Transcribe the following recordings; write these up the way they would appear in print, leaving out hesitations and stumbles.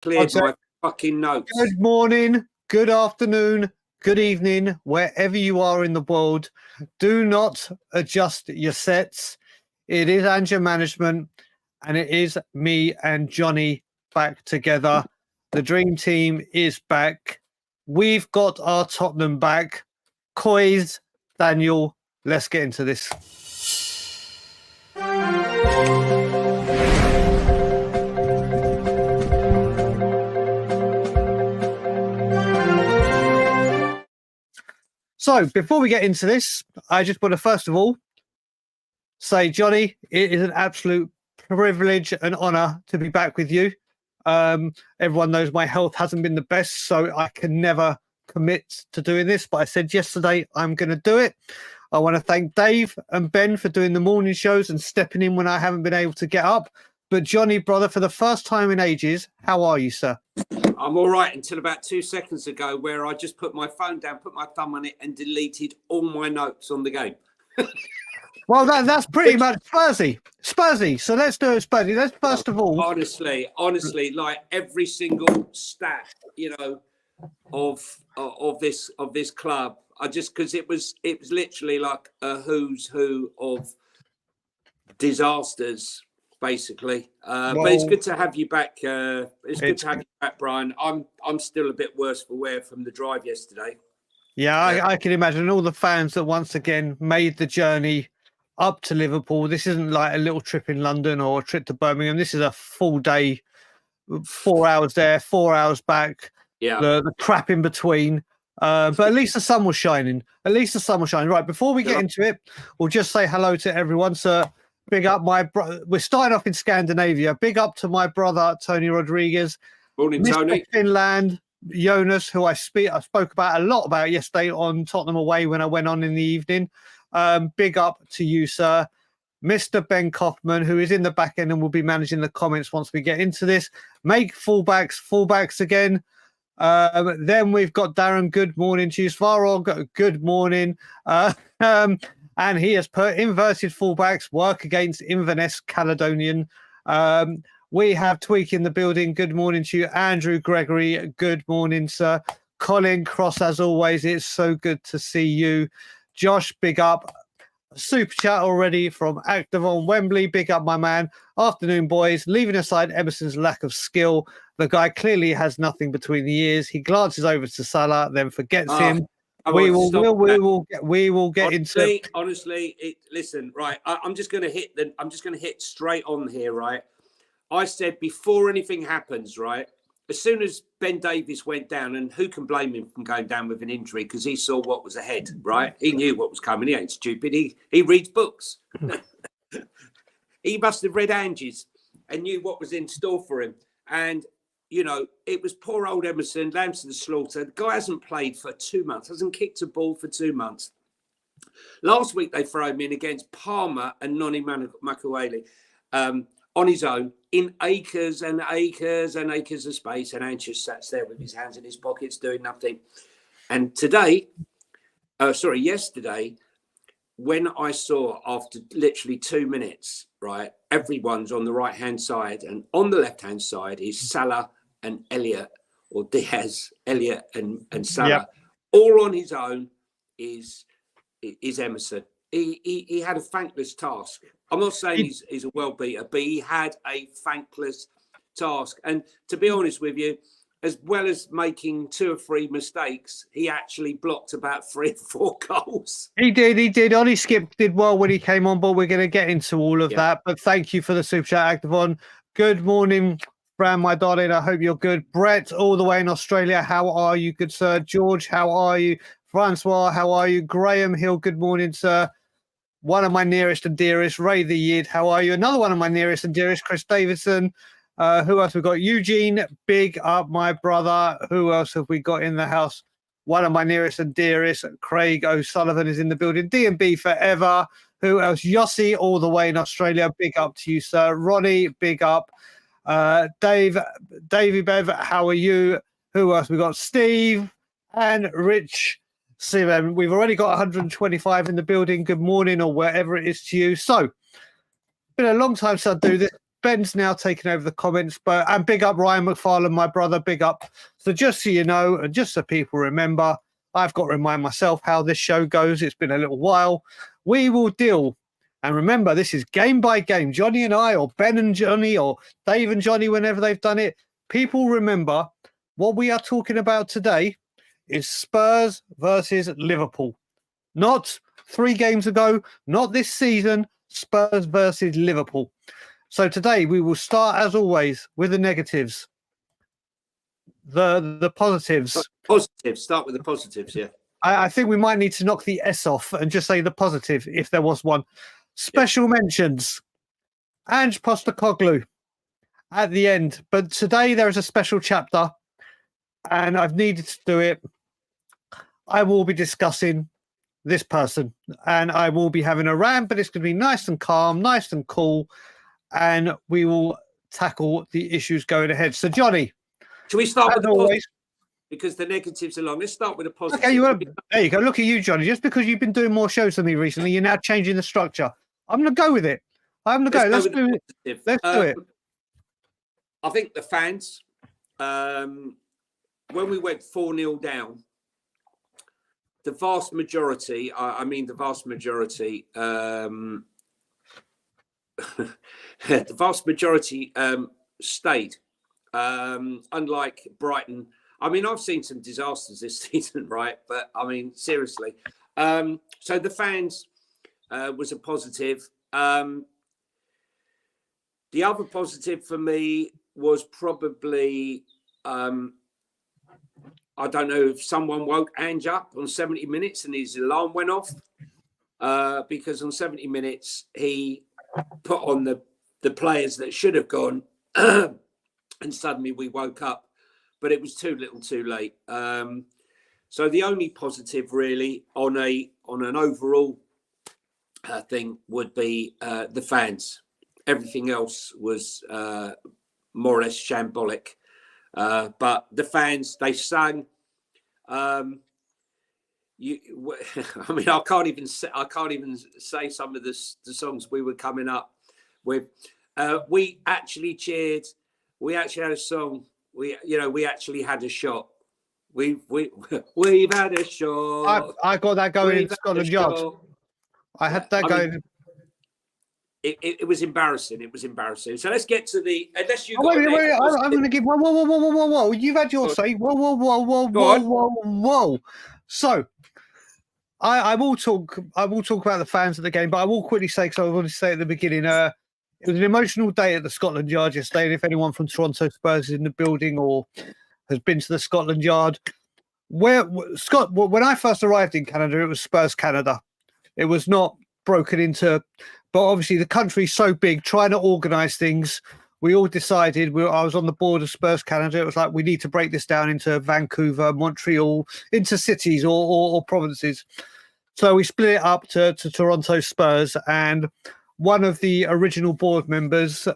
cleared my fucking notes. Good morning, good afternoon, good evening, wherever you are in the world. Do not adjust your sets. It is Ange-r management, and it is me and Jonny back together. The dream team is back. We've got our Tottenham back. Coys, Daniel, let's get into this. So before we get into this, I just want to first of all say, Jonny, it is an absolute privilege and honour to be back with you. Everyone knows my health hasn't been the best, so I can never commit to doing this. But I said yesterday I'm going to do it. I want to thank Dave and Ben for doing the morning shows and stepping in when I haven't been able to get up. But Jonny, brother, for the first time in ages, how are you, sir? I'm all right until about 2 seconds ago, where I just put my phone down, put my thumb on it, and deleted all my notes on the game. Well, that's pretty much Spursy. So let's do it, Spursy. Let's first of all. Honestly, like every single stat, of this club, because it was literally like a who's who of disasters, basically. But it's good to have you back. It's good to have you back, Brian. I'm still a bit worse for wear from the drive yesterday. Yeah, I can imagine all the fans that once again made the journey up to Liverpool. This isn't like a little trip in London or a trip to Birmingham. This is a full day, 4 hours there, 4 hours back. Yeah, the crap in between. But at least the sun was shining. Right, before we get into it, we'll just say hello to everyone. So big up my brother. We're starting off in Scandinavia. Big up to my brother, Tony Rodriguez. Morning, Mr. Tony. Finland, Jonas, who I spoke about a lot about yesterday on Tottenham Away when I went on in the evening. Big up to you, sir. Mr. Ben Kaufman, who is in the back end and will be managing the comments once we get into this. Make fullbacks again. Then we've got Darren. Good morning to you. Svarog, good morning. And he has put inverted fullbacks, work against Inverness Caledonian. We have Tweak in the building. Good morning to you. Andrew Gregory, good morning, sir. Colin Cross, as always, it's so good to see you. Josh, big up. Super chat already from Active on Wembley. Big up, my man. Afternoon, boys. Leaving aside Emerson's lack of skill, the guy clearly has nothing between the ears. He glances over to Salah, then forgets him. We will get into it. Honestly, listen, right. I'm just going to hit straight on here, right. I said before anything happens, right. As soon as Ben Davies went down, and who can blame him from going down with an injury, because he saw what was ahead, right? He knew what was coming. He ain't stupid. He reads books. He must have read Ange's and knew what was in store for him. And, it was poor old Emerson, lambs to the slaughter. The guy hasn't played for 2 months, hasn't kicked a ball for 2 months. Last week, they threw him in against Palmer and Noni Makuele on his own, in acres and acres and acres of space, and Ange sat there with his hands in his pockets doing nothing. And yesterday, when I saw after literally 2 minutes, right, everyone's on the right-hand side, and on the left-hand side is Salah and Elliot, or Diaz, Elliot and Salah. Yep. All on his own is Emerson. He had a thankless task. I'm not saying he's a world beater, but he had a thankless task. And to be honest with you, as well as making 2 or 3 mistakes, he actually blocked about 3 or 4 goals. He did. Ollie Skip did well when he came on board. We're going to get into all of that. But thank you for the super chat, Activon. Good morning, Fran, my darling. I hope you're good. Brett, all the way in Australia. How are you, good sir? George, how are you? Francois, how are you? Graham Hill, good morning, sir. One of my nearest and dearest, Ray the Yid, how are you? Another one of my nearest and dearest, Chris Davidson. Who else we got? Eugene, big up, my brother. Who else have we got in the house? One of my nearest and dearest, Craig O'Sullivan is in the building. D&B forever. Who else? Yossi, all the way in Australia. Big up to you, sir. Ronnie, big up. Davey Bev, how are you? Who else we got? Steve and Rich. See, we've already got 125 in the building. Good morning, or wherever it is to you. So, been a long time since I do this. Ben's now taken over the comments, and big up Ryan McFarlane, my brother, big up. So just so you know, and just so people remember, I've got to remind myself how this show goes. It's been a little while. We will deal, and remember, this is game by game. Jonny and I, or Ben and Jonny, or Dave and Jonny, whenever they've done it. People remember what we are talking about today is Spurs versus Liverpool. Not 3 games ago, not this season, Spurs versus Liverpool. So today we will start, as always, with the negatives. The positives. Positives. Start with the positives, yeah. I think we might need to knock the S off and just say the positive, if there was one. Special mentions. Ange Postecoglou at the end. But today there is a special chapter, and I've needed to do it. I will be discussing this person, and I will be having a rant, but it's going to be nice and calm, nice and cool, and we will tackle the issues going ahead. So, Jonny, shall we start with the always, positive? Because the negatives are long. Let's start with the positive. Okay, there you go. Look at you, Jonny. Just because you've been doing more shows than me recently, you're now changing the structure. I'm going to go with it. I'm going to go. Let's do it. Let's do it. I think the fans, when we went 4-0 down, the vast majority, the vast majority, the vast majority stayed. Unlike Brighton, I mean, I've seen some disasters this season, right? But I mean, seriously. So the fans was a positive. The other positive for me was probably, I don't know if someone woke Ange up on 70 minutes and his alarm went off, because on 70 minutes he put on the players that should have gone, and suddenly we woke up, but it was too little too late. So the only positive really on an overall thing would be the fans. Everything else was more or less shambolic. But the fans, they sang. I mean, I can't even say some of the songs we were coming up with. We actually cheered. We actually had a song. We actually had a shot. We've had a shot. I got that going in Scotland Yard. I had that going. It was embarrassing. It was embarrassing. So let's get to the. Unless you. Wait. I'm going to give. Whoa. You've had your say. Whoa. So, I will talk. I will talk about the fans of the game, but I will quickly say, because I wanted to say at the beginning. It was an emotional day at the Scotland Yard yesterday. And if anyone from Toronto Spurs is in the building or has been to the Scotland Yard, when I first arrived in Canada, it was Spurs Canada. It was not broken into. But obviously, the country's so big, trying to organise things, we all decided, I was on the board of Spurs Canada, it was like, we need to break this down into Vancouver, Montreal, into cities or provinces. So we split it up to Toronto Spurs, and one of the original board members,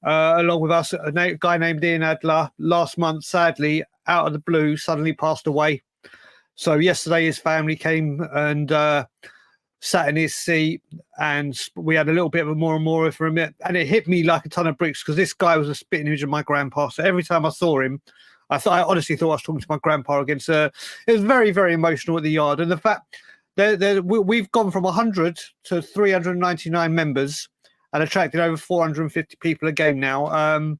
along with us, a guy named Ian Adler, last month, sadly, out of the blue, suddenly passed away. So yesterday his family came and sat in his seat, and we had a little bit of a more and more for him, and it hit me like a ton of bricks, because this guy was a spitting image of my grandpa. So every time I saw him, I honestly thought I was talking to my grandpa again. So it was very, very emotional at the Yard. And the fact that we've gone from 100 to 399 members and attracted over 450 people a game now.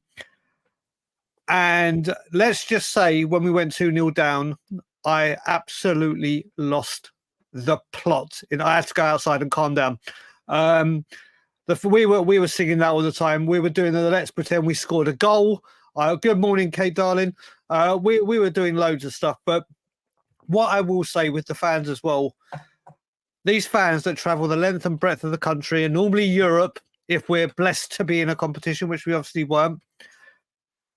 And let's just say, when we went 2-0 down, I absolutely lost the plot. I had to go outside and calm down. We were singing that all the time. We were doing the let's pretend we scored a goal. Good morning, Kate, darling. We were doing loads of stuff. But what I will say with the fans as well, these fans that travel the length and breadth of the country, and normally Europe, if we're blessed to be in a competition, which we obviously weren't,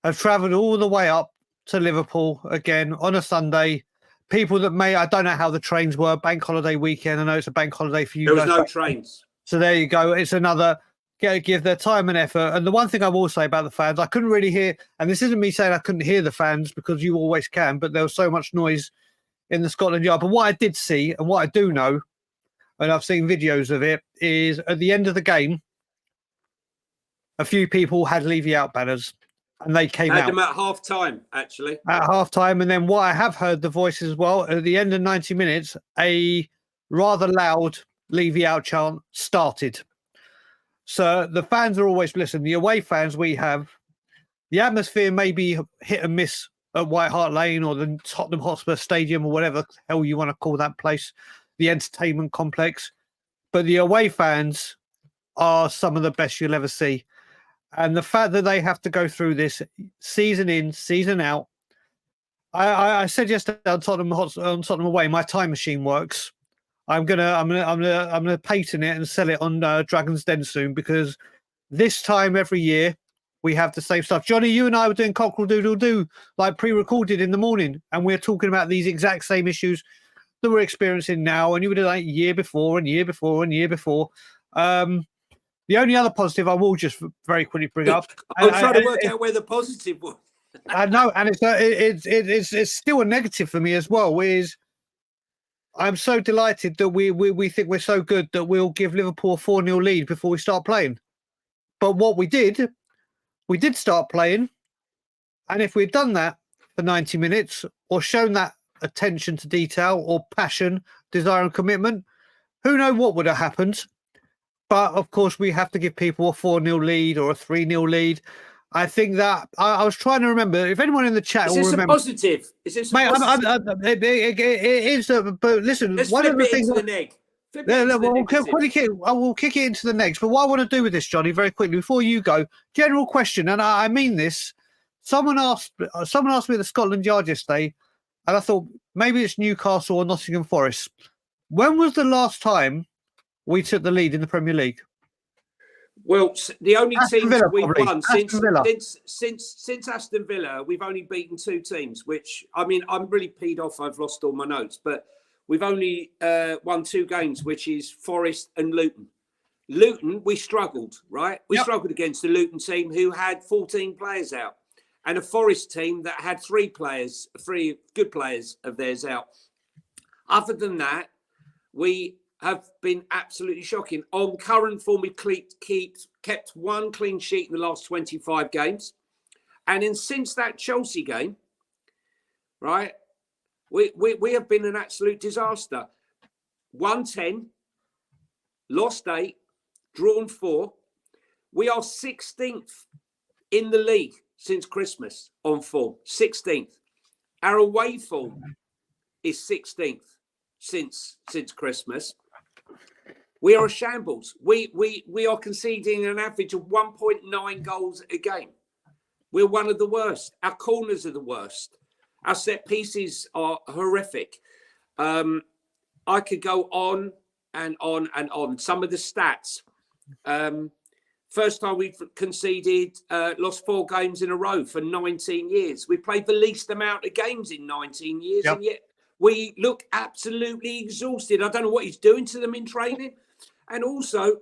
have travelled all the way up to Liverpool again on a Sunday. People that I don't know how the trains were, bank holiday weekend. I know it's a bank holiday for you. There was no trains. So there you go. It's another, give their time and effort. And the one thing I will say about the fans, I couldn't really hear, and this isn't me saying I couldn't hear the fans, because you always can, but there was so much noise in the Scotland Yard. But what I did see, and what I do know, and I've seen videos of it, is at the end of the game, a few people had Levy out banners, and they came Had out them at half time, actually. at half time. And then what I have heard the voices as well, at the end of 90 minutes, a rather loud Levy out chant started. So the fans are always, listen, the away fans we have, the atmosphere may be hit and miss at White Hart Lane or the Tottenham Hotspur Stadium or whatever the hell you want to call that place, the entertainment complex. But the away fans are some of the best you'll ever see. And the fact that they have to go through this season in, season out. I said yesterday on Tottenham away, my time machine works. I'm gonna patent it and sell it on Dragon's Den soon, because this time every year we have the same stuff. Johnny, you and I were doing Cockerel Doodle Doo, like pre-recorded in the morning, and we're talking about these exact same issues that we're experiencing now, and you were doing like year before and year before and year before. The only other positive I will just very quickly bring up. I'm trying to work out where the positive was. I know, and it's still a negative for me as well. Is I'm so delighted that we think we're so good that we'll give Liverpool a 4-0 lead before we start playing. But what we did start playing, and if we'd done that for 90 minutes or shown that attention to detail or passion, desire and commitment, who knows what would have happened. But of course, we have to give people a 4-0 lead or a 3-0 lead. I think that I was trying to remember if anyone in the chat will remember. Is this a positive? Is this a positive? It is, but listen, Let's one flip of the it things. into the neg. We'll kick it into the next. But what I want to do with this, Johnny, very quickly before you go, general question, and I mean this. Someone asked me at the Scotland Yard yesterday, and I thought maybe it's Newcastle or Nottingham Forest. When was the last time we took the lead in the Premier League? Well, the only teams we've won since Aston Villa, we've only beaten 2 teams, which, I mean, I'm really peed off. I've lost all my notes, but we've only won 2 games, which is Forest and Luton. Luton, we struggled, right? We struggled against the Luton team who had 14 players out, and a Forest team that had 3 good players of theirs out. Other than that, we have been absolutely shocking. On current form, we've kept 1 clean sheet in the last 25 games. And then since that Chelsea game, right, we have been an absolute disaster. 1-10, lost 8, drawn 4. We are 16th in the league since Christmas on form. 16th. Our away form is 16th since Christmas. We are a shambles. We are conceding an average of 1.9 goals a game. We're one of the worst. Our corners are the worst. Our set pieces are horrific. I could go on and on and on. Some of the stats. First time we've conceded, lost 4 games in a row for 19 years. We played the least amount of games in 19 years, and yet we look absolutely exhausted. I don't know what he's doing to them in training. And also,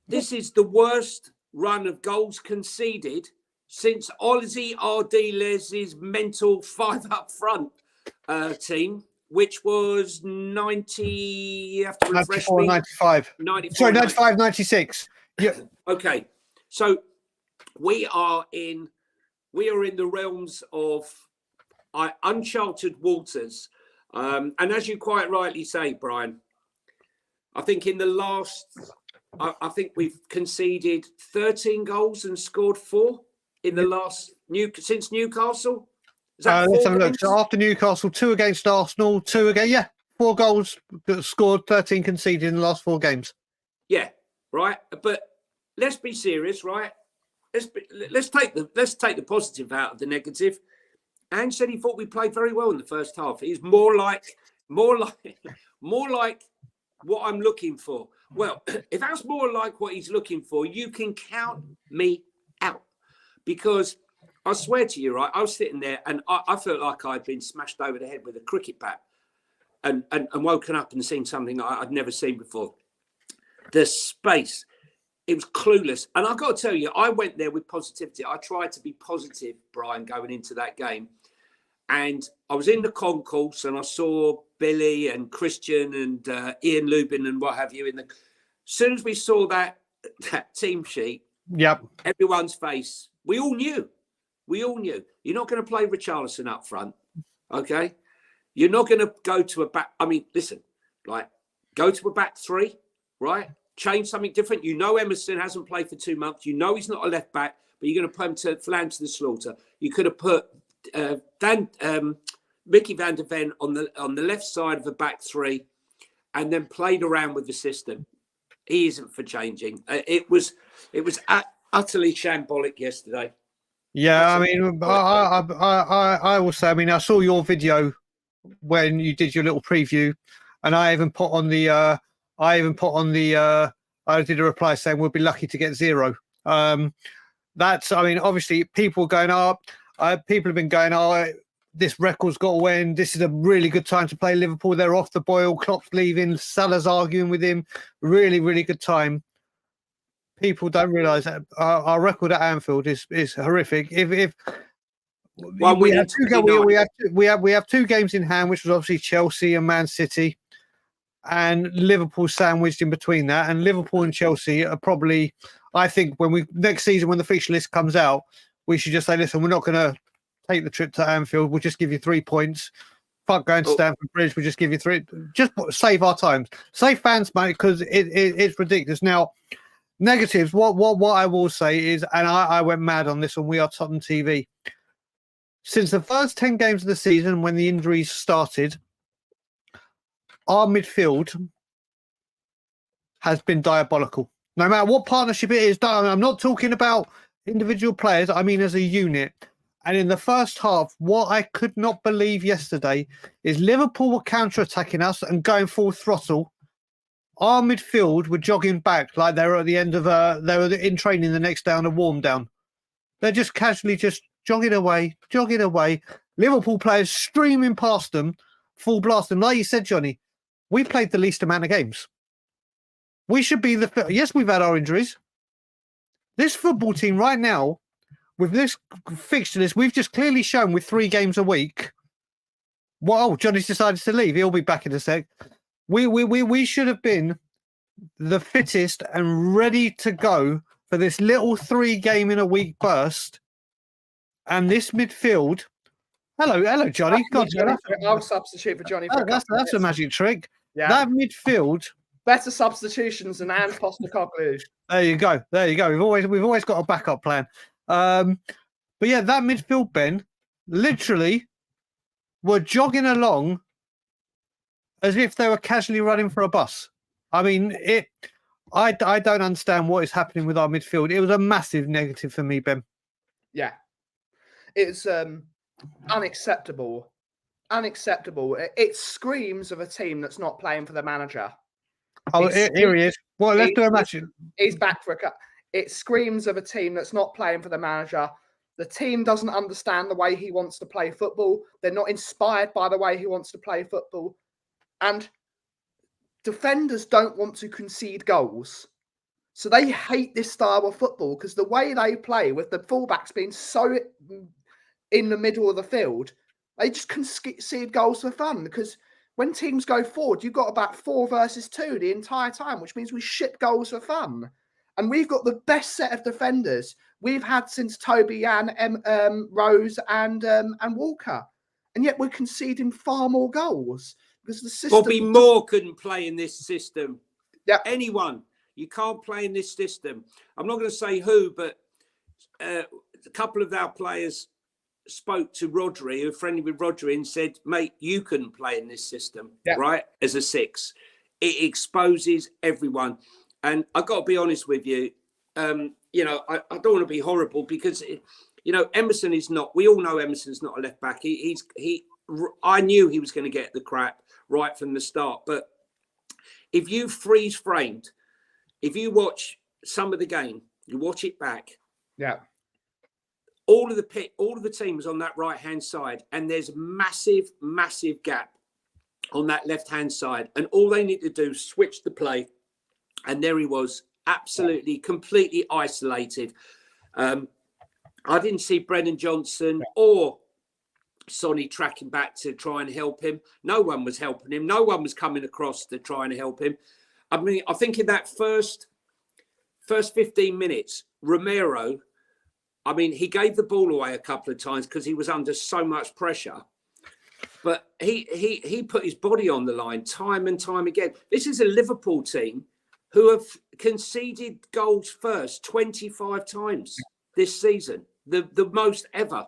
this is the worst run of goals conceded since Ozzy Ardiles' mental 5 up front team, which was 90. You have to refresh 94, me. 95. 94, sorry, 95, 96. Yeah. Okay, so we are in the realms of uncharted waters, and as you quite rightly say, Brian. I think in the last, I think we've conceded 13 goals and scored 4 in the last since Newcastle. Is that let's have a look. So after Newcastle, 2 against Arsenal, 2 again. 4 goals scored, 13 conceded in the last 4 games. Yeah, right. But let's be serious, right? Let's take the positive out of the negative. Ange said he thought we played very well in the first half. He's more like what I'm looking for. Well, if that's more like what he's looking for, you can count me out. Because I swear to you, right, I was sitting there and I felt like I'd been smashed over the head with a cricket bat and woken up and seen something I'd never seen before. The space, it was clueless. And I've got to tell you, I went there with positivity. I tried to be positive, Brian, going into that game. And I was in the concourse and I saw Billy and Christian and Ian Lubin and what have you. As soon as we saw that team sheet, Yep. Everyone's face. We all knew. You're not going to play Richarlison up front, okay? You're not going to go to a back. I mean, listen, like, go to a back three, right? Change something different. You know Emerson hasn't played for 2 months. You know he's not a left back, but you're going to put him to flan to the slaughter. You could have put Mickey van der Ven on the left side of the back three, and then played around with the system. He isn't for changing. It was utterly shambolic yesterday. Yeah, I mean, I will say, I mean, I saw your video when you did your little preview, and I even put on the, I did a reply saying we'll be lucky to get 0. That's, I mean, obviously people going up, people have been going, this record's got to win. This is a really good time to play Liverpool. They're off the boil. Klopp's leaving. Salah's arguing with him. Really, really good time. People don't realise that our record at Anfield is horrific. We have 2 games in hand, which was obviously Chelsea and Man City, and Liverpool sandwiched in between that. And Liverpool and Chelsea are probably, I think, next season when the fixture list comes out, we should just say, listen, we're not going to take the trip to Anfield. We'll just give you 3 points. Fuck going to Stamford Bridge. We'll just give you 3. Just save our time. Save fans money, because it's ridiculous. Now, negatives. What I will say is, and I went mad on this on We Are Tottenham TV. Since the first 10 games of the season, when the injuries started, our midfield has been diabolical. No matter what partnership it is, I'm not talking about individual players. I mean as a unit. And in the first half, what I could not believe yesterday is Liverpool were counter-attacking us and going full throttle. Our midfield were jogging back like they were at the end of they were in training the next day on a warm down. They're just casually just jogging away. Liverpool players streaming past them, full blast. And like you said, Jonny, we played the least amount of games. We should be yes, we've had our injuries. This football team right now, with this fixture list, we've just clearly shown with 3 games a week. Well, Johnny's decided to leave. He'll be back in a sec. We should have been the fittest and ready to go for this little 3 game in a week burst. And this midfield. Hello, Jonny. God, I'll substitute for Jonny. That's a magic trick. Yeah. That midfield. Better substitutions than Ange Postecoglou. There you go. We've always got a backup plan. But yeah, that midfield, Ben, literally were jogging along as if they were casually running for a bus. I mean, I don't understand what is happening with our midfield. It was a massive negative for me, Ben. Yeah. It's unacceptable. It screams of a team that's not playing for the manager. Oh, here he is. Well, let's do a match. He's back for a cut. It screams of a team that's not playing for the manager. The team doesn't understand the way he wants to play football. They're not inspired by the way he wants to play football. And defenders don't want to concede goals. So they hate this style of football because the way they play, with the fullbacks being so in the middle of the field, they just concede goals for fun. Because when teams go forward, you've got about 4 versus 2 the entire time, which means we ship goals for fun. And we've got the best set of defenders we've had since Toby Yan, Rose, and Walker. And yet we're conceding far more goals. Because the system... Bobby Moore couldn't play in this system. Yeah. Anyone. You can't play in this system. I'm not going to say who, but a couple of our players spoke to Rodri, who are friendly with Rodri, and said, mate, you couldn't play in this system, right, as a 6. It exposes everyone. And I've got to be honest with you, I don't want to be horrible because, Emerson is not, we all know Emerson's not a left back. I knew he was going to get the crap right from the start. But if you freeze framed, if you watch some of the game, you watch it back. Yeah. All of the teams on that right-hand side, and there's massive, massive gap on that left-hand side. And all they need to do is switch the play. And there he was, absolutely, completely isolated. I didn't see Brennan Johnson or Sonny tracking back to try and help him. No one was helping him. No one was coming across to try and help him. I mean, I think in that first First 15 minutes, Romero, I mean, he gave the ball away a couple of times because he was under so much pressure. But he put his body on the line time and time again. This is a Liverpool team who have conceded goals first 25 times this season, the most ever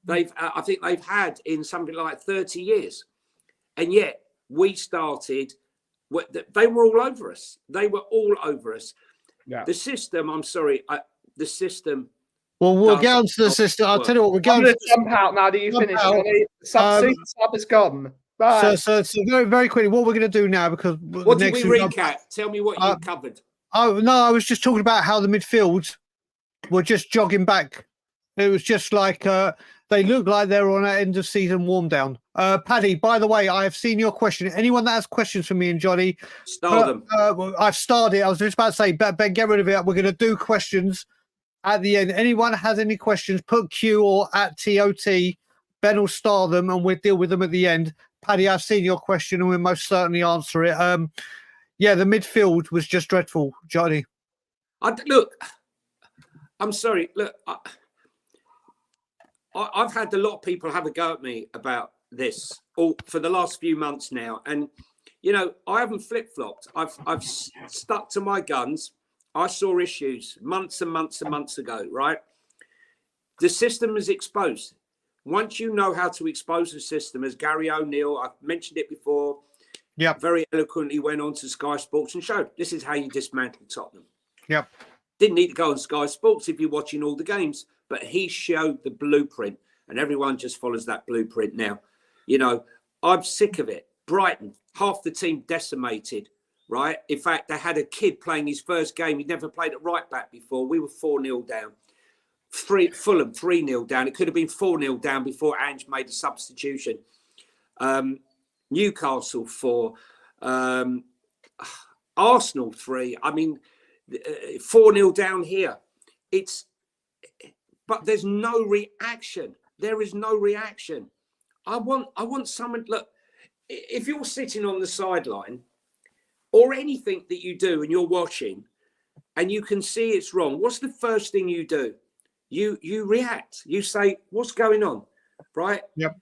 I think they've had in something like 30 years. And yet we started, they were all over us. They were all over us. Yeah. The system, I'm sorry, the system. Well, we'll get on to the system. I'll tell you what, we're I'm going going to jump out now. Do you finish? Sub is gone. Bye. So very, very quickly, what we're going to do now, because what did we recap? Tell me what you covered. Oh no, I was just talking about how the midfield were just jogging back. It was just like they looked like they were on an end of season warm down. Paddy, by the way, I have seen your question. Anyone that has questions for me and Jonny, start them. I've started it. I was just about to say, Ben, get rid of it. We're going to do questions at the end. Anyone has any questions, put Q or at TOT. Ben will star them and we'll deal with them at the end. Paddy, I've seen your question and we'll most certainly answer it. Yeah, the midfield was just dreadful, Jonny. Look, I'm sorry. Look, I've had a lot of people have a go at me about this all for the last few months now. And, you know, I haven't flip-flopped. I've stuck to my guns. I saw issues months and months and months ago, right? The system is exposed. Once you know how to expose the system, as Gary O'Neill, I've mentioned it before, very eloquently went on to Sky Sports and showed this is how you dismantle Tottenham. Yep. Didn't need to go on Sky Sports if you're watching all the games, but he showed the blueprint and everyone just follows that blueprint now. You know, I'm sick of it. Brighton, half the team decimated. Right. In fact, they had a kid playing his first game. He'd never played at right back before. We were 4-0 down. Fulham 3-0 down. It could have been 4-0 down before Ange made a substitution. Newcastle 4. Arsenal 3. I mean, 4-0 down here. But there's no reaction. There is no reaction. I want someone. Look, if you're sitting on the sideline, or anything that you do and you're watching and you can see it's wrong, what's the first thing you do? You react. You say, what's going on? Right? Yep.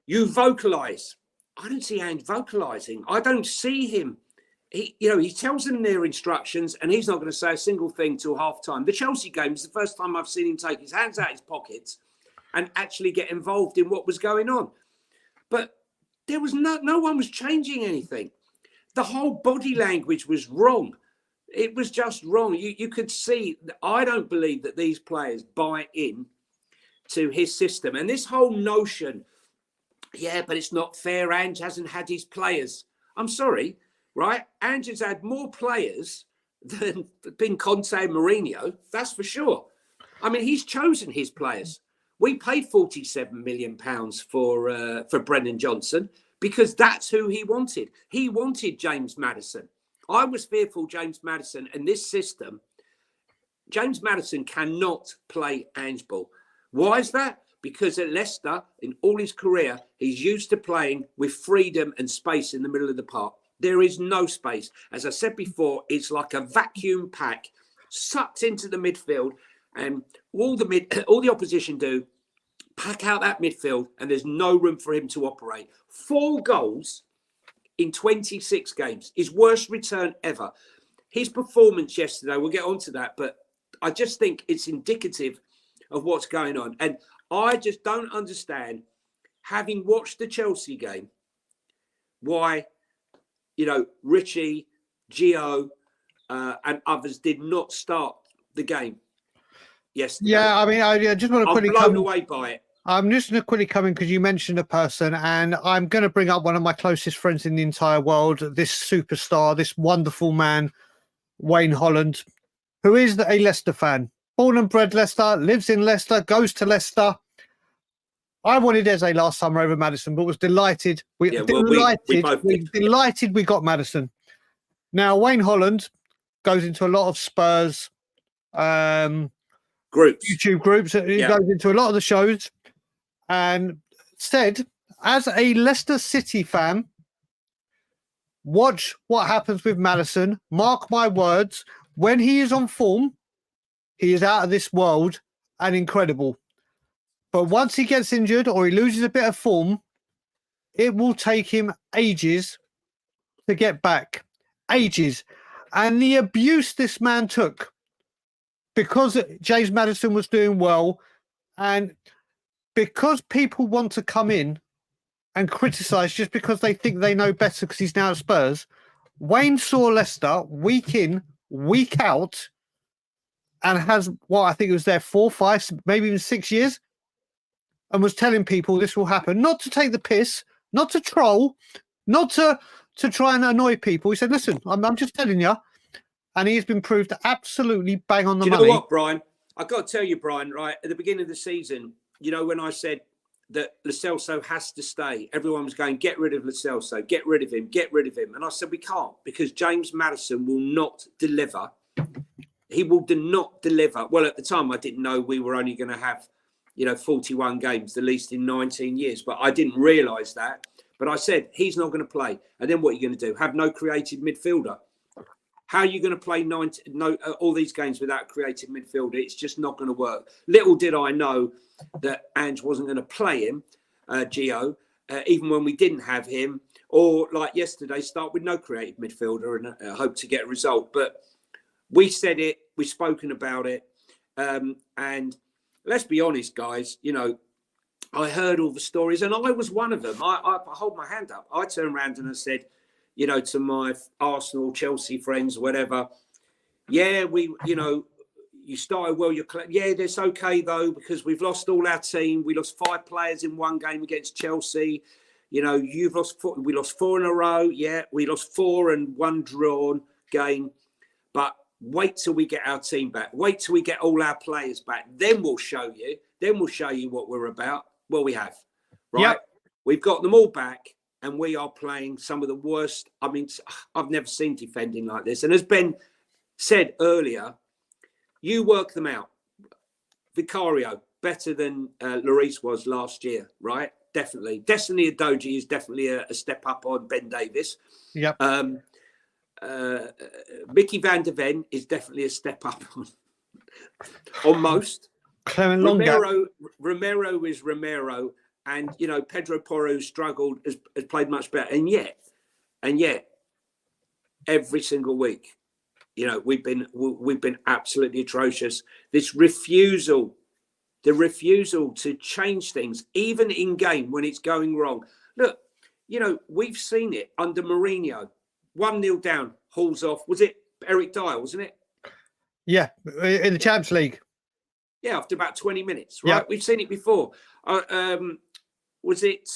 You vocalize. I don't see Ange vocalizing. I don't see him. He tells them their instructions and he's not going to say a single thing till half time. The Chelsea game is the first time I've seen him take his hands out his pockets and actually get involved in what was going on. But there was no one was changing anything. The whole body language was wrong. It was just wrong. You could see, I don't believe that these players buy in to his system. And this whole notion, but it's not fair. Ange hasn't had his players. I'm sorry, right? Ange has had more players than been Conte and Mourinho. That's for sure. I mean, he's chosen his players. We paid £47 million for Brennan Johnson, because that's who he wanted. He wanted James Madison. I was fearful James Madison and this system. James Madison cannot play Ange ball. Why is that? Because at Leicester, in all his career, he's used to playing with freedom and space in the middle of the park. There is no space. As I said before, it's like a vacuum pack sucked into the midfield, and all the opposition do, pack out that midfield, and there's no room for him to operate. 4 goals in 26 games, his worst return ever. His performance yesterday, we'll get onto that, but I just think it's indicative of what's going on. And I just don't understand, having watched the Chelsea game, why, Richie, Gio, and others did not start the game yesterday. Yeah, I mean, I just want to quickly blown away by it. I'm just going to quickly come in because you mentioned a person, and I'm going to bring up one of my closest friends in the entire world, this superstar, this wonderful man, Wayne Holland, who is a Leicester fan. Born and bred Leicester, lives in Leicester, goes to Leicester. I wanted Eze last summer over Madison, but was delighted. Delighted we got Madison. Now, Wayne Holland goes into a lot of Spurs groups, YouTube groups. He goes into a lot of the shows and said, as a Leicester City fan, watch what happens with Madison. Mark my words, When he is on form, he is out of this world and incredible. But once he gets injured or he loses a bit of form, it will take him ages to get back. Ages. And the abuse this man took because James Madison was doing well, and because people want to come in and criticise just because they think they know better because he's now at Spurs, Wayne saw Leicester week in, week out, and has, I think it was there 4, 5, maybe even 6 years, and was telling people this will happen, not to take the piss, not to troll, not to try and annoy people. He said, listen, I'm just telling you. And he's been proved absolutely bang on the money. Do you know what, Brian? I've got to tell you, Brian, right, at the beginning of the season, you know, when I said that Celso has to stay, everyone was going, get rid of Celso, get rid of him, get rid of him. And I said, we can't, because James Madison will not deliver. He will not deliver. Well, at the time, I didn't know we were only going to have, 41 games, the least in 19 years. But I didn't realise that. But I said, he's not going to play. And then what are you going to do? Have no creative midfielder? How are you going to play all these games without a creative midfielder? It's just not going to work. Little did I know that Ange wasn't going to play him, Gio, even when we didn't have him. Or like yesterday, start with no creative midfielder and hope to get a result. But we said it. We've spoken about it. And let's be honest, guys, I heard all the stories and I was one of them. I hold my hand up. I turned around and I said, to my Arsenal, Chelsea friends, whatever. Yeah, you started well. That's okay though, because we've lost all our team. We lost 5 players in one game against Chelsea. You've lost 4. We lost 4 in a row. Yeah, we lost 4 and 1 drawn game. But wait till we get our team back. Wait till we get all our players back. Then we'll show you. Then we'll show you what we're about. Well, we have, right? Yep. We've got them all back. And we are playing some of the worst. I mean, I've never seen defending like this. And as Ben said earlier, you work them out. Vicario, better than Lloris was last year, right? Definitely. Destiny Udogie is definitely a step up on Ben Davis. Yep. Mickey van der Ven is definitely a step up on most. Romero is Romero. And, Pedro Porro struggled, has played much better. And yet, every single week, we've been absolutely atrocious. The refusal to change things, even in game when it's going wrong. Look, we've seen it under Mourinho. 1-0 down, hauls off. Was it Eric Dyer, wasn't it? Yeah, in the Champions League. Yeah, after about 20 minutes, right? Yeah. We've seen it before. Was it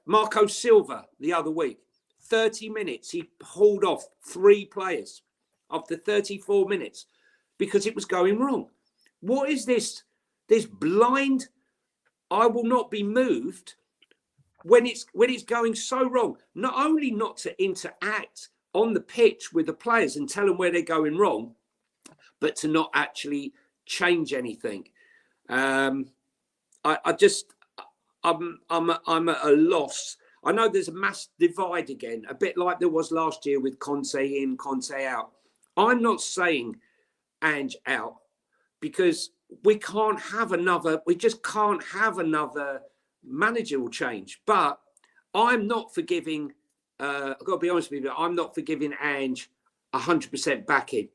Marco Silva the other week? 30 minutes, he hauled off 3 players after 34 minutes because it was going wrong. What is this blind, I will not be moved when it's going so wrong? Not only not to interact on the pitch with the players and tell them where they're going wrong, but to not actually change anything. I'm at a loss. I know there's a mass divide again, a bit like there was last year with Conte in, Conte out. I'm not saying Ange out because we just can't have another managerial change. But I'm not forgiving, I've got to be honest with you, I'm not forgiving Ange 100% backing.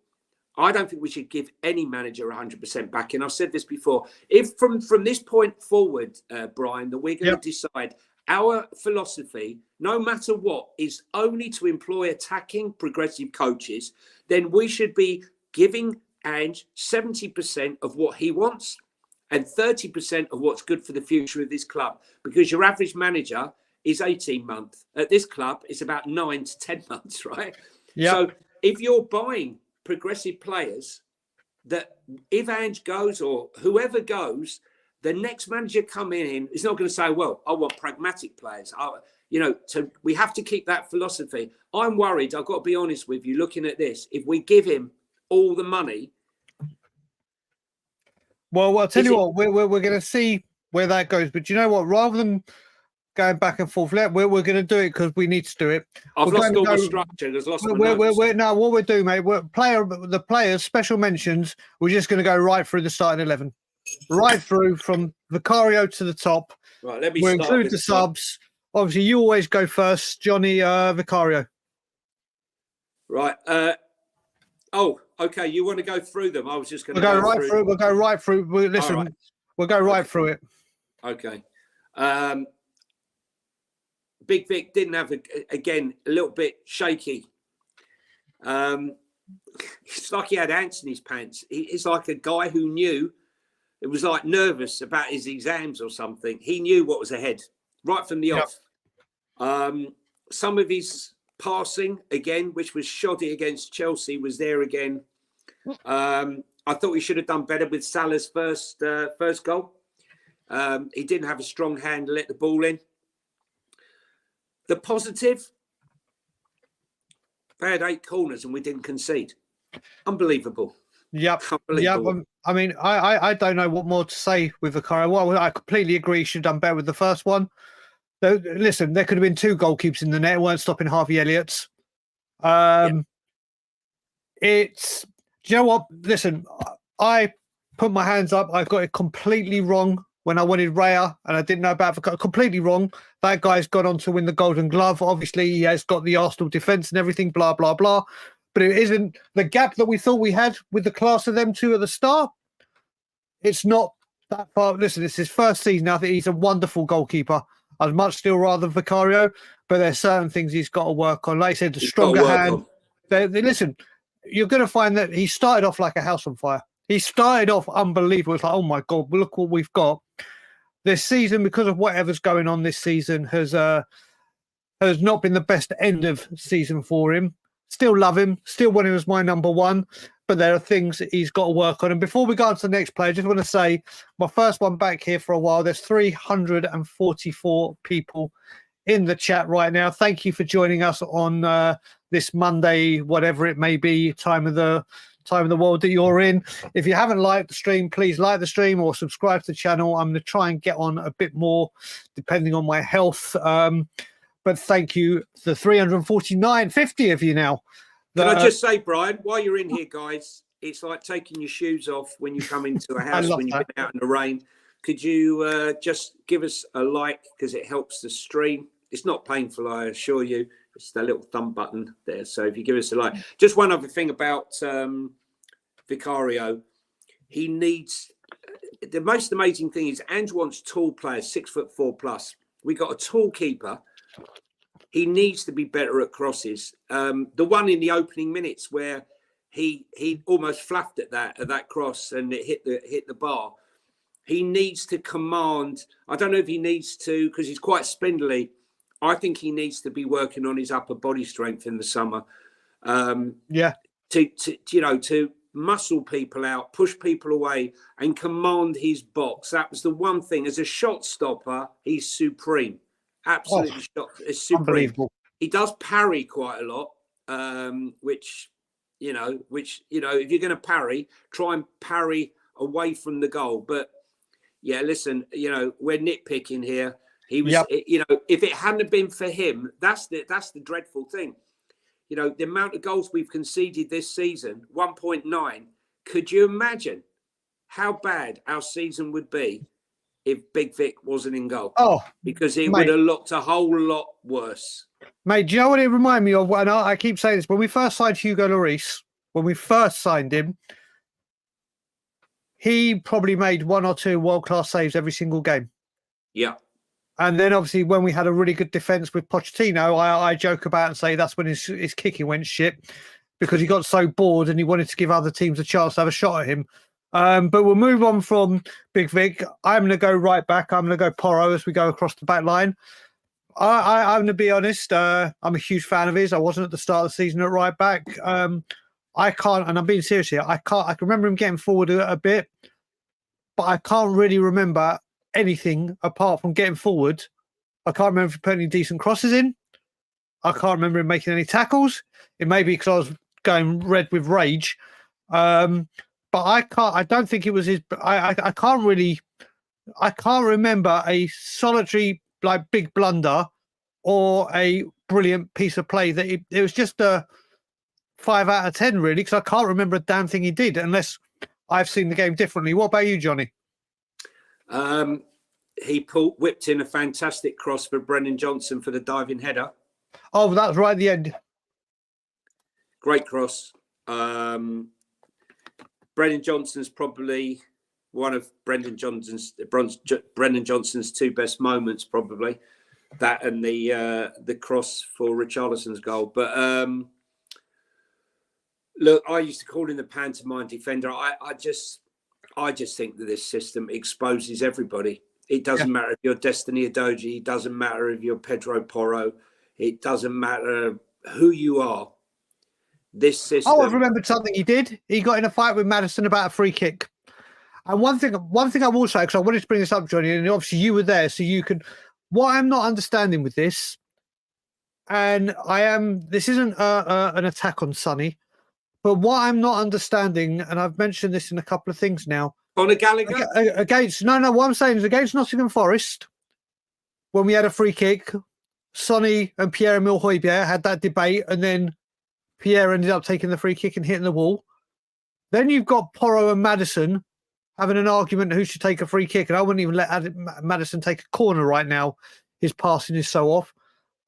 I don't think we should give any manager 100% back. And I've said this before. If from this point forward, Brian, that we're going to decide our philosophy, no matter what, is only to employ attacking progressive coaches, then we should be giving Ange 70% of what he wants and 30% of what's good for the future of this club. Because your average manager is 18 months. At this club, it's about 9 to 10 months, right? Yep. So if you're buying progressive players, that if Ange goes or whoever goes, the next manager coming in is not going to say, well, I want pragmatic players. So we have to keep that philosophy. I'm worried, I've got to be honest with you, looking at this, if we give him all the money. Well, I'll tell you what, we're going to see where that goes. But you know what, rather than going back and forth. We're going to do it because we need to do it. I've We're lost going all to the structure. There's lost my we're, notes. no, what we're doing, mate, the players, special mentions, we're just going to go right through the starting 11. Right through from Vicario to the top. Right, let me We'll start include with the subs. Obviously, you always go first, Jonny, Vicario. Right. Okay. You want to go through them? I was just going to We'll go right through. We'll go right through. Listen, right. We'll go right through it. Okay. Big Vic didn't have, again, a little bit shaky. It's like he had ants in his pants. He's like a guy who knew, it was like nervous about his exams or something. He knew what was ahead right from the off. Some of his passing, again, which was shoddy against Chelsea, was there again. I thought he should have done better with Salah's first goal. He didn't have a strong hand to let the ball in. The positive, they had 8 corners and we didn't concede. Unbelievable. Yep. Unbelievable. Yep. I mean, I don't know what more to say with Vicario. Well, I completely agree. He should have done better with the first one. Listen, there could have been 2 goalkeepers in the net. Weren't stopping Harvey Elliott's. It's, do you know what? Listen, I put my hands up. I got it completely wrong when I wanted Raya, and I didn't know about Vicario. Completely wrong. That guy's gone on to win the Golden Glove. Obviously, he has got the Arsenal defence and everything, blah, blah, blah. But it isn't the gap that we thought we had with the class of them 2 at the start. It's not that far. Listen, it's his first season. I think he's a wonderful goalkeeper. I'd much still rather Vicario, but there's certain things he's got to work on. Like I said, the stronger hand. Listen, you're going to find that he started off like a house on fire. He started off unbelievable. It's like, oh my God, look what we've got. This season, because of whatever's going on this season, has not been the best end of season for him. Still love him, still want him as my number 1, but there are things that he's got to work on. And before we go on to the next player, I just want to say my first one back here for a while. There's 344 people in the chat right now. Thank you for joining us on this Monday, whatever it may be, time of the world that you're in. If you haven't liked the stream, please like the stream or subscribe to the channel. I'm going to try and get on a bit more depending on my health. But thank you, the 50 of you now. Can I just say, Brian, while you're in here, guys, it's like taking your shoes off when you come into a house when you've been out in the rain. Could you just give us a like, because it helps the stream. It's not painful, I assure you. It's the little thumb button there. So if you give us a like. Just one other thing about Vicario. He needs, the most amazing thing is Ange wants tall players, 6'4" plus. We got a tall keeper. He needs to be better at crosses. The one in the opening minutes where he almost fluffed at that cross and it hit the bar. He needs to command. I don't know if he needs to, because he's quite spindly. I think he needs to be working on his upper body strength in the summer. To muscle people out, push people away, and command his box. That was the one thing. As a shot stopper, he's supreme. Absolutely it's supreme. Unbelievable. He does parry quite a lot, which if you're going to parry, try and parry away from the goal. But yeah, listen, we're nitpicking here. He was, if it hadn't been for him, that's the dreadful thing. The amount of goals we've conceded this season, 1.9. Could you imagine how bad our season would be if Big Vic wasn't in goal? Because it would have looked a whole lot worse. Mate, do you know what it reminded me of? And I keep saying this, when we first signed Hugo Lloris, when we first signed him, he probably made 1 or 2 world-class saves every single game. Yeah. And then obviously when we had a really good defence with Pochettino, I joke about and say that's when his kicking went shit, because he got so bored and he wanted to give other teams a chance to have a shot at him. But we'll move on from Big Vic. I'm going to go right back. I'm going to go Porro as we go across the back line. I'm going to be honest. I'm a huge fan of his. I wasn't at the start of the season at right back. I can't, and I'm being serious here, I can remember him getting forward a bit, but I can't really remember anything apart from getting forward. I can't remember if he put any decent crosses in. I can't remember him making any tackles. It may be because I was going red with rage. But I don't think it was his. I can't remember a solitary like big blunder or a brilliant piece of play. That it was just a 5 out of 10, really, because I can't remember a damn thing he did unless I've seen the game differently. What about you, Jonny? He whipped in a fantastic cross for Brendan Johnson for the diving header. Oh, that was right at the end. Great cross. Brendan Johnson's probably one of Brendan Johnson's two best moments, probably that and the cross for Richarlison's goal. But look, I used to call him the pantomime defender. I just think that this system exposes everybody. It doesn't matter if you're Destiny Udogie. It doesn't matter if you're Pedro Porro. It doesn't matter who you are. This system. Oh, I've remembered something he did. He got in a fight with Madison about a free kick. And one thing I will say, because I wanted to bring this up, Jonny, and obviously you were there, so you can. What I'm not understanding with this, and this isn't an attack on Sonny, but what I'm not understanding, and I've mentioned this in a couple of things now. Conor Gallagher? What I'm saying is against Nottingham Forest, when we had a free kick, Sonny and Pierre-Emile Højbjerg had that debate, and then Pierre ended up taking the free kick and hitting the wall. Then you've got Porro and Madison having an argument who should take a free kick, and I wouldn't even let Madison take a corner right now. His passing is so off.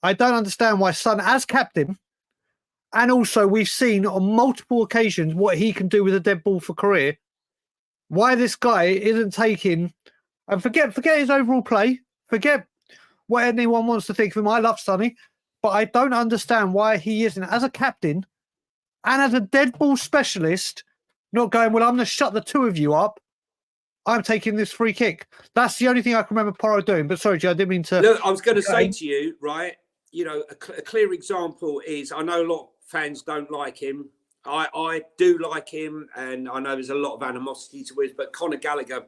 I don't understand why Son, as captain, and also we've seen on multiple occasions what he can do with a dead ball for career, why this guy isn't taking, and forget his overall play, forget what anyone wants to think of him. I love Sonny, but I don't understand why he isn't, as a captain and as a dead ball specialist, not going, well, I'm going to shut the two of you up. I'm taking this free kick. That's the only thing I can remember Porro doing. But sorry, Joe, I didn't mean to. Look, I was going to say to you, right, you know, a clear example is, I know a lot of fans don't like him. I do like him, and I know there's a lot of animosity to it, but Conor Gallagher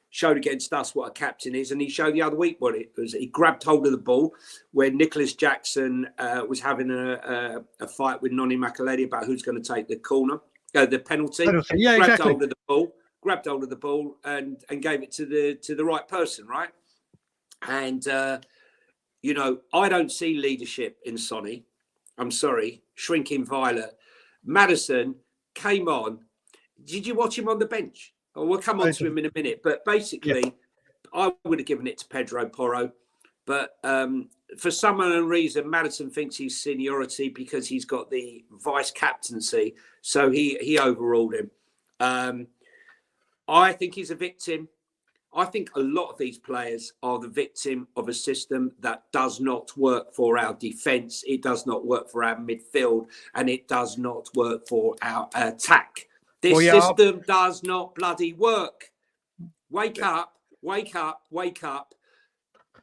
showed against us what a captain is, and he showed the other week what it was. He grabbed hold of the ball when Nicholas Jackson was having a fight with Noni Makaleli about who's going to take the corner, the penalty. Yeah, grabbed exactly. Grabbed hold of the ball and gave it to the right person, right? And you know, I don't see leadership in Sonny. I'm sorry, shrinking violet. Madison came on. Did you watch him on the bench? Oh, we'll come on to him in a minute. But basically, I would have given it to Pedro Porro. But for some unknown reason, Madison thinks he's seniority because he's got the vice captaincy. So he overruled him. I think he's a victim. I think a lot of these players are the victim of a system that does not work for our defence. It does not work for our midfield, and it does not work for our attack. This system does not bloody work. Wake up, wake up, wake up.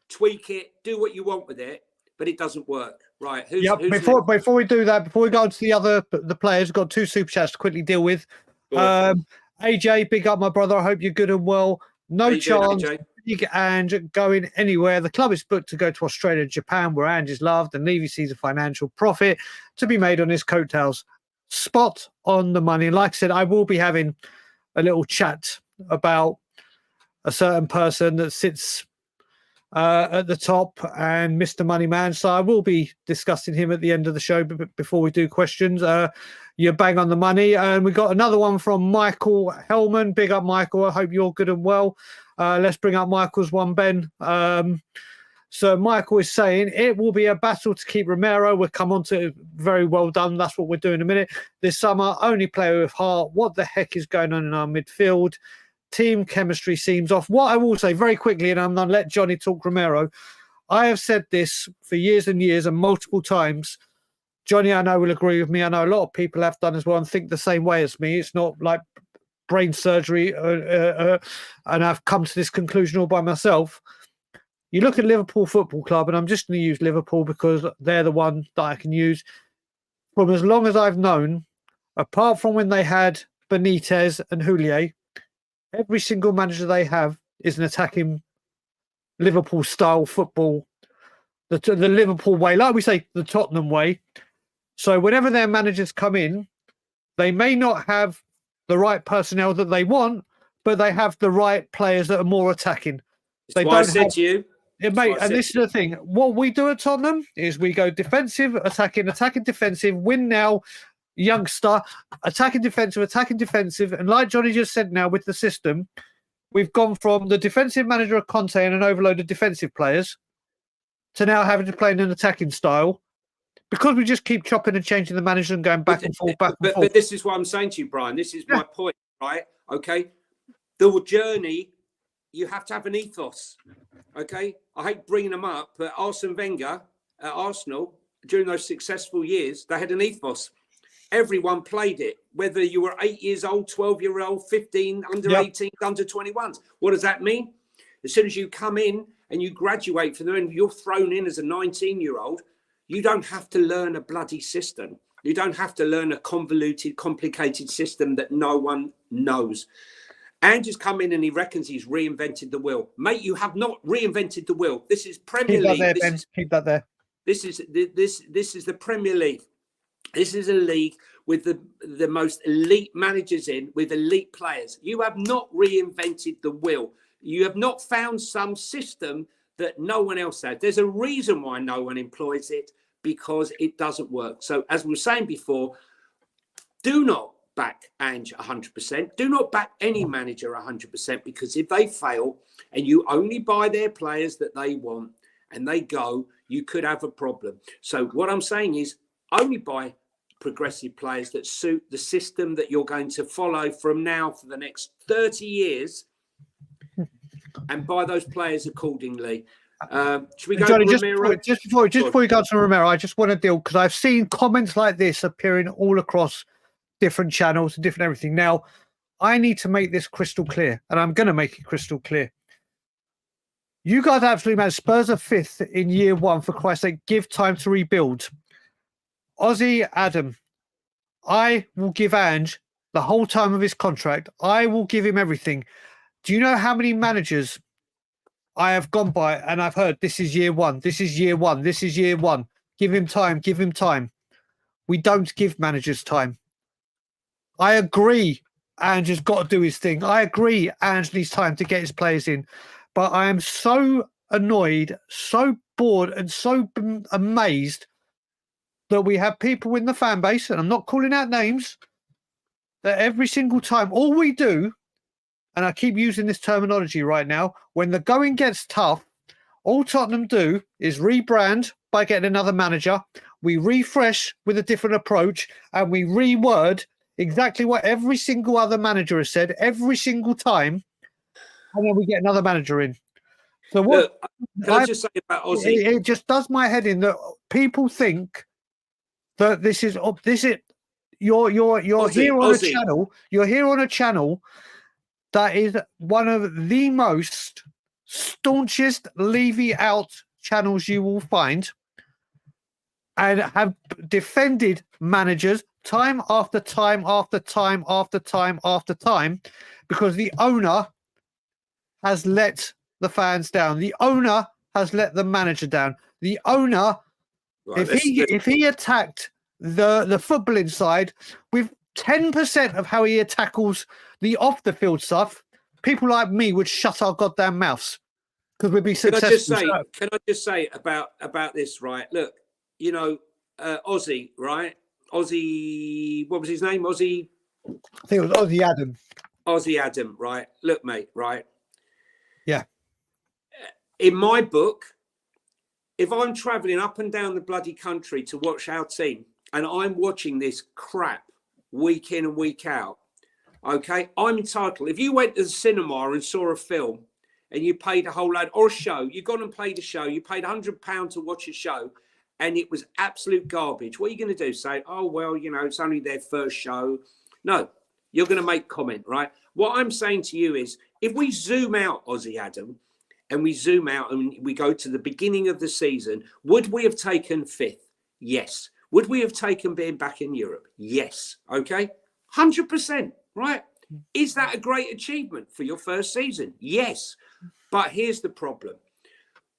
Tweak it, do what you want with it, but it doesn't work. Right. Before we do that, before we go on to the players, we've got 2 super chats to quickly deal with. AJ, big up, my brother. I hope you're good and well. No chance big Ange going anywhere. The club is booked to go to Australia and Japan, where Ange is loved, and Levy sees a financial profit to be made on his coattails. Spot on the money. And like I said, I will be having a little chat about a certain person that sits at the top and Mr. Moneyman. So I will be discussing him at the end of the show before we do questions. You're bang on the money. And we got another one from Michael Hellman. Big up, Michael. I hope you're good and well. Let's bring up Michael's one, Ben. So Michael is saying it will be a battle to keep Romero. We'll come on to it. Very well done. That's what we're doing in a minute. This summer, only player with heart. What the heck is going on in our midfield? Team chemistry seems off. What I will say very quickly, and I'm going to let Jonny talk Romero. I have said this for years and years and multiple times. Jonny, I know, will agree with me. I know a lot of people have done as well and think the same way as me. It's not like brain surgery, and I've come to this conclusion all by myself. You look at Liverpool Football Club, and I'm just going to use Liverpool because they're the one that I can use. From as long as I've known, apart from when they had Benitez and Houllier, every single manager they have is an attacking Liverpool-style football, the Liverpool way, like we say, the Tottenham way. So whenever their managers come in, they may not have the right personnel that they want, but they have the right players that are more attacking. That's why I said to you, Mate, and this is the thing. What we do at Tottenham is we go defensive, attacking, defensive, win now, youngster, attacking, defensive. And like Johnny just said now with the system, we've gone from the defensive manager of Conte and an overload of defensive players to now having to play in an attacking style because we just keep chopping and changing the manager and going back and forth, But this is what I'm saying to you, Brian. This is my point, right? Okay. The journey, you have to have an ethos. Okay. I hate bringing them up, but Arsene Wenger at Arsenal, during those successful years, they had an ethos. Everyone played it, whether you were 8 years old, 12-year-old, 15, under 18, under 21s. What does that mean? As soon as you come in and you graduate from there and you're thrown in as a 19-year-old, you don't have to learn a bloody system. You don't have to learn a convoluted, complicated system that no one knows. Ange's come in and he reckons he's reinvented the wheel. Mate, you have not reinvented the wheel. This is Premier League. Keep that there, Ben. Keep that there. This is the Premier League. This is a league with the most elite managers in, with elite players. You have not reinvented the wheel. You have not found some system that no one else has. There's a reason why no one employs it, because it doesn't work. So as we were saying before, do not back Ange 100%. Do not back any manager 100%, because if they fail and you only buy their players that they want and they go, you could have a problem. So what I'm saying is only buy progressive players that suit the system that you're going to follow from now for the next 30 years, and buy those players accordingly. Should we go Johnny, to Romero? just before you go to Romero, I just want to deal, because I've seen comments like this appearing all across different channels and different everything. Now, I need to make this crystal clear, and I'm going to make it crystal clear. You guys absolutely, man. Spurs are 5th in year 1. For Christ's sake, give time to rebuild. Ozzy Adam, I will give Ange the whole time of his contract. I will give him everything. Do you know how many managers I have gone by and I've heard this is year 1, this is year 1, this is year 1. Give him time, give him time. We don't give managers time. I agree Ange has got to do his thing. I agree Ange needs time to get his players in. But I am so annoyed, so bored and so amazed that we have people in the fan base, and I'm not calling out names, that every single time, all we do, and I keep using this terminology right now, when the going gets tough, all Tottenham do is rebrand by getting another manager. We refresh with a different approach, and we reword exactly what every single other manager has said every single time, and then we get another manager in. So what? Look, can I just say about Ozzy? It just does my head in that people think that this is you're Ozzy, here on a channel. You're here on a channel that is one of the most staunchest Levy out channels you will find, and have defended managers time after time after time after time after time, because the owner has let the fans down. The owner has let the manager down. The owner, Right, if he attacked the footballing side with 10% of how he tackles the off the field stuff, people like me would shut our goddamn mouths, because we'd be successful. Can I just say about this, right? Look, you know, Ozzy, right? Ozzy, what was his name? Ozzy? I think it was Ozzy Adam. Ozzy Adam, right? Look, mate, right? Yeah. In my book, if I'm travelling up and down the bloody country to watch our team, and I'm watching this crap week in and week out, okay, I'm entitled. If you went to the cinema and saw a film and you paid a whole load, or a show, you've gone and played a show, you paid £100 to watch a show, and it was absolute garbage, what are you going to do? Say, oh, well, you know, it's only their first show? No, you're going to make comment, right? What I'm saying to you is, if we zoom out, Ozzy Adam, and we zoom out and we go to the beginning of the season, would we have taken 5th? Yes. Would we have taken being back in Europe? Yes. Okay. 100%. Right. Is that a great achievement for your first season? Yes. But here's the problem.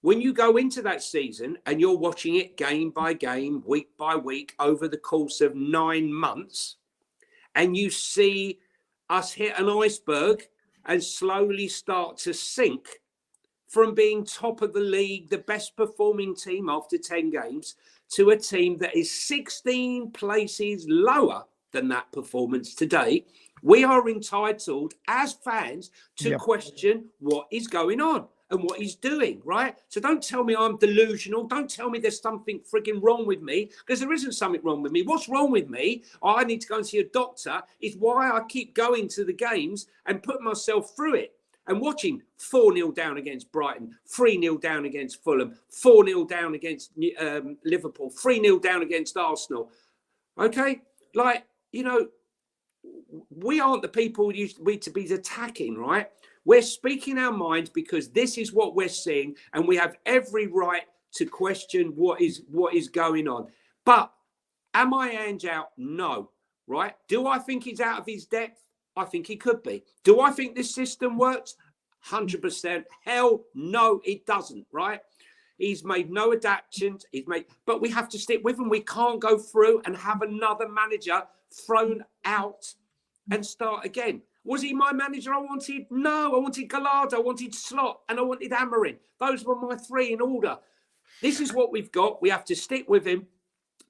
When you go into that season and you're watching it game by game, week by week, over the course of 9 months, and you see us hit an iceberg and slowly start to sink from being top of the league, the best performing team after 10 games, to a team that is 16 places lower than that performance today. We are entitled as fans to question what is going on and what he's doing, right? So don't tell me I'm delusional. Don't tell me there's something frigging wrong with me, because there isn't something wrong with me. What's wrong with me? I need to go and see a doctor. Is why I keep going to the games and put myself through it and watching 4-0 down against Brighton, 3-0 down against Fulham, 4-0 down against Liverpool, 3-0 down against Arsenal. Okay? Like, you know, we aren't the people we to be attacking, right? We're speaking our minds because this is what we're seeing, and we have every right to question what is going on. But am I Ange out? No, right? Do I think he's out of his depth? I think he could be. Do I think this system works? 100%. Hell no, it doesn't, right? He's made no adaptations. But we have to stick with him. We can't go through and have another manager thrown out and start again. Was he my manager I wanted? No, I wanted Gallardo, I wanted Slot, and I wanted Amorim. Those were my three in order. This is what we've got. We have to stick with him.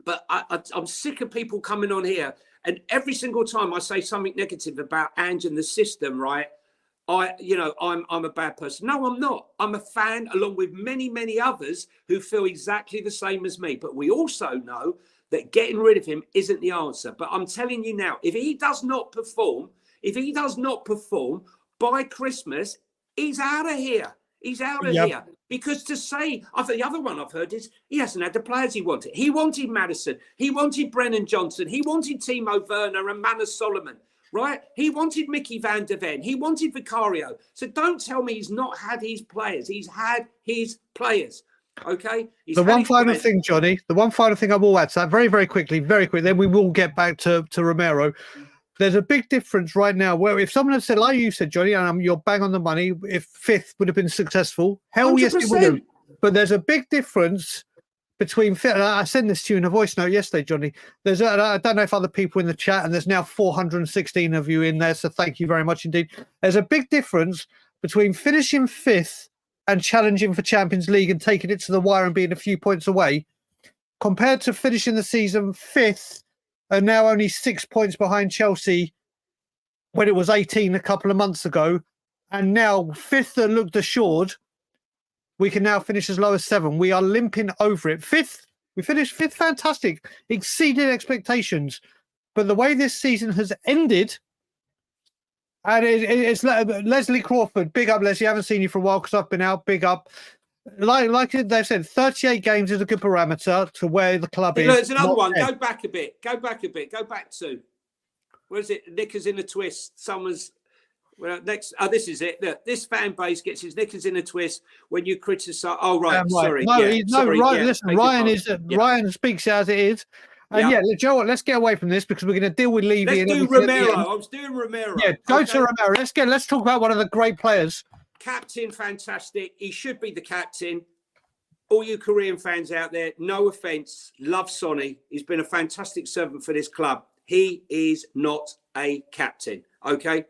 But I'm sick of people coming on here, and every single time I say something negative about Ange and the system, right? I'm a bad person. No, I'm not. I'm a fan, along with many, many others who feel exactly the same as me. But we also know that getting rid of him isn't the answer. But I'm telling you now, if he does not perform by Christmas, he's out of here. He's out of here. Because to say, the other one I've heard is he hasn't had the players he wanted. He wanted Madison. He wanted Brennan Johnson. He wanted Timo Werner and Manor Solomon, right? He wanted Mickey van der Ven. He wanted Vicario. So don't tell me he's not had his players. He's had his players. Okay. The one final thing, Jonny, the one final thing I will add to that very, very quickly, then we will get back to Romero. There's a big difference right now where if someone had said, like you said, Jonny, and you're bang on the money, if fifth would have been successful, hell 100%. Yes, it would have. But there's a big difference between fifth. I sent this to you in a voice note yesterday, Jonny. I don't know if other people in the chat, and there's now 416 of you in there, so thank you very much indeed. There's a big difference between finishing fifth and challenging for Champions League and taking it to the wire and being a few points away, compared to finishing the season fifth and now only 6 points behind Chelsea when it was 18 a couple of months ago, and now fifth that looked assured, we can now finish as low as 7. We are limping over it. Fifth, we finished fifth, fantastic, exceeded expectations. But the way this season has ended, and it's Leslie Crawford, big up, Leslie. I haven't seen you for a while because I've been out, big up. Like they've said, 38 games is a good parameter to where the club is. Look, there's another one. Go back a bit. Go back to, where is it? Knickers in a twist. Summer's next. Oh, this is it. Look, this fan base gets his knickers in a twist when you criticise. Oh, right. Sorry. Listen, Ryan speaks as it is. And Joe, let's get away from this because we're going to deal with Levy. Let's do Romero. I was doing Romero. Yeah, go to Romero. Let's talk about one of the great players. Captain, fantastic. He should be the captain. All you Korean fans out there, no offence, love Sonny. He's been a fantastic servant for this club. He is not a captain, okay?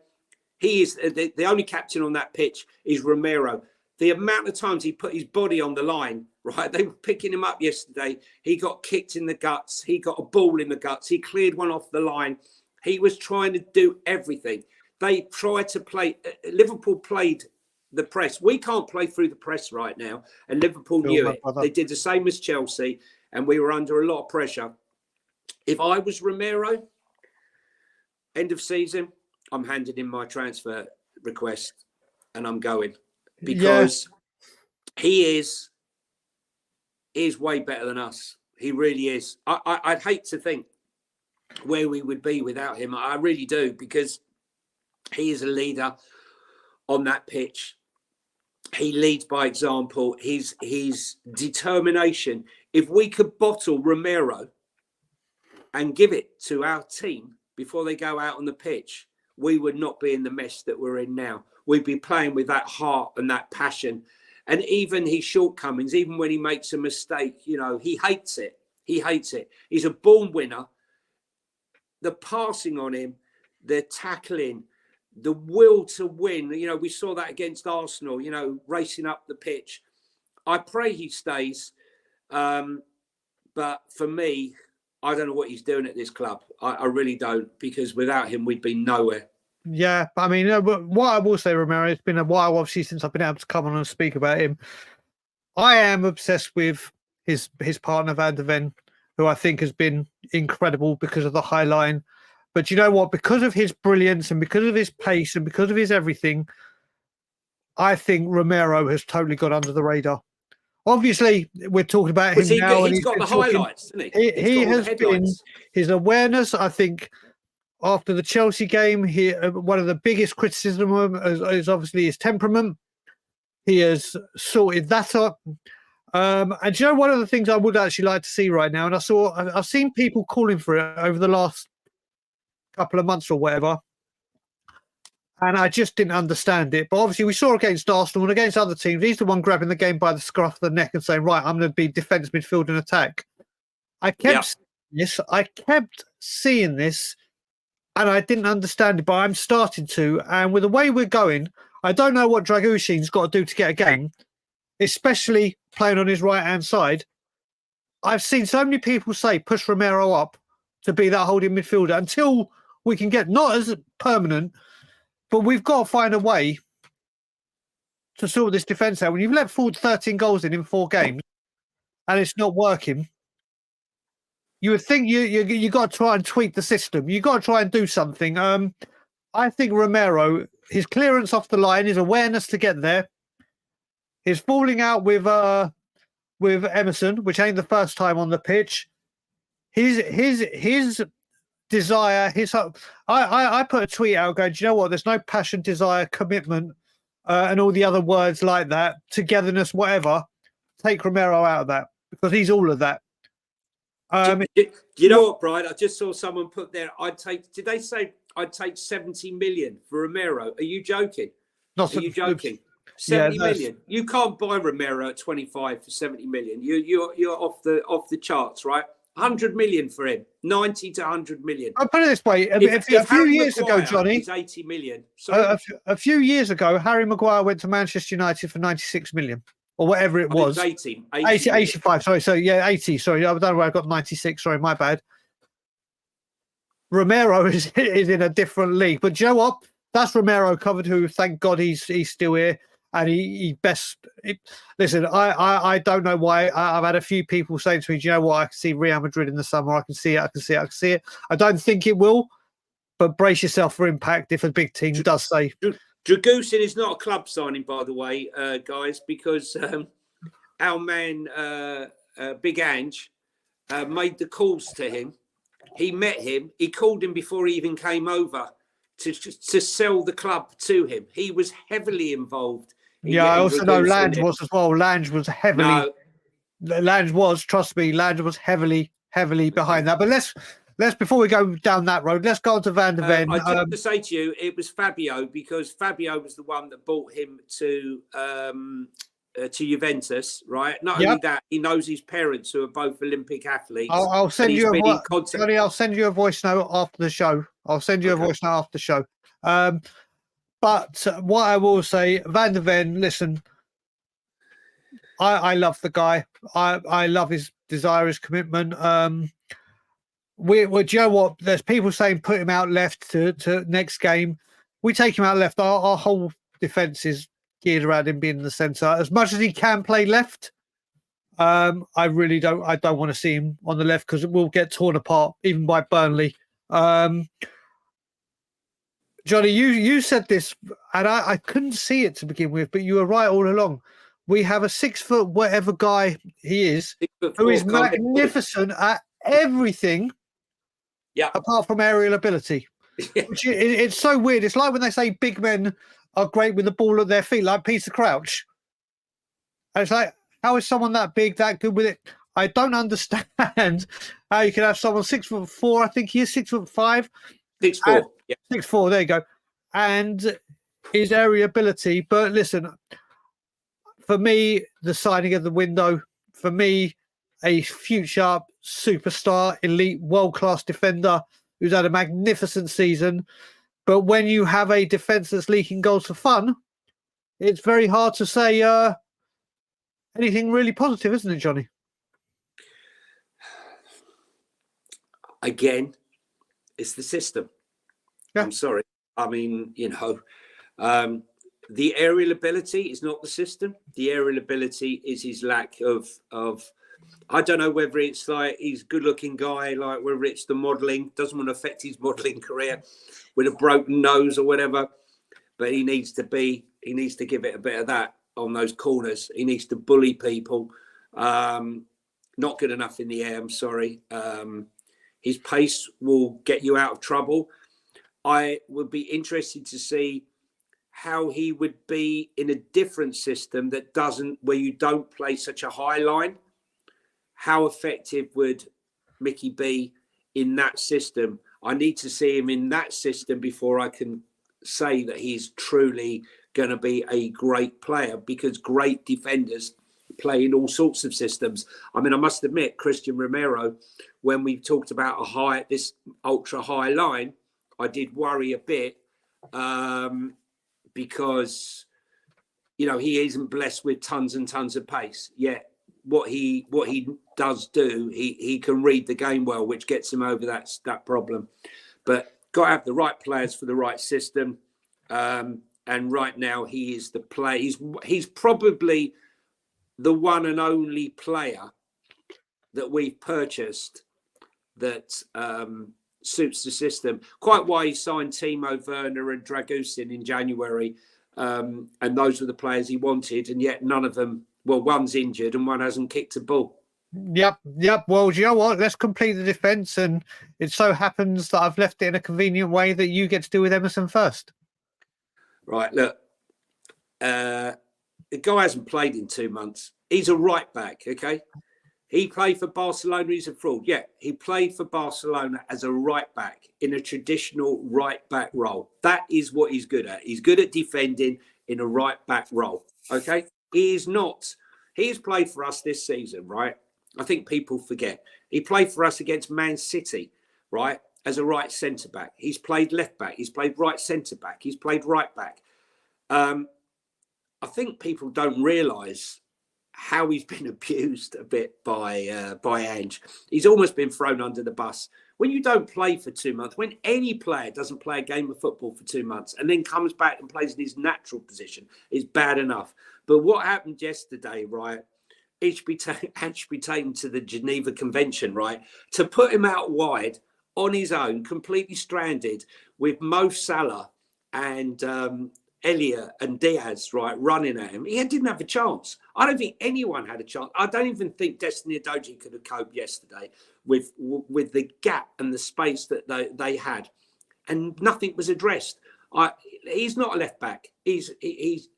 He is the only captain on that pitch is Romero. The amount of times he put his body on the line, right? They were picking him up yesterday. He got kicked in the guts. He got a ball in the guts. He cleared one off the line. He was trying to do everything. They tried to play. Liverpool played the press. We can't play through the press right now, and Liverpool knew it. They did the same as Chelsea, and we were under a lot of pressure. If I was Romero, end of season, I'm handing in my transfer request, and I'm going because he is way better than us. He really is. I'd hate to think where we would be without him. I really do, because he is a leader on that pitch. He leads by example. His determination. If we could bottle Romero and give it to our team before they go out on the pitch, we would not be in the mess that we're in now. We'd be playing with that heart and that passion. And even his shortcomings, even when he makes a mistake, you know, he hates it. He hates it. He's a born winner. The passing on him, the tackling, the will to win. You know, we saw that against Arsenal, you know, racing up the pitch. I pray he stays. But for me, I don't know what he's doing at this club. I really don't, because without him, we'd be nowhere. Yeah, I mean, what I will say, Romero, it's been a while, obviously, since I've been able to come on and speak about him. I am obsessed with his partner, Van der Ven, who I think has been incredible because of the high line. But you know what? Because of his brilliance and because of his pace and because of his everything, I think Romero has totally got under the radar. Obviously, we're talking about him now. He's got the highlights, isn't he? He has been, his awareness, I think, after the Chelsea game, one of the biggest criticism of him is obviously his temperament. He has sorted that up. And you know, one of the things I would actually like to see right now, and I've seen people calling for it over the last couple of months or whatever, and I just didn't understand it. But obviously, we saw against Arsenal and against other teams, he's the one grabbing the game by the scruff of the neck and saying, right, I'm going to be defence, midfield and attack. I kept seeing this, and I didn't understand it, but I'm starting to. And with the way we're going, I don't know what Dragushin's got to do to get a game, especially playing on his right-hand side. I've seen so many people say, push Romero up to be that holding midfielder until we can get, not as permanent, but we've got to find a way to sort this defence out. When you've let forward 13 goals in 4 games and it's not working, you would think you got to try and tweak the system. You got to try and do something. I think Romero, his clearance off the line, his awareness to get there, his falling out with Emerson, which ain't the first time on the pitch, his desire, I put a tweet out going, do you know what? There's no passion, desire, commitment, and all the other words like that, togetherness, whatever. Take Romero out of that, because he's all of that. You know what, Brian? I just saw someone put there, did they say I'd take 70 million for Romero? Are you joking? Are you joking? 70 million. You can't buy Romero at 25 for 70 million. You're off the charts, right? 100 million for him, 90 to 100 million. I'll put it this way: a few years ago, Jonny, is 80 million. A few years ago, Harry Maguire went to Manchester United for 96 million or whatever it was. 85. Sorry, so yeah, 80. Sorry, I don't know where I got 96. Sorry, my bad. Romero is in a different league, but do you know what? That's Romero covered. Who, thank God, he's still here. And listen, I don't know why. I've had a few people saying to me, do you know what? I can see Real Madrid in the summer. I can see it. I don't think it will, but brace yourself for impact if a big team does say. Dragusin is not a club signing, by the way, guys, because our man, Big Ange, made the calls to him. He met him. He called him before he even came over to sell the club to him. He was heavily involved. Yeah, I also know Lange was as well. Lange was heavily. No. Lange was, trust me, Lange was heavily behind that. But let's before we go down that road, let's go on to Van der Ven. I just to say to you, it was Fabio, because Fabio was the one that brought him to Juventus, right? Not only that, he knows his parents, who are both Olympic athletes. I'll send you I'll send you a voice note after the show. I'll send you a voice note after the show. But what I will say, Van der Ven, listen, I love the guy. I love his desire, his commitment. Do you know what? There's people saying put him out left to next game. We take him out left. Our whole defence is geared around him being in the centre. As much as he can play left, I don't want to see him on the left, because it will get torn apart, even by Burnley. Jonny, you said this, and I couldn't see it to begin with, but you were right all along. We have a 6 foot whatever guy he is, who is magnificent at everything, apart from aerial ability. It's so weird. It's like when they say big men are great with the ball at their feet, like Peter Crouch. And it's like, how is someone that big, that good with it? I don't understand how you can have someone 6'4". I think he is 6'5". 6'4". 6'4", there you go. And his area ability. But listen, for me, the signing of the window, for me, a future superstar, elite, world-class defender who's had a magnificent season. But when you have a defence that's leaking goals for fun, it's very hard to say anything really positive, isn't it, Jonny? Again, it's the system. Yeah. I'm sorry. I mean, the aerial ability is not the system. The aerial ability is his lack of. I don't know whether it's like he's a good-looking guy, like whether it's the modelling, doesn't want to affect his modelling career with a broken nose or whatever. But he needs to give it a bit of that on those corners. He needs to bully people. Not good enough in the air, I'm sorry. His pace will get you out of trouble. I would be interested to see how he would be in a different system where you don't play such a high line. How effective would Mickey be in that system? I need to see him in that system before I can say that he's truly going to be a great player, because great defenders play in all sorts of systems. I mean, I must admit, Christian Romero, when we talked about this ultra high line, I did worry a bit because, he isn't blessed with tons and tons of pace. Yet what he does do, he can read the game well, which gets him over that problem. But got to have the right players for the right system. And right now he is the player. He's probably the one and only player that we've purchased that suits the system. Quite why he signed Timo Werner and Dragusin in January. And those were the players he wanted. And yet none of them, well, one's injured and one hasn't kicked a ball. Yep. Well, do you know what? Let's complete the defence. And it so happens that I've left it in a convenient way that you get to do with Emerson first. Right. Look, the guy hasn't played in 2 months. He's a right back, okay? He played for Barcelona. He's a fraud. Yeah, he played for Barcelona as a right back in a traditional right back role. That is what he's good at. He's good at defending in a right back role, okay? He's played for us this season, right? I think people forget. He played for us against Man City, right, as a right centre-back. He's played left-back. He's played right centre-back. He's played right-back. I think people don't realise how he's been abused a bit by Ange. He's almost been thrown under the bus. When you don't play for 2 months, when any player doesn't play a game of football for 2 months and then comes back and plays in his natural position, it's bad enough. But what happened yesterday, right, it should be taken to the Geneva Convention, right, to put him out wide on his own, completely stranded with Mo Salah and Elliott and Diaz, right, running at him. He didn't have a chance. I don't think anyone had a chance. I don't even think Destiny Udogie could have coped yesterday with the gap and the space that they had, and nothing was addressed. He's not a left back. He's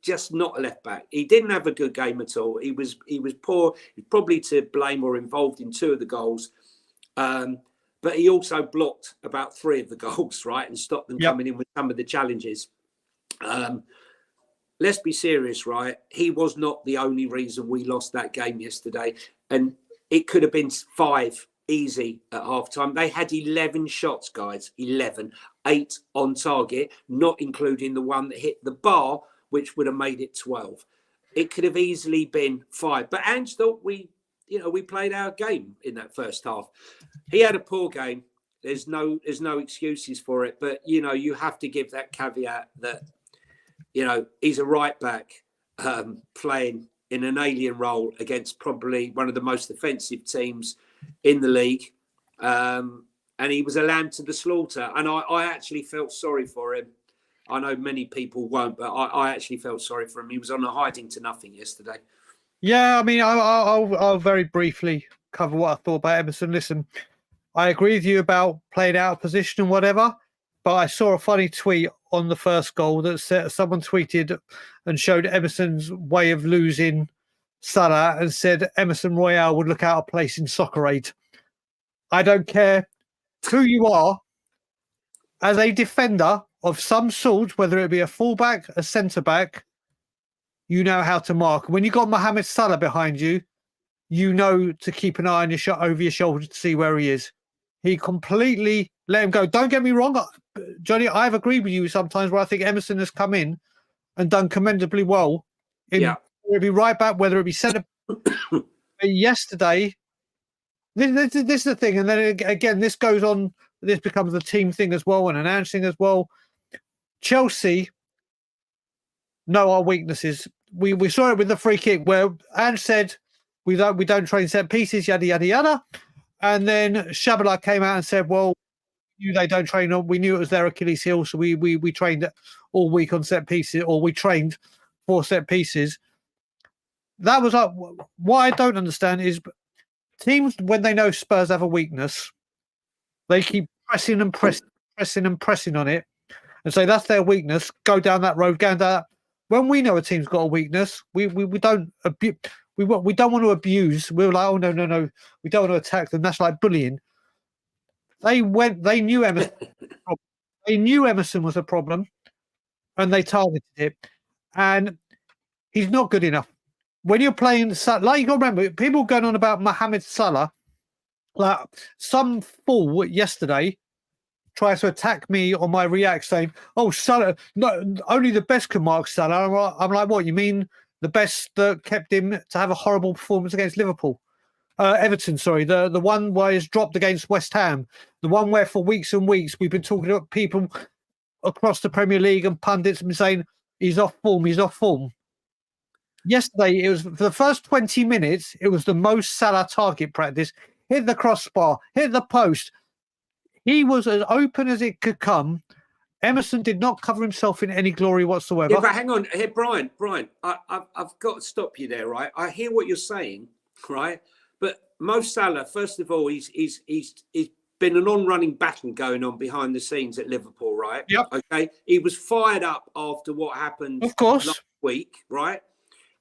just not a left back. He didn't have a good game at all. He was poor. He's probably to blame or involved in 2 of the goals. But he also blocked about 3 of the goals, right, and stopped them coming in with some of the challenges. Let's be serious, right? He was not the only reason we lost that game yesterday. And it could have been 5 easy at half-time. They had 11 shots, guys. 11. 8 on target, not including the one that hit the bar, which would have made it 12. It could have easily been 5. But Ange thought we played our game in that first half. He had a poor game. There's no excuses for it. But, you have to give that caveat that, he's a right back playing in an alien role against probably one of the most offensive teams in the league. And he was a lamb to the slaughter. And I actually felt sorry for him. I know many people won't, but I actually felt sorry for him. He was on a hiding to nothing yesterday. Yeah, I mean, I'll very briefly cover what I thought about Emerson. Listen, I agree with you about playing out of position and whatever, but I saw a funny tweet on the first goal that said, someone tweeted and showed Emerson's way of losing Salah and said Emerson Royal would look out of place in Soccer Aid. I don't care who you are, as a defender of some sort, whether it be a fullback, a centre-back, you know how to mark. When you got Mohamed Salah behind you, you know to keep an eye on over your shoulder to see where he is. He completely let him go. Don't get me wrong, Johnny, I've agreed with you sometimes where I think Emerson has come in and done commendably well. Whether it be right back, whether it be centre. Yesterday, this is the thing. And then again, this goes on, this becomes a team thing as well and an Ange thing as well. Chelsea know our weaknesses. We saw it with the free kick where Ange said we don't train set pieces, yada yada yada, and then shambolic came out and said, "Well, they don't train on. We knew it was their Achilles heel, so we trained all week on set pieces, or we trained for set pieces." That was like what I don't understand is teams when they know Spurs have a weakness, they keep pressing and pressing on it, and say that's their weakness. Go down that road, go down that. When we know a team's got a weakness, we don't we don't want to abuse. We're like, oh no, we don't want to attack them. That's like bullying. They knew Emerson. They knew Emerson was a problem, and they targeted it. And he's not good enough. When you're playing, like you got to remember, people going on about Mohamed Salah. Like some fool yesterday tries to attack me on my react saying, "Oh, Salah, no, only the best can mark Salah." I'm like, what? You mean the best that kept him to have a horrible performance against Liverpool? Everton, sorry, the one where he's dropped against West Ham, the one where for weeks and weeks we've been talking about people across the Premier League and pundits and saying he's off form. Yesterday, it was for the first 20 minutes, it was the most Salah target practice. Hit the crossbar, hit the post. He was as open as it could come. Emerson did not cover himself in any glory whatsoever. Yeah, but hang on, here, Brian, I've got to stop you there, right? I hear what you're saying, right? But Mo Salah, first of all, he's been an on-running battle going on behind the scenes at Liverpool, right? Yep. Okay. He was fired up after what happened of course last week, right?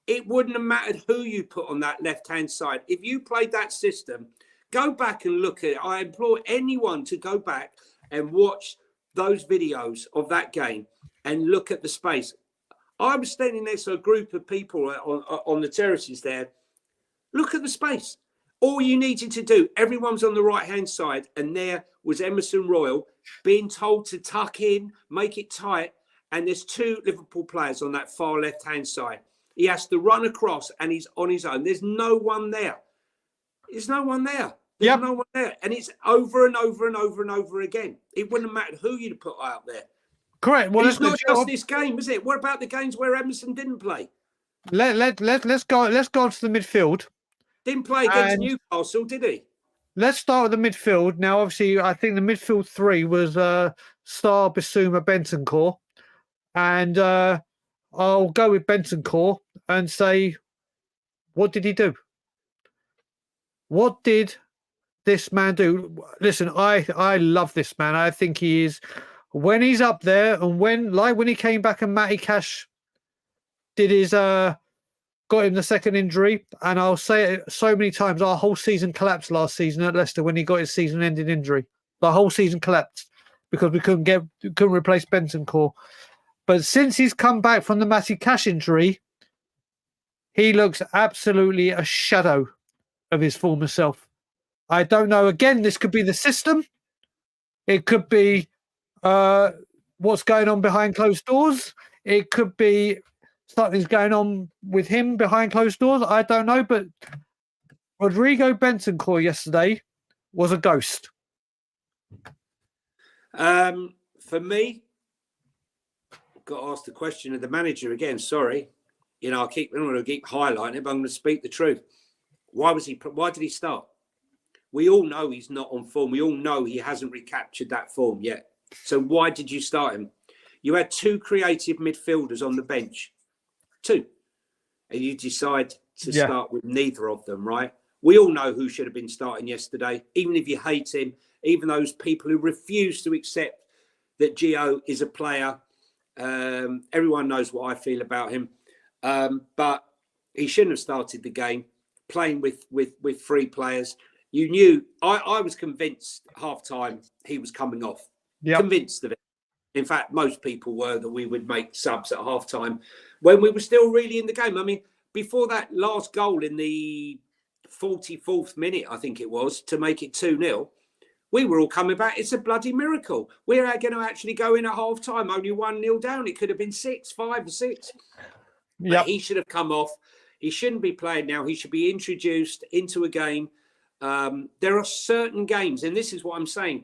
It wouldn't have mattered who you put on that left-hand side. If you played that system, go back and look at it. I implore anyone to go back and watch those videos of that game and look at the space. I was standing next to a group of people on the terraces there. Look at the space. All you needed to do, everyone's on the right-hand side, and there was Emerson Royal being told to tuck in, make it tight, and there's two Liverpool players on that far left-hand side. He has to run across, and he's on his own. There's no one there. There's no one there. There's no one there. And it's over and over and over and over again. It wouldn't matter who you'd put out there. Correct. Well, it's not just this game, is it? What about the games where Emerson didn't play? Let's go on to the midfield. Didn't play against Newcastle, did he? Let's start with the midfield. Now, obviously, I think the midfield three was Star, Bissouma, Bentancur. And I'll go with Bentancur and say, what did he do? What did this man do? Listen, I love this man. I think he is, when he's up there and when he came back and Matty Cash did his... got him the second injury, and I'll say it so many times, our whole season collapsed last season at Leicester when he got his season-ending injury. The whole season collapsed because we couldn't replace Bentancur. But since he's come back from the Matty Cash injury, he looks absolutely a shadow of his former self. I don't know. Again, this could be the system. It could be what's going on behind closed doors. It could be something's going on with him behind closed doors. I don't know, but Rodrigo Bentancur yesterday was a ghost. For me, got to ask the question of the manager again. Sorry, I'm going to keep highlighting it, but I'm going to speak the truth. Why did he start? We all know he's not on form. We all know he hasn't recaptured that form yet. So why did you start him? You had two creative midfielders on the bench. Two, and you decide to start with neither of them, right? We all know who should have been starting yesterday, even if you hate him, even those people who refuse to accept that Gio is a player. Everyone knows what I feel about him, but he shouldn't have started the game playing with three players. You knew, I was convinced half-time he was coming off, convinced of it. In fact, most people were that we would make subs at half-time when we were still really in the game. I mean, before that last goal in the 44th minute, I think it was, to make it 2-0, we were all coming back. It's a bloody miracle. We're going to actually go in at half time, only 1-0 down. It could have been 6, 5 or 6. Yeah, he should have come off. He shouldn't be playing now. He should be introduced into a game. There are certain games, and this is what I'm saying.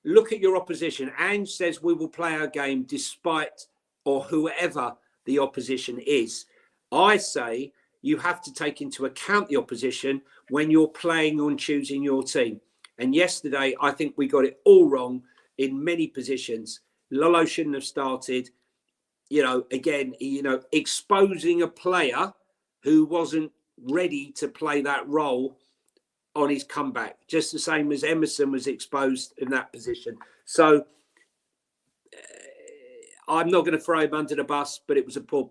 Look at your opposition. Ange says we will play our game despite or whoever the opposition is. I say you have to take into account the opposition when you're playing on choosing your team. And yesterday, I think we got it all wrong in many positions. Lolo shouldn't have started. Again, exposing a player who wasn't ready to play that role on his comeback, just the same as Emerson was exposed in that position. So I'm not going to throw him under the bus, but it was a poor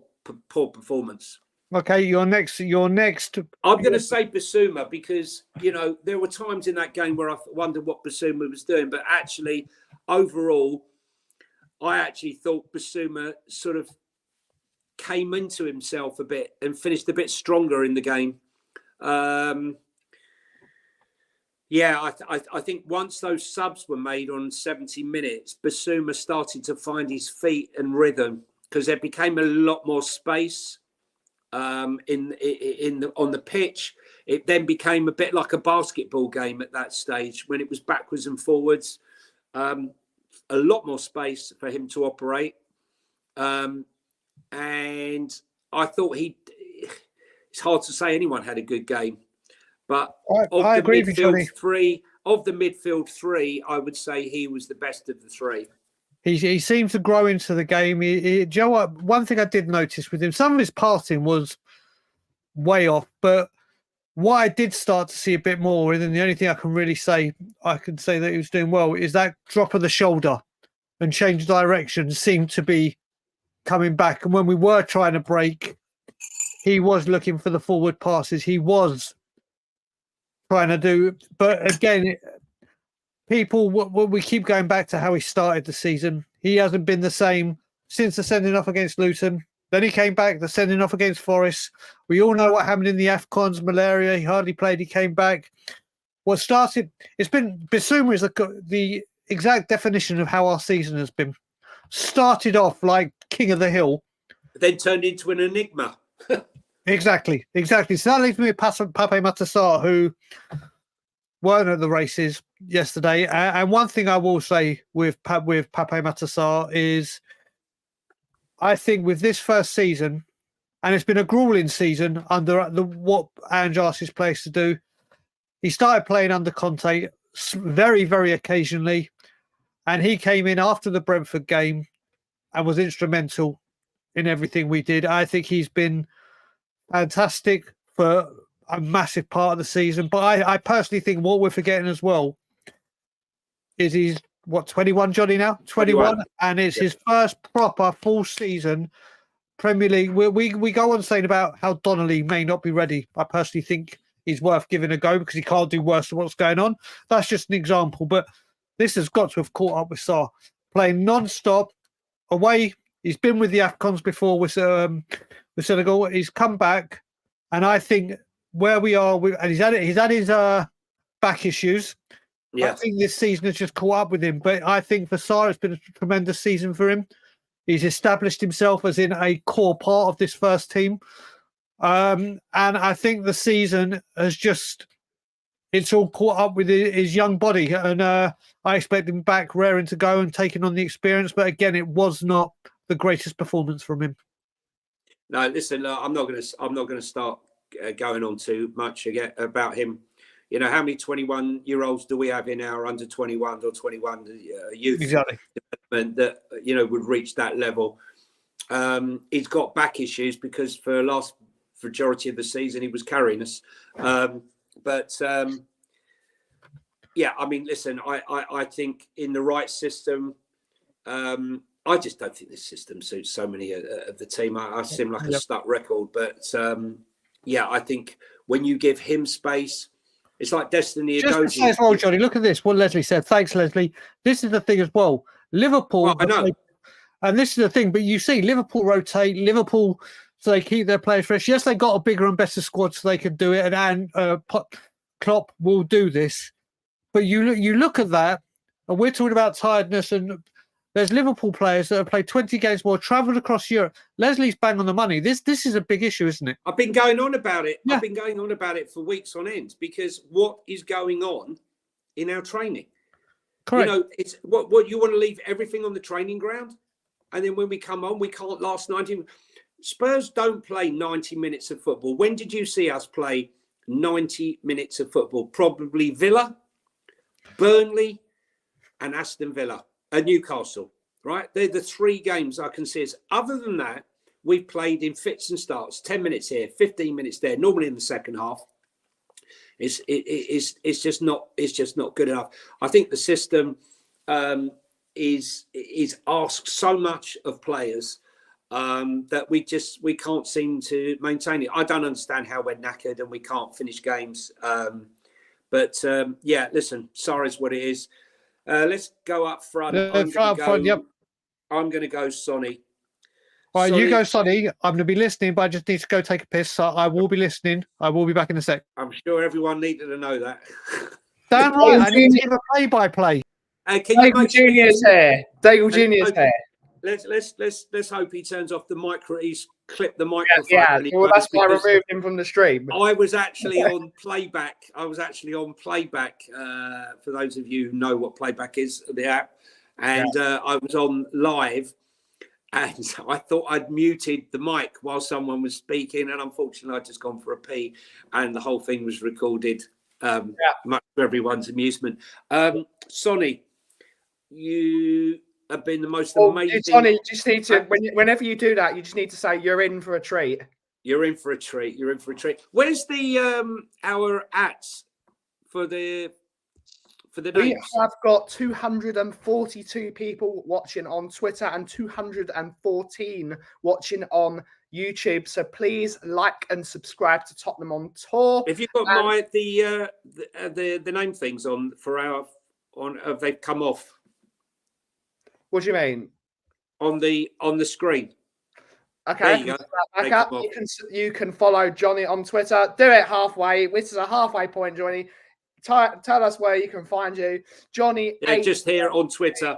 performance. Okay, your next. I'm going to say Basuma because, there were times in that game where I wondered what Basuma was doing. But actually, overall, I actually thought Basuma sort of came into himself a bit and finished a bit stronger in the game. I think once those subs were made on 70 minutes, Basuma started to find his feet and rhythm because there became a lot more space on the pitch. It then became a bit like a basketball game at that stage when it was backwards and forwards. A lot more space for him to operate. And I thought it's hard to say anyone had a good game. But I agree with Jonny. Of the midfield three, I would say he was the best of the three. He seems to grow into the game. Joe, one thing I did notice with him, some of his passing was way off, but what I did start to see a bit more, and the only thing I can say that he was doing well, is that drop of the shoulder and change direction seemed to be coming back. And when we were trying to break, he was looking for the forward passes. He was trying to do, but again, we keep going back to how he started the season. He hasn't been the same since the sending off against Luton. Then he came back, the sending off against Forest. We all know what happened in the AFCONs, malaria. He hardly played. He came back. Basuma is the exact definition of how our season has been. Started off like king of the hill. Then turned into an enigma. Exactly. So that leaves me with Pape Matar, who weren't at the races yesterday. And one thing I will say with Pape Matar is, I think with this first season, and it's been a grueling season under what Ange asked his players to do. He started playing under Conte very, very occasionally, and he came in after the Brentford game and was instrumental in everything we did. I think he's been fantastic for a massive part of the season. But I personally think what we're forgetting as well is he's 21, Jonny, now? 21. And it's his first proper full season Premier League. We go on saying about how Donnelly may not be ready. I personally think he's worth giving a go because he can't do worse than what's going on. That's just an example. But this has got to have caught up with Sarr. Playing non-stop, away. He's been with the AFCONs before with Senegal. He's come back. And I think where we are, and he's had his back issues. Yeah. I think this season has just caught up with him. But I think for Sarr, it's been a tremendous season for him. He's established himself as in a core part of this first team. And I think the season has it's all caught up with his young body. And I expect him back raring to go and taking on the experience. But again, it was not the greatest performance from him. No, listen, I'm not going to start going on too much again about him. You know, how many 21-year-olds do we have in our under 21 or 21 youth development that, would reach that level? He's got back issues because for the last majority of the season, he was carrying us. I mean, listen, I think in the right system, I just don't think this system suits so many of the team. I seem like a stuck record. But, I think when you give him space, it's like Destiny. Just to say as well, Jonny, look at this. What Leslie said. Thanks, Leslie. This is the thing as well. Liverpool. I know. And this is the thing. But you see, Liverpool rotate. Liverpool, so they keep their players fresh. Yes, they got a bigger and better squad, so they can do it. And Klopp will do this. But you look at that, and we're talking about tiredness, and there's Liverpool players that have played 20 games more, travelled across Europe. Leslie's bang on the money. This is a big issue, isn't it? I've been going on about it. Yeah. I've been going on about it for weeks on end, because what is going on in our training? Correct. You know, it's what you want to leave everything on the training ground, and then when we come on, we can't last 90. Spurs don't play 90 minutes of football. When did you see us play 90 minutes of football? Probably Villa, Burnley, and Aston Villa, and Newcastle. Right? They're the 3 games I can see. Other than that, we've played in fits and starts. 10 minutes here, 15 minutes there. Normally in the second half. It's just not good enough. I think the system is asks so much of players that we can't seem to maintain it. I don't understand how we're knackered and we can't finish games. But yeah, listen, sorry is what it is. Let's go up front. I'm going to go Sonny. All right, Sonny, you go, Sonny. I'm going to be listening, but I just need to go take a piss. So I will be listening. I will be back in a sec. I'm sure everyone needed to know that. Damn right. I need to give a play-by-play. Daigle Jr.'s here. Daigle Jr.'s here. Let's hope he turns off the micro. He's clipped the microphone. Yeah. Well, that's why I removed him from the stream. I was actually on playback. For those of you who know what playback is, the app, and I was on live. And I thought I'd muted the mic while someone was speaking, and unfortunately, I'd just gone for a pee, and the whole thing was recorded. Much to everyone's amusement. Sonny, you have been the most amazing. Sonny, you just need to whenever you do that, you just need to say you're in for a treat. You're in for a treat. You're in for a treat. Where's the our ats for the names? We have got 242 people watching on Twitter and 214 watching on YouTube. So please like and subscribe to Tottenham on Tour. Have you got the name things on for our have they come off? What do you mean? On the screen. Okay, back up. You can follow Jonny on Twitter. Do it halfway. This is a halfway point, Jonny. Tell us where you can find you, Jonny. Yeah, just here on Twitter.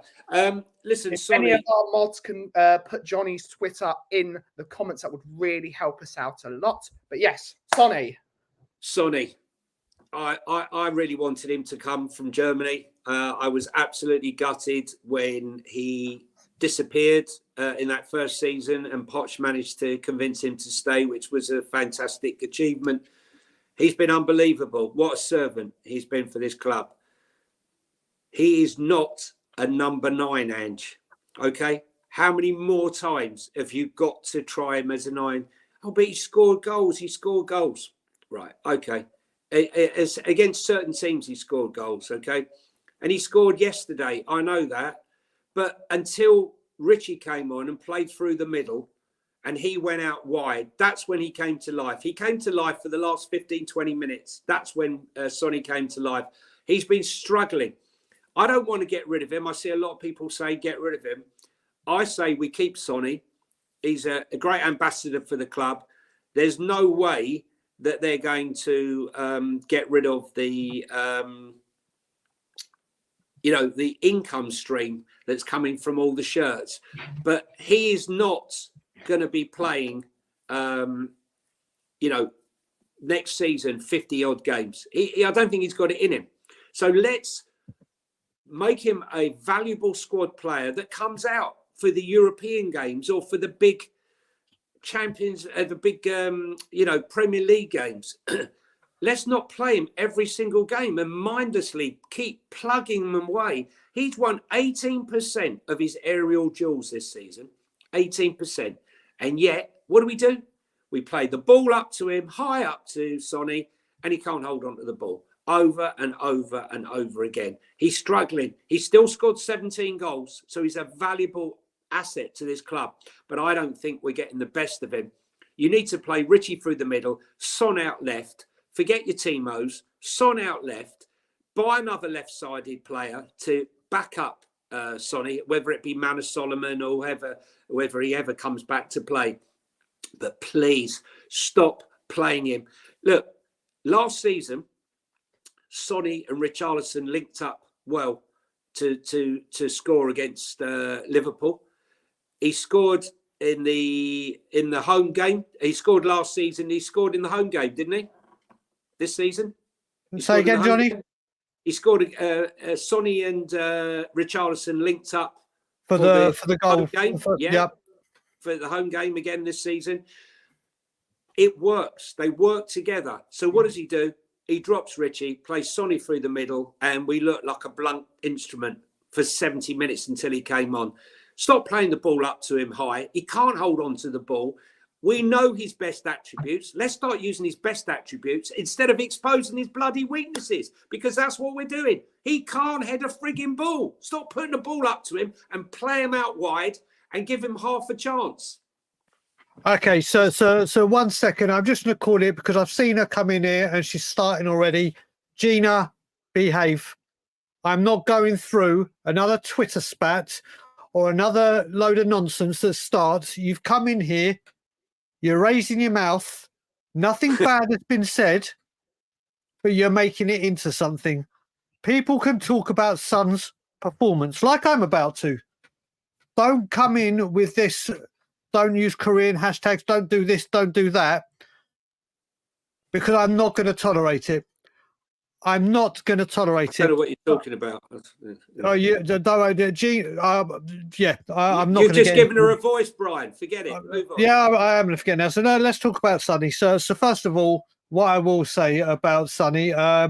Listen, if Sonny, any of our mods can put Jonny's Twitter in the comments, that would really help us out a lot. But yes, Sonny, I really wanted him to come from Germany. I was absolutely gutted when he disappeared in that first season, and Poch managed to convince him to stay, which was a fantastic achievement. He's been unbelievable. What a servant he's been for this club. He is not a number 9, Ange. Okay? How many more times have you got to try him as a 9? Oh, but he scored goals. Right. Okay. Against certain teams, he scored goals. Okay? And he scored yesterday. I know that. But until Richie came on and played through the middle, and he went out wide, that's when he came to life. He came to life for the last 15, 20 minutes. That's when Sonny came to life. He's been struggling. I don't want to get rid of him. I see a lot of people say get rid of him. I say we keep Sonny. He's a great ambassador for the club. There's no way that they're going to get rid of the, the income stream that's coming from all the shirts. But he is not going to be playing, next season 50 odd games. I don't think he's got it in him. So let's make him a valuable squad player that comes out for the European games or for the big champions, the big Premier League games. Let's not play him every single game and mindlessly keep plugging him away. He's won 18% of his aerial duels this season. 18%. And yet, what do? We play the ball up to him, high up to Sonny, and he can't hold on to the ball over and over and over again. He's struggling. He's still scored 17 goals, so he's a valuable asset to this club. But I don't think we're getting the best of him. You need to play Richie through the middle, Son out left, forget your Timos, Son out left, buy another left-sided player to back up Sonny, whether it be Manor Solomon or whether he ever comes back to play. But please stop playing him. Look, last season, Sonny and Richarlison linked up well to score against Liverpool. He scored in the home game. He scored last season. He scored in the home game, didn't he? This season. Say again, Jonny. Game. He scored. Sonny and Richarlison linked up for the goal game. For the home game again this season. It works. They work together. So what does he do? He drops Richie, plays Sonny through the middle, and we look like a blunt instrument for 70 minutes until he came on. Stop playing the ball up to him high. He can't hold on to the ball. We know his best attributes. Let's start using his best attributes instead of exposing his bloody weaknesses, because that's what we're doing. He can't head a frigging ball. Stop putting the ball up to him and play him out wide and give him half a chance. Okay, so 1 second. I'm just going to call it because I've seen her come in here and she's starting already. Gina, behave. I'm not going through another Twitter spat or another load of nonsense that starts. You've come in here, you're raising your mouth. Nothing bad has been said, but you're making it into something. People can talk about Son's performance like I'm about to. Don't come in with this. Don't use Korean hashtags. Don't do this. Don't do that. Because I'm not going to tolerate it. I'm not going to tolerate it. I don't know what you're talking about. Oh, yeah. I'm not. You've just given her a voice, Brian. Forget it. Move on. Yeah, I am going to forget now. So no, let's talk about Sonny. So first of all, what I will say about Sonny. I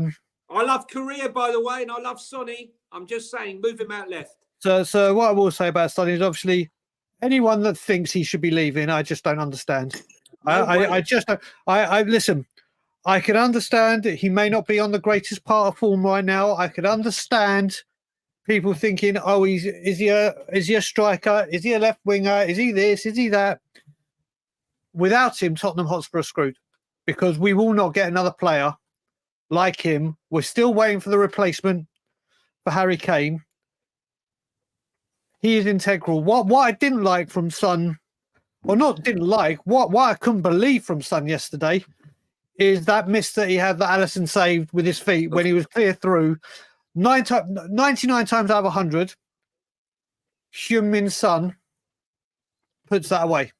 love Korea, by the way, and I love Sonny. I'm just saying, move him out left. So what I will say about Sonny is obviously anyone that thinks he should be leaving, I just don't understand. I listen. I can understand he may not be on the greatest part of form right now. I can understand people thinking, "Oh, is he a striker? Is he a left winger? Is he this? Is he that?" Without him, Tottenham Hotspur are screwed because we will not get another player like him. We're still waiting for the replacement for Harry Kane. He is integral. What I didn't like from Son, or not didn't like, what I couldn't believe from Son yesterday is that miss that he had that Alisson saved with his feet when he was clear through. 99 times out of 100, Heung-min Son puts that away.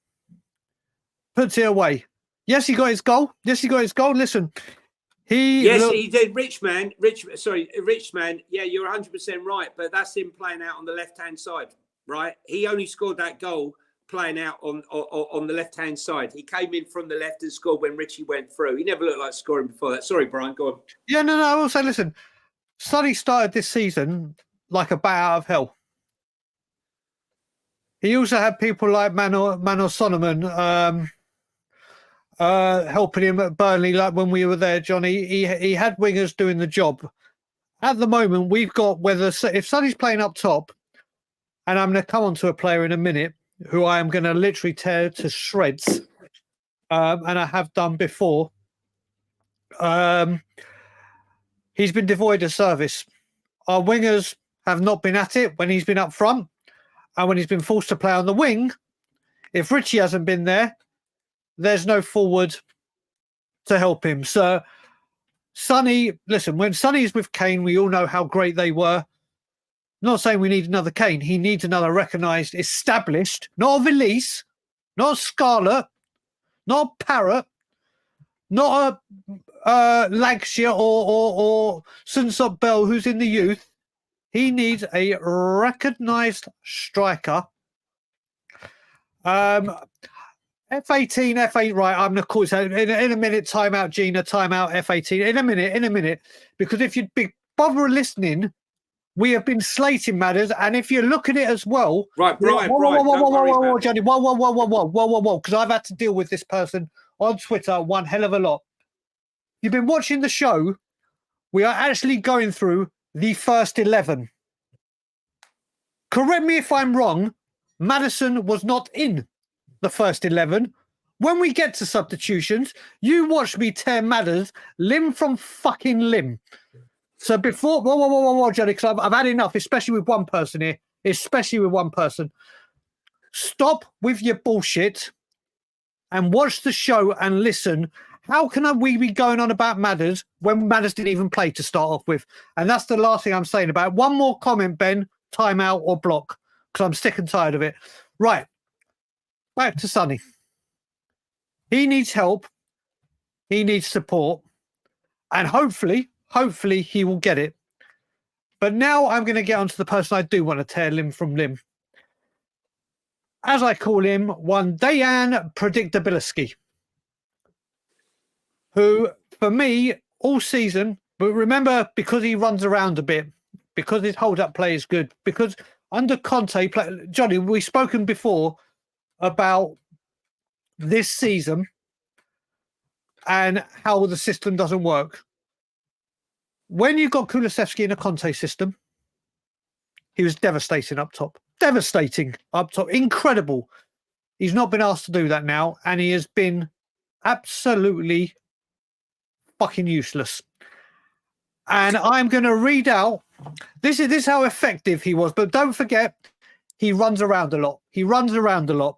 Puts it away. Yes, he got his goal. Listen, he did. Rich man. Yeah, you're 100% right, but that's him playing out on the left-hand side, right? He only scored that goal playing out on the left-hand side. He came in from the left and scored when Richie went through. He never looked like scoring before that. Sorry, Brian, go on. Yeah, no, I will say, listen, Sonny started this season like a bat out of hell. He also had people like Mano Solomon helping him at Burnley, like when we were there, Jonny. He had wingers doing the job. At the moment, we've got if Sonny's playing up top, and I'm going to come on to a player in a minute who I am going to literally tear to shreds, and I have done before. He's been devoid of service. Our wingers have not been at it when he's been up front, and when he's been forced to play on the wing. If Richie hasn't been there, there's no forward to help him. So Sonny, listen, when Sonny's with Kane, we all know how great they were. Not saying we need another Kane. He needs another recognised, established, not a Elise, not a Scarlet, not a Parrot, not a Lancashire or Sunsop Bell who's in the youth. He needs a recognised striker. F18, F8, right, I'm going to call it in a minute, timeout, Gina, timeout, F18, in a minute, because if you'd be bother listening, we have been slating matters, and if you look at it as well... Right, Brian, whoa, Johnny, whoa, because I've had to deal with this person on Twitter one hell of a lot. You've been watching the show. We are actually going through the first 11. Correct me if I'm wrong, Madison was not in the first 11. When we get to substitutions, you watch me tear Madders limb from fucking limb. So before, whoa, Johnny, because I've had enough, especially with one person here, Stop with your bullshit and watch the show and listen How can we be going on about Madders when Madders didn't even play to start off with? And that's the last thing I'm saying about it. One more comment, Ben, timeout or block, because I'm sick and tired of it. Right, back to Sonny. He needs help. He needs support. And hopefully he will get it. But now I'm going to get onto the person I do want to tear limb from limb. As I call him, one Dejan Predictabiliski, who, for me, all season, but remember, because he runs around a bit, because his hold-up play is good, because under Conte, Jonny, we've spoken before about this season and how the system doesn't work. When you got Kulusevski in a Conte system, he was devastating up top. Devastating up top. Incredible. He's not been asked to do that now, and he has been absolutely fucking useless. And I'm going to read out, this is how effective he was, but don't forget, he runs around a lot.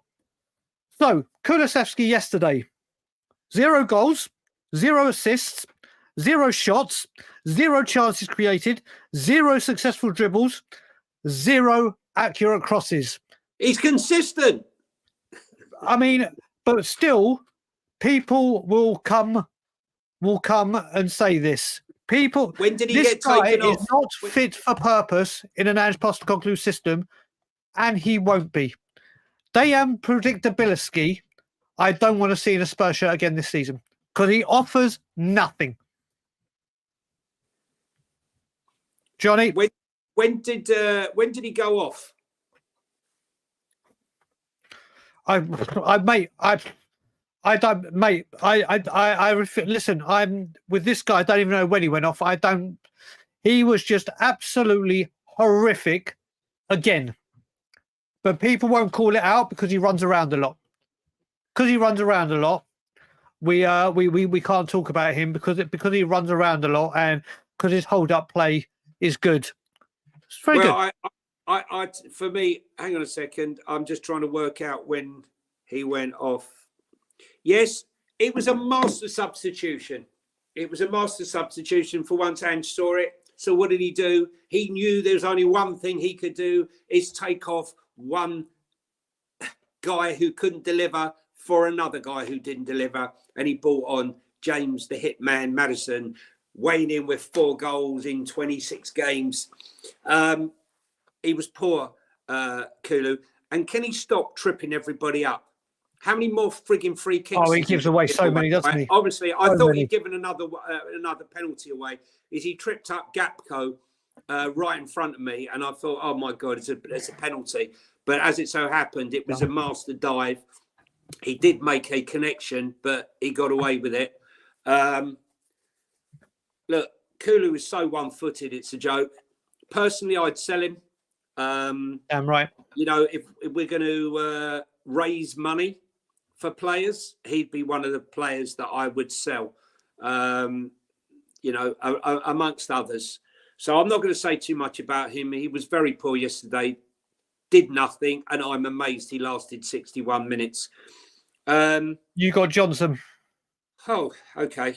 So, Kulusevski yesterday, 0 goals, 0 assists, 0 shots, 0 chances created, 0 successful dribbles, 0 accurate crosses. He's consistent. I mean, but still, people will come and say this. People, when did he this get guy taken is off? not fit for purpose in an Ange Postecoglou system, and he won't be. Dejan Predictabiliski, I don't want to see in a Spurs shirt again this season because he offers nothing. Jonny, when did he go off? Listen, I'm with this guy. I don't even know when he went off. He was just absolutely horrific again. But people won't call it out because he runs around a lot. We can't talk about him because he runs around a lot and because his hold up play is good. It's very good. I for me, hang on a second. I'm just trying to work out when he went off. Yes, it was a master substitution. For once Ange saw it. So what did he do? He knew there was only one thing he could do is take off one guy who couldn't deliver for another guy who didn't deliver. And he brought on James, the hitman, Madison, weighing in with 4 goals in 26 games. He was poor, Kulu. And can he stop tripping everybody up? How many more frigging free kicks? Oh, he gives away so many, doesn't he? Obviously, I thought he'd given another penalty away. He tripped up Gapco right in front of me, and I thought, oh my God, it's a penalty. But as it so happened, it was a master dive. He did make a connection, but he got away with it. Look, Kulu is so one-footed, it's a joke. Personally, I'd sell him. Damn right. You know, if we're going to raise money for players, he'd be one of the players that I would sell, you know, amongst others. So I'm not going to say too much about him. He was very poor yesterday, did nothing, and I'm amazed he lasted 61 minutes. You got Johnson. Oh, okay.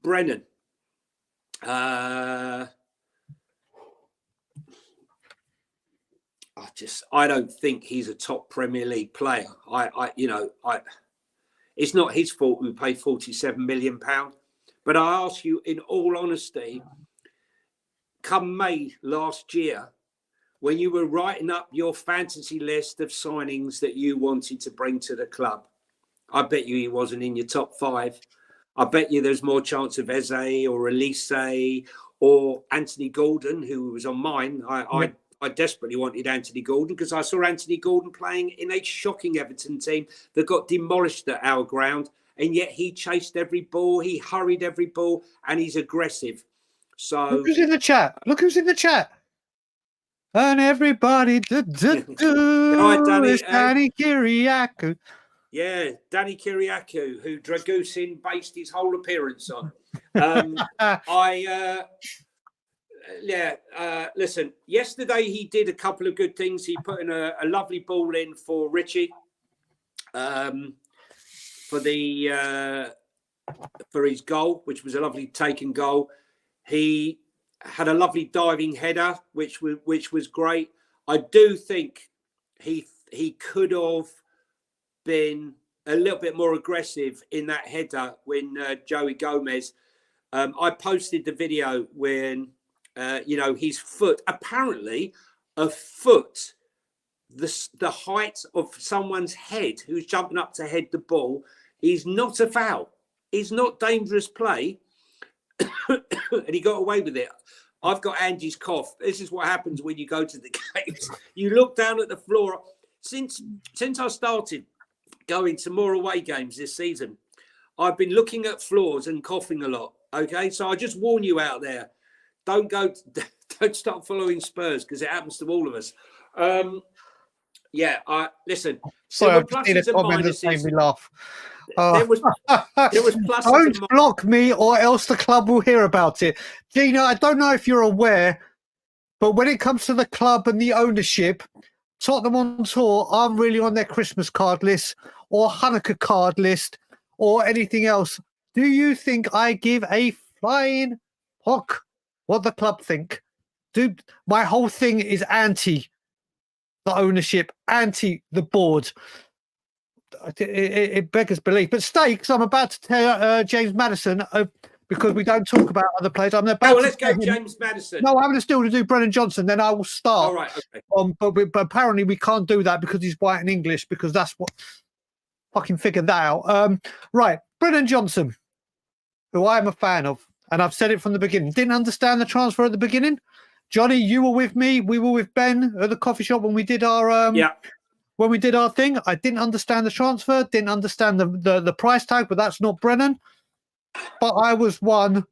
Brennan. I don't think he's a top Premier League player. It's not his fault we paid £47 million. But I ask you, in all honesty, come May last year, when you were writing up your fantasy list of signings that you wanted to bring to the club, I bet you he wasn't in your top 5. I bet you there's more chance of Eze or Elise or Anthony Gordon, who was on mine. I desperately wanted Anthony Gordon because I saw Anthony Gordon playing in a shocking Everton team that got demolished at our ground. And yet he chased every ball, he hurried every ball, and he's aggressive. So look who's in the chat. And everybody right, Danny, is Danny Kyriakou. Yeah, Danny Kyriakou, who Dragusin based his whole appearance on. Listen, yesterday he did a couple of good things. He put in a lovely ball in for Richie for the for his goal, which was a lovely taken goal. He had a lovely diving header, which was great. I do think he could have been a little bit more aggressive in that header when Joey Gomez. I posted the video when his foot, apparently a foot, the height of someone's head who's jumping up to head the ball is not a foul. It's not dangerous play. And he got away with it. I've got Angie's cough. This is what happens when you go to the games. You look down at the floor. Since I started going to more away games this season, I've been looking at floors and coughing a lot. Okay, so I just warn you out there: don't start following Spurs, because it happens to all of us. Listen. Sorry, I've just seen a comment that made me laugh. There was pluses. Don't block me, or else the club will hear about it. Gina, I don't know if you're aware, but when it comes to the club and the ownership, Tottenham on tour aren't really on their Christmas card list or Hanukkah card list or anything else. Do you think I give a flying hock what the club think? Dude, my whole thing is anti the ownership, anti the board. It beggars belief. But stay, because I'm about to tell James Madison, because we don't talk about other players. I'm about let's go, James Madison. No, I'm still to do Brennan Johnson. Then I will start. All right, okay. But apparently we can't do that because he's white and English, because that's what fucking figured that out. Right, Brennan Johnson, who I am a fan of, and I've said it from the beginning. Didn't understand the transfer at the beginning. Johnny, you were with me. We were with Ben at the coffee shop when we did our When we did our thing. I didn't understand the transfer, didn't understand the price tag, but that's not Brennan. But I was one.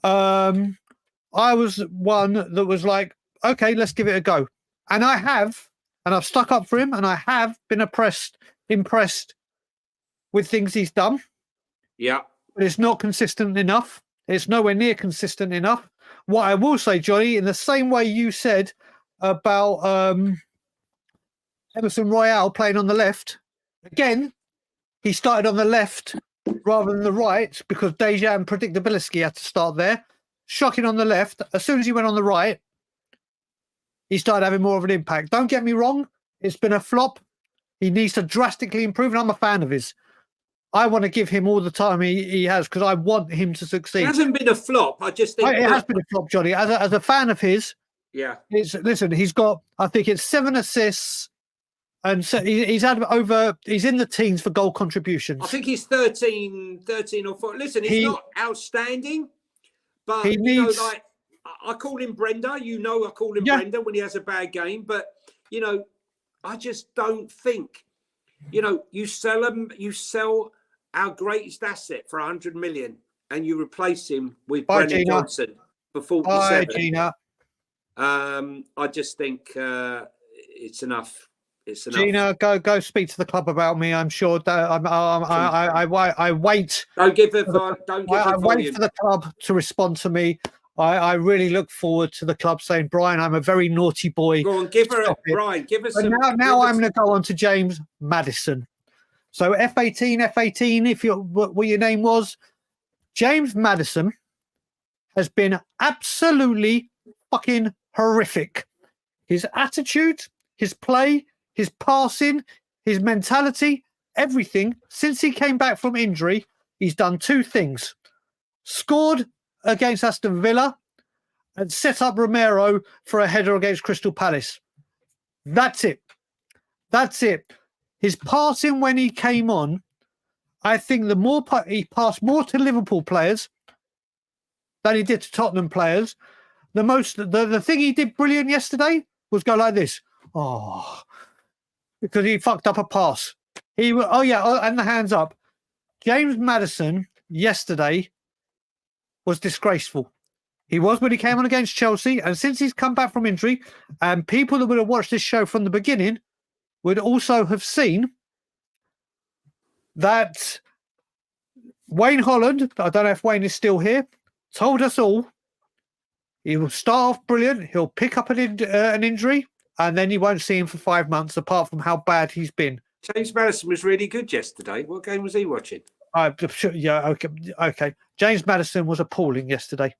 I was one that was like, okay, let's give it a go. And I've stuck up for him, and I have been impressed with things he's done. Yeah. But it's not consistent enough. It's nowhere near consistent enough. What I will say, Johnny, in the same way you said about Emerson Royal playing on the left, again, he started on the left rather than the right because Deja and Predictability had to start there. Shocking on the left. As soon as he went on the right, he started having more of an impact. Don't get me wrong, it's been a flop. He needs to drastically improve, and I'm a fan of his. I want to give him all the time he has, because I want him to succeed. It hasn't been a flop. I just think it has been a flop, Johnny. As a fan of his, yeah. Listen, he's got, I think it's 7 assists, and so he's in the teens for goal contributions. I think he's 13 or 14. Listen, he's not outstanding, but he needs. I call him Brenda. I call him Brenda when he has a bad game, but I just don't think. You sell our greatest asset for 100 million, and you replace him with Brennan Johnson for 47. Gina. I just think it's enough. It's enough. Gina, go speak to the club about me. I'm sure that I wait. Don't give it. I wait for the club to respond to me. I really look forward to the club saying, Brian, I'm a very naughty boy. Go on, Brian, give us. Now I'm going to go on to James Madison. So F18, if what your name was, James Madison has been absolutely fucking horrific. His attitude, his play, his passing, his mentality, everything. Since he came back from injury, he's done two things. Scored against Aston Villa and set up Romero for a header against Crystal Palace. That's it. His passing when he came on, I think he passed more to Liverpool players than he did to Tottenham players. The thing he did brilliant yesterday was go like this. Oh, because he fucked up a pass. And the hands up. James Madison yesterday was disgraceful. He was when he came on against Chelsea, and since he's come back from injury, and people that would have watched this show from the beginning would also have seen that Wayne Holland, I don't know if Wayne is still here, told us all he will start off brilliant, he'll pick up an injury, and then you won't see him for 5 months, apart from how bad he's been. James Madison was really good yesterday. What game was he watching? Yeah, okay. James Madison was appalling yesterday.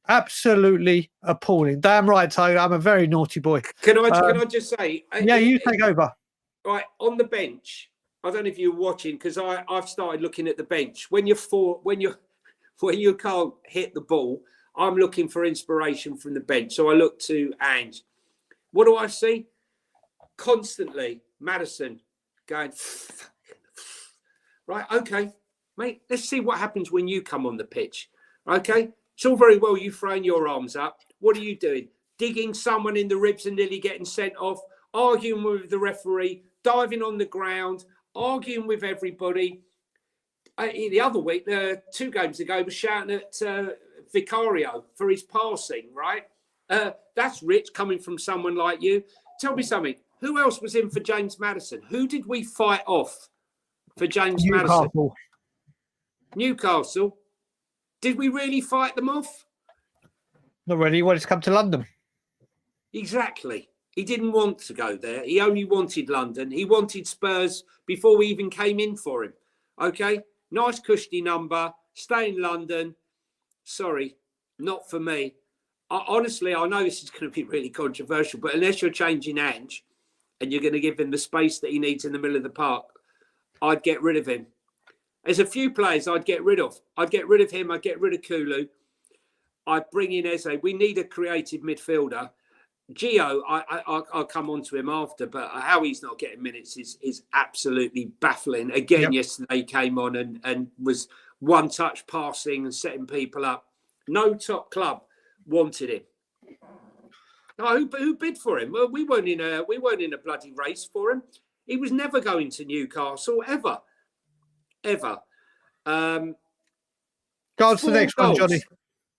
Absolutely appalling. Damn right, Tony. I'm a very naughty boy. Can I just say? Yeah, you take over. Right, on the bench. I don't know if you're watching because I've started looking at the bench. When you can't hit the ball, I'm looking for inspiration from the bench. So I look to Ange. What do I see? Constantly, Madison going, right, okay, mate, let's see what happens when you come on the pitch. Okay, it's all very well you throwing your arms up. What are you doing? Digging someone in the ribs and nearly getting sent off, arguing with the referee, diving on the ground, arguing with everybody. The other week, 2 games ago, was shouting at Vicario for his passing, right? That's rich coming from someone like you. Tell me something. Who else was in for James Madison? Who did we fight off for James Madison? Newcastle. Did we really fight them off? Not really. He wanted to come to London. Exactly. He didn't want to go there. He only wanted London. He wanted Spurs before we even came in for him. Okay? Nice cushy number. Stay in London. Sorry, not for me. Honestly, I know this is going to be really controversial, but unless you're changing Ange and you're going to give him the space that he needs in the middle of the park, I'd get rid of him. There's a few players I'd get rid of. I'd get rid of him. I'd get rid of Kulu. I'd bring in Eze. We need a creative midfielder. Gio, I'll come on to him after, but how he's not getting minutes is absolutely baffling. Again, Yesterday he came on and was one-touch passing and setting people up. No top club wanted him. Oh, who bid for him? Well, we weren't in a bloody race for him. He was never going to Newcastle ever. Go on to the next one, Johnny.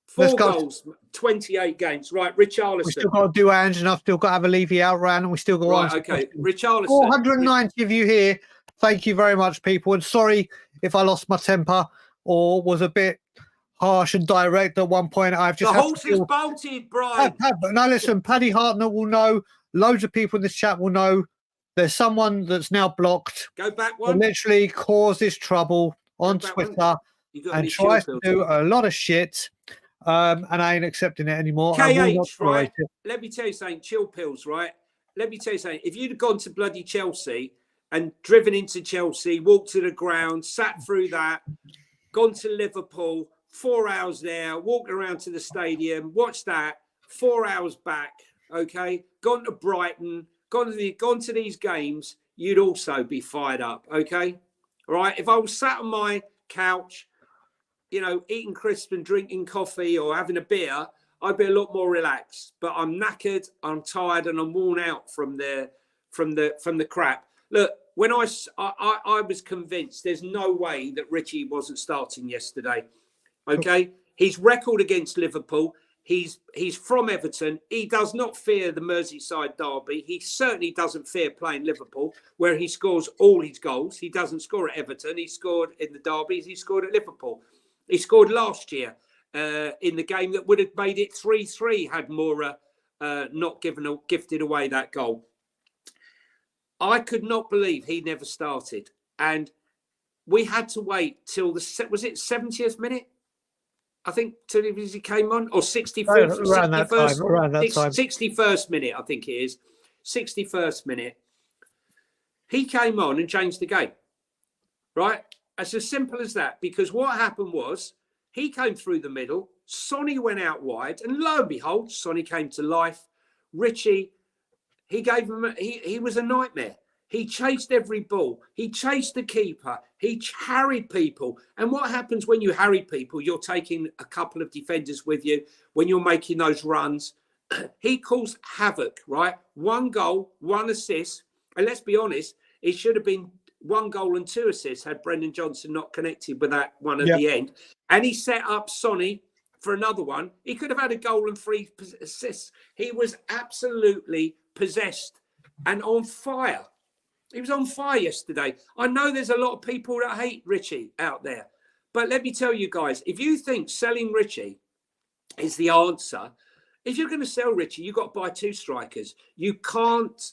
4 goals, 28 games. Right, Richarlison. We still got to do Ange, and I've still got to have a Levy outrun, and we still got right. Okay, Richarlison. 490 of you here. Thank you very much, people. And sorry if I lost my temper or was a bit harsh and direct at one point. I've just the horse is bolted, Brian. Now listen, Paddy Hartnett will know. Loads of people in this chat will know. There's someone that's now blocked. Go back one. Literally causes trouble on Twitter and tries to do a lot of shit. And I ain't accepting it anymore. KH, right? Let me tell you something. Chill pills, right? Let me tell you something. If you'd have gone to bloody Chelsea and driven into Chelsea, walked to the ground, sat through that, gone to Liverpool, 4 hours there, walked around to the stadium, watched that, 4 hours back, okay? Gone to Brighton, gone to these games, you'd also be fired up, okay? All right? If I was sat on my couch, you know, eating crisps and drinking coffee or having a beer, I'd be a lot more relaxed. But I'm knackered, I'm tired, and I'm worn out from the crap. Look, when I was convinced there's no way that Richie wasn't starting yesterday. Okay, his record against Liverpool. He's from Everton. He does not fear the Merseyside derby. He certainly doesn't fear playing Liverpool, where he scores all his goals. He doesn't score at Everton. He scored in the derbies. He scored at Liverpool. He scored last year in the game that would have made it 3-3 had Mora not gifted away that goal. I could not believe he never started. And we had to wait till was it 70th minute? I think till he came on, or 61st, around that time. 61st minute, I think it is. 61st minute. He came on and changed the game. Right? It's as simple as that, because what happened was he came through the middle, Sonny went out wide, and lo and behold, Sonny came to life. Richie, he was a nightmare. He chased every ball. He chased the keeper. He harried people. And what happens when you harry people? You're taking a couple of defenders with you when you're making those runs. He caused havoc, right? 1 goal, 1 assist. And let's be honest, it should have been 1 goal and 2 assists had Brendan Johnson not connected with that one at the end. And he set up Sonny for another one. He could have had a goal and 3 assists. He was absolutely possessed and on fire. He was on fire yesterday. I know there's a lot of people that hate Richie out there. But let me tell you guys, if you think selling Richie is the answer, if you're going to sell Richie, you've got to buy 2 strikers. You can't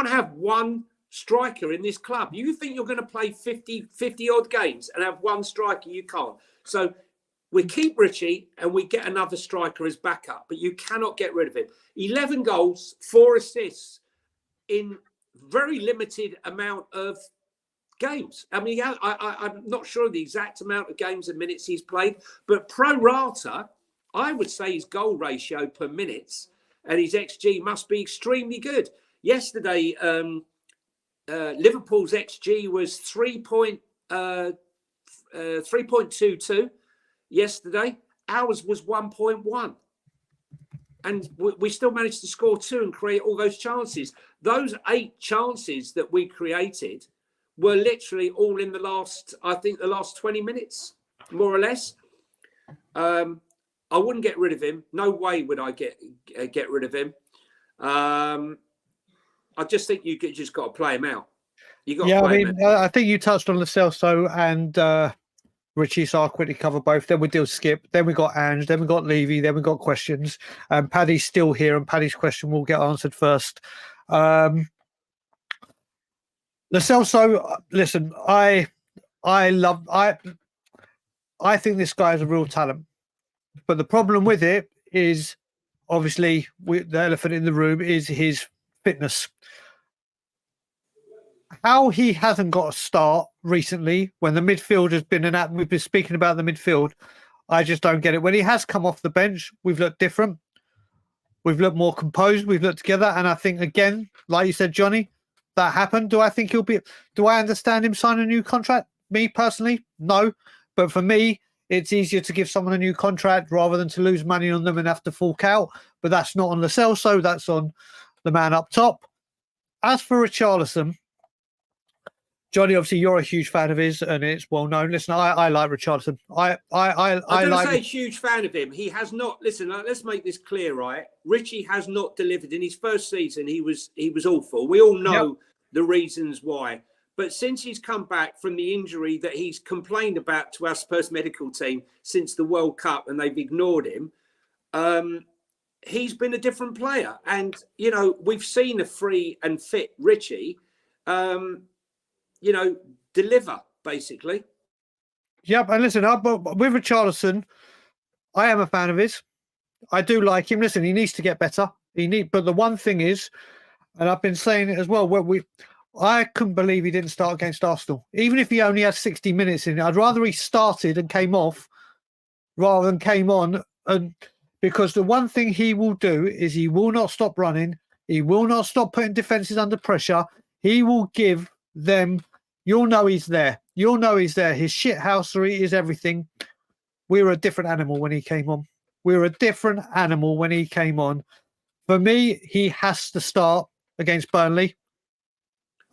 have one striker in this club. You think you're going to play 50 odd games and have one striker? You can't. So we keep Richie and we get another striker as backup, but you cannot get rid of him. 11 goals, 4 assists in very limited amount of games. I mean, I'm not sure of the exact amount of games and minutes he's played, but pro rata, I would say his goal ratio per minutes and his XG must be extremely good. Yesterday, Liverpool's XG was 3.22 yesterday. Ours was 1.1. And we still managed to score 2 and create all those chances. Those 8 chances that we created were literally all in the last 20 minutes, more or less. I wouldn't get rid of him. No way would I get rid of him. I just think you just got to play him out. You got to play him out. I think you touched on the Celso and Richie, so I'll quickly cover both. Then we deal Skip. Then we got Ange. Then we got Levy. Then we got questions. Paddy's still here, and Paddy's question will get answered first. The Celso, listen, I think this guy is a real talent, but the problem with it is obviously the elephant in the room is his fitness. How he hasn't got a start recently when the midfield has been we've been speaking about the midfield, I just don't get it. When he has come off the bench, we've looked different. We've looked more composed. We've looked together. And I think, again, like you said, Jonny, that happened. Do I think do I understand him signing a new contract? Me personally, no. But for me, it's easier to give someone a new contract rather than to lose money on them and have to fork out. But that's not on Lo Celso. That's on the man up top. As for Richarlison, Jonny, obviously you're a huge fan of his, and it's well known. Listen, I like Richarlison. I don't say a huge fan of him. He has not. Listen, let's make this clear, right? Richie has not delivered in his first season. He was awful. We all know the reasons why. But since he's come back from the injury that he's complained about to our Spurs medical team since the World Cup, and they've ignored him, he's been a different player. And you know, we've seen a free and fit Richie. Deliver, basically. Yeah, and listen, with Richarlison, I am a fan of his. I do like him. Listen, he needs to get better. But the one thing is, and I've been saying it as well, I couldn't believe he didn't start against Arsenal. Even if he only had 60 minutes in it, I'd rather he started and came off rather than came on. And because the one thing he will do is he will not stop running. He will not stop putting defenses under pressure. He will give them, you'll know he's there. You'll know he's there. His shithousery is everything. We were a different animal when he came on. For me, he has to start against Burnley.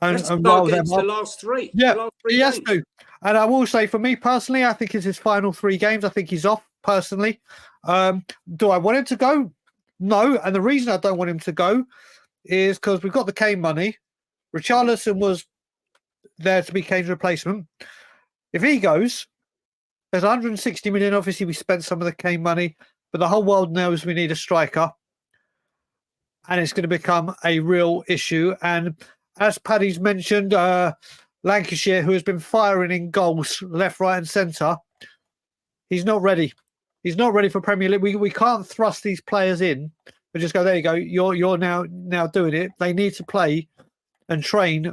And against the last 3. Yeah, he has to. And I will say, for me personally, I think it's his final 3 games. I think he's off, personally. Do I want him to go? No. And the reason I don't want him to go is because we've got the Kane money. Richarlison was there to be Kane's replacement. If he goes, there's 160 million. Obviously, we spent some of the Kane money, but the whole world knows we need a striker. And it's going to become a real issue. And as Paddy's mentioned, Lancashire, who has been firing in goals left, right, and centre, he's not ready. He's not ready for Premier League. We can't thrust these players in and just go, there you go. You're now doing it. They need to play and train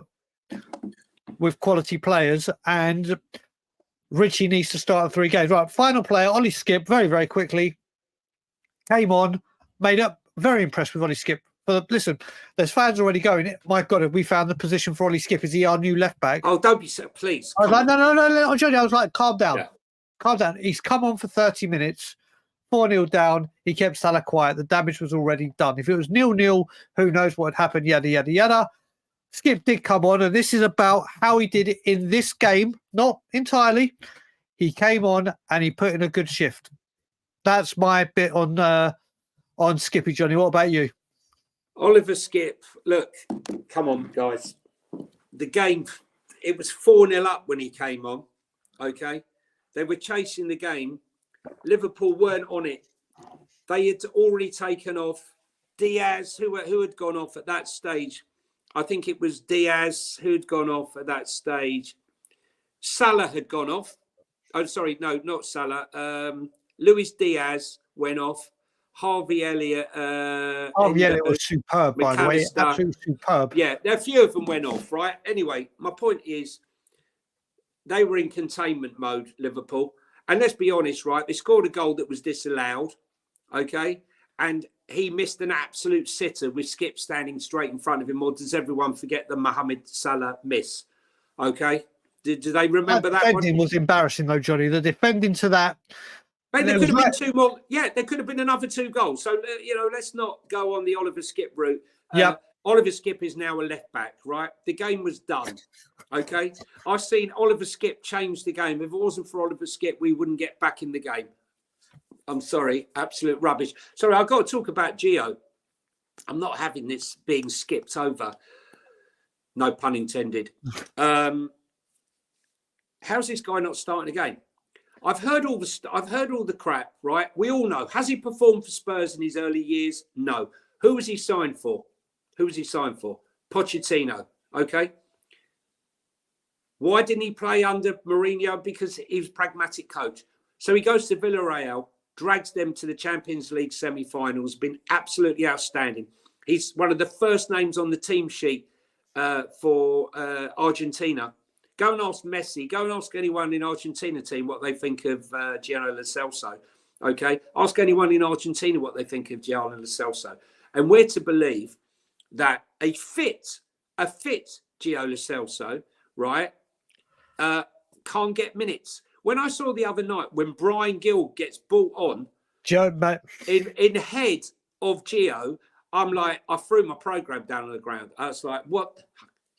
with quality players, and Richie needs to start 3 games. Right, final player, Ollie Skip, very, very quickly, came on, made up, very impressed with Ollie Skip. But listen, there's fans already going, my God, have we found the position for Ollie Skip? Is he our new left back? Oh, don't be so, please. I was like, no, Jonny, I was like, calm down. Yeah. Calm down. He's come on for 30 minutes, 4-0 down. He kept Salah quiet. The damage was already done. If it was 0-0, who knows what had happened, yada, yada, yada. Skip did come on, and this is about how he did it in this game. Not entirely. He came on and he put in a good shift. That's my bit on Skippy, Jonny. What about you? Oliver Skip, look, come on, guys. The game, it was 4-0 up when he came on, okay? They were chasing the game. Liverpool weren't on it. They had already taken off Diaz, who had gone off at that stage. I think it was Diaz who'd gone off at that stage. Salah had gone off. Oh, sorry, no, not Salah. Luis Diaz went off. Harvey Elliott. Harvey Elliott was superb, by the way. Absolutely superb. Yeah, a few of them went off, right? Anyway, my point is they were in containment mode, Liverpool. And let's be honest, right? They scored a goal that was disallowed, okay? And he missed an absolute sitter with Skip standing straight in front of him. Or does everyone forget the Mohamed Salah miss? Okay? Do they remember that one? Defending was embarrassing, though, Johnny. The defending to that. But there could have been two more. Yeah, there could have been another 2 goals. So, let's not go on the Oliver Skip route. Yeah. Oliver Skip is now a left back, right? The game was done. Okay. I've seen Oliver Skip change the game. If it wasn't for Oliver Skip, we wouldn't get back in the game. I'm sorry. Absolute rubbish. Sorry, I've got to talk about Gio. I'm not having this being skipped over. No pun intended. How's this guy not starting a game? I've heard all the crap, right? We all know. Has he performed for Spurs in his early years? No. Who was he signed for? Pochettino. Okay. Why didn't he play under Mourinho? Because he was a pragmatic coach. So he goes to Villarreal, drags them to the Champions League semi-finals, been absolutely outstanding. He's one of the first names on the team sheet for Argentina. Go and ask Messi. Go and ask anyone in Argentina team what they think of Gianni Lo Celso. Okay, ask anyone in Argentina what they think of Gianni Lo Celso. And we're to believe that a fit Gio Lo Celso, right, can't get minutes. When I saw the other night when Brian Gill gets brought on in head of Gio, I'm like, I threw my program down on the ground. I was like, what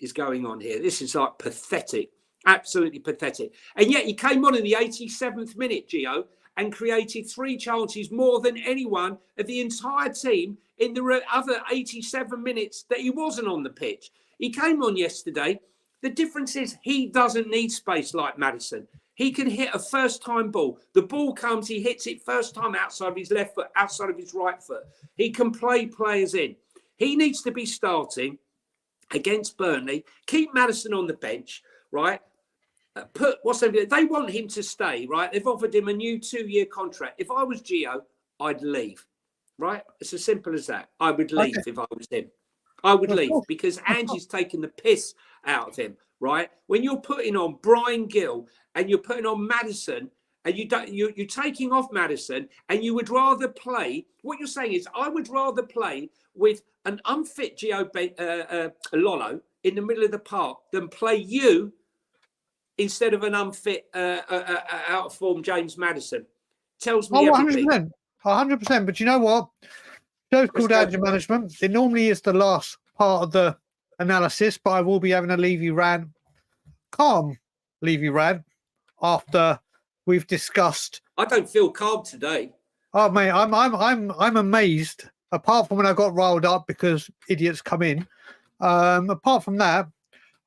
is going on here? This is like pathetic, absolutely pathetic. And yet he came on in the 87th minute, Gio, and created 3 chances more than anyone of the entire team in the other 87 minutes that he wasn't on the pitch. He came on yesterday. The difference is he doesn't need space like Madison. He can hit a first-time ball. The ball comes, he hits it first time outside of his left foot, outside of his right foot. He can play players in. He needs to be starting against Burnley. Keep Madison on the bench, right? They want him to stay, right? They've offered him a new 2-year contract. If I was Gio, I'd leave, right? It's as simple as that. I would leave if I was him. I would leave because Ange's taking the piss out of him, right? When you're putting on Brian Gill and you're putting on Madison and you're taking off Madison and you would rather play, what you're saying is I would rather play with an unfit Gio Lolo in the middle of the park than play you instead of an unfit, out of form James Madison. Tells me everything. 100%. But you know what? Show's called Ange Management. It normally is the last part of the analysis, but I will be having a Levy rant, calm Levy rant, after we've discussed. I don't feel calm today. Oh mate, I'm amazed. Apart from when I got riled up because idiots come in. Apart from that,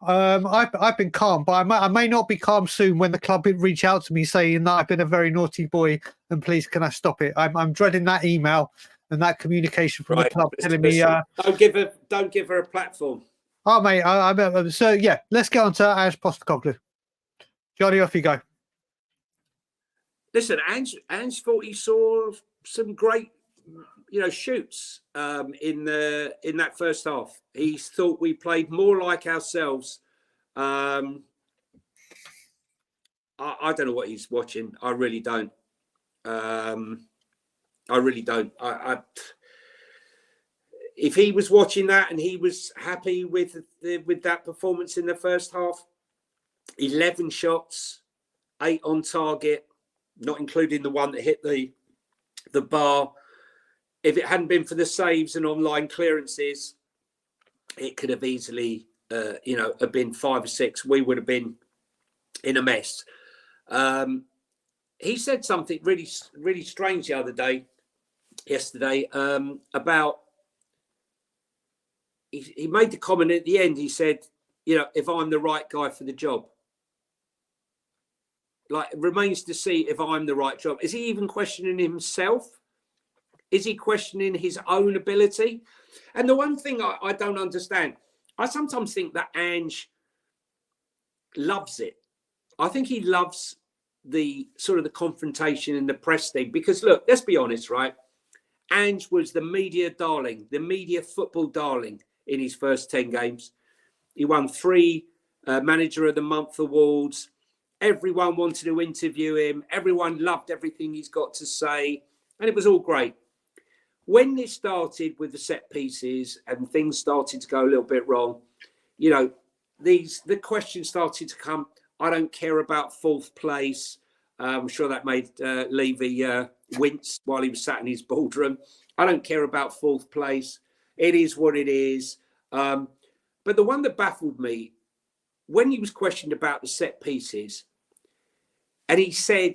I've been calm, but I may not be calm soon when the club reach out to me saying that I've been a very naughty boy and please can I stop it. I'm dreading that email and that communication from the club telling me. Don't give her a platform. Oh mate, so yeah, let's get on to Ange Postecoglou. Johnny, off you go. Listen, Ange thought he saw some great, shoots in that first half. He thought we played more like ourselves. I don't know what he's watching. I really don't. If he was watching that and he was happy with that performance in the first half, 11 shots, 8 on target, not including the one that hit the bar. If it hadn't been for the saves and online clearances, it could have easily, have been 5 or 6. We would have been in a mess. He said something really, really strange the other yesterday, about. He made the comment at the end. He said, if I'm the right guy for the job. Like, it remains to see if I'm the right job. Is he even questioning himself? Is he questioning his own ability? And the one thing I don't understand, I sometimes think that Ange loves it. I think he loves the sort of the confrontation and the press thing, because look, let's be honest, right? Ange was the media darling, the media football darling in his first 10 games. He won 3 Manager of the Month awards. Everyone wanted to interview him. Everyone loved everything he's got to say. And it was all great. When this started with the set pieces and things started to go a little bit wrong, you know, the questions started to come. I don't care about 4th place. I'm sure that made Levy wince while he was sat in his boardroom. I don't care about 4th place. It is what it is. But the one that baffled me, when he was questioned about the set pieces, and he said,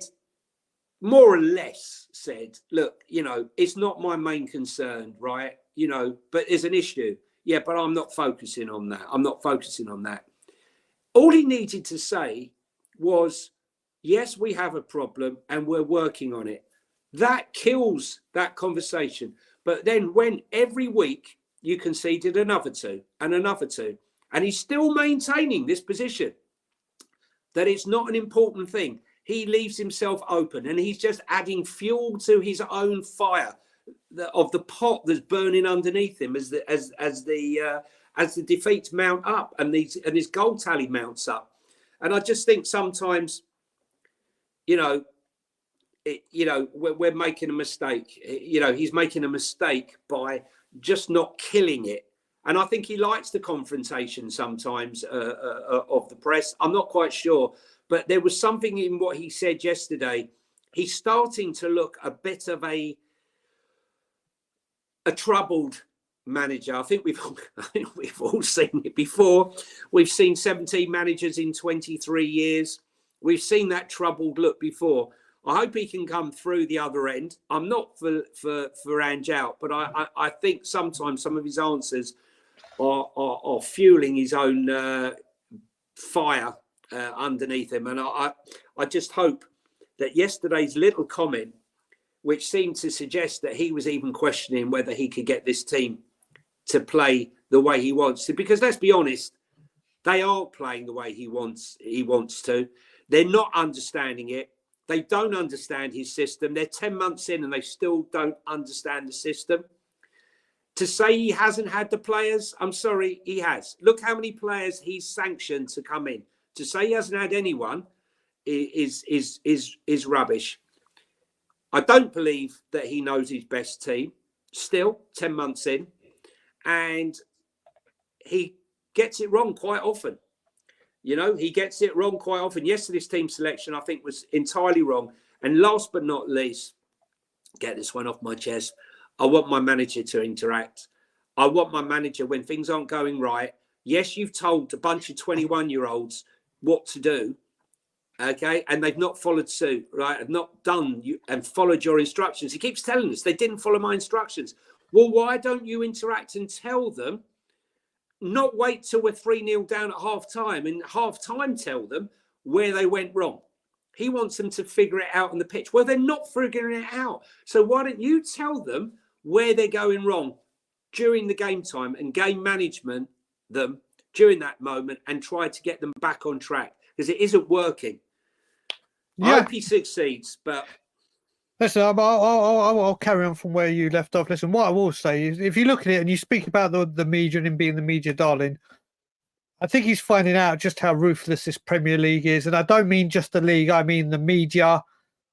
more or less said, look, you know, it's not my main concern, right? You know, but there's an issue. Yeah, but I'm not focusing on that. I'm not focusing on that. All he needed to say was, yes, we have a problem and we're working on it. That kills that conversation. But then when every week you conceded another 2 and another 2, and he's still maintaining this position that it's not an important thing, he leaves himself open, and he's just adding fuel to his own fire of the pot that's burning underneath him as the defeats mount up and his goal tally mounts up. And I just think sometimes, you know, we're making a mistake. You know, he's making a mistake by just not killing it. And I think he likes the confrontation sometimes of the press. I'm not quite sure. But there was something in what he said yesterday. He's starting to look a bit of a troubled manager. I think we've all seen it before. We've seen 17 managers in 23 years. We've seen that troubled look before. I hope he can come through the other end. I'm not for Ange-r, but I think sometimes some of his answers are fueling his own fire underneath him. And I just hope that yesterday's little comment, which seemed to suggest that he was even questioning whether he could get this team to play the way he wants to, because let's be honest, they aren't playing the way he wants to. They're not understanding it. They don't understand his system. They're 10 months in and they still don't understand the system. To say he hasn't had the players, I'm sorry, he has. Look how many players he's sanctioned to come in. To say he hasn't had anyone is rubbish. I don't believe that he knows his best team. Still, 10 months in, and he gets it wrong quite often. You know, he gets it wrong quite often. Yesterday's team selection, I think, was entirely wrong. And last but not least, get this one off my chest, I want my manager to interact. I want my manager, when things aren't going right, yes, you've told a bunch of 21-year-olds what to do, okay, and they've not followed suit, right? Have not done you and followed your instructions. He keeps telling us they didn't follow my instructions. Well, why don't you interact and tell them? Not wait till we're 3-0 down at half-time, and half-time tell them where they went wrong. He wants them to figure it out on the pitch. Well, they're not figuring it out. So why don't you tell them where they're going wrong during the game time and game management them during that moment and try to get them back on track, because it isn't working. Yeah. I hope he succeeds, but... Listen, I'll carry on from where you left off. Listen, what I will say is, if you look at it and you speak about the media and him being the media darling, I think he's finding out just how ruthless this Premier League is. And I don't mean just the league, I mean the media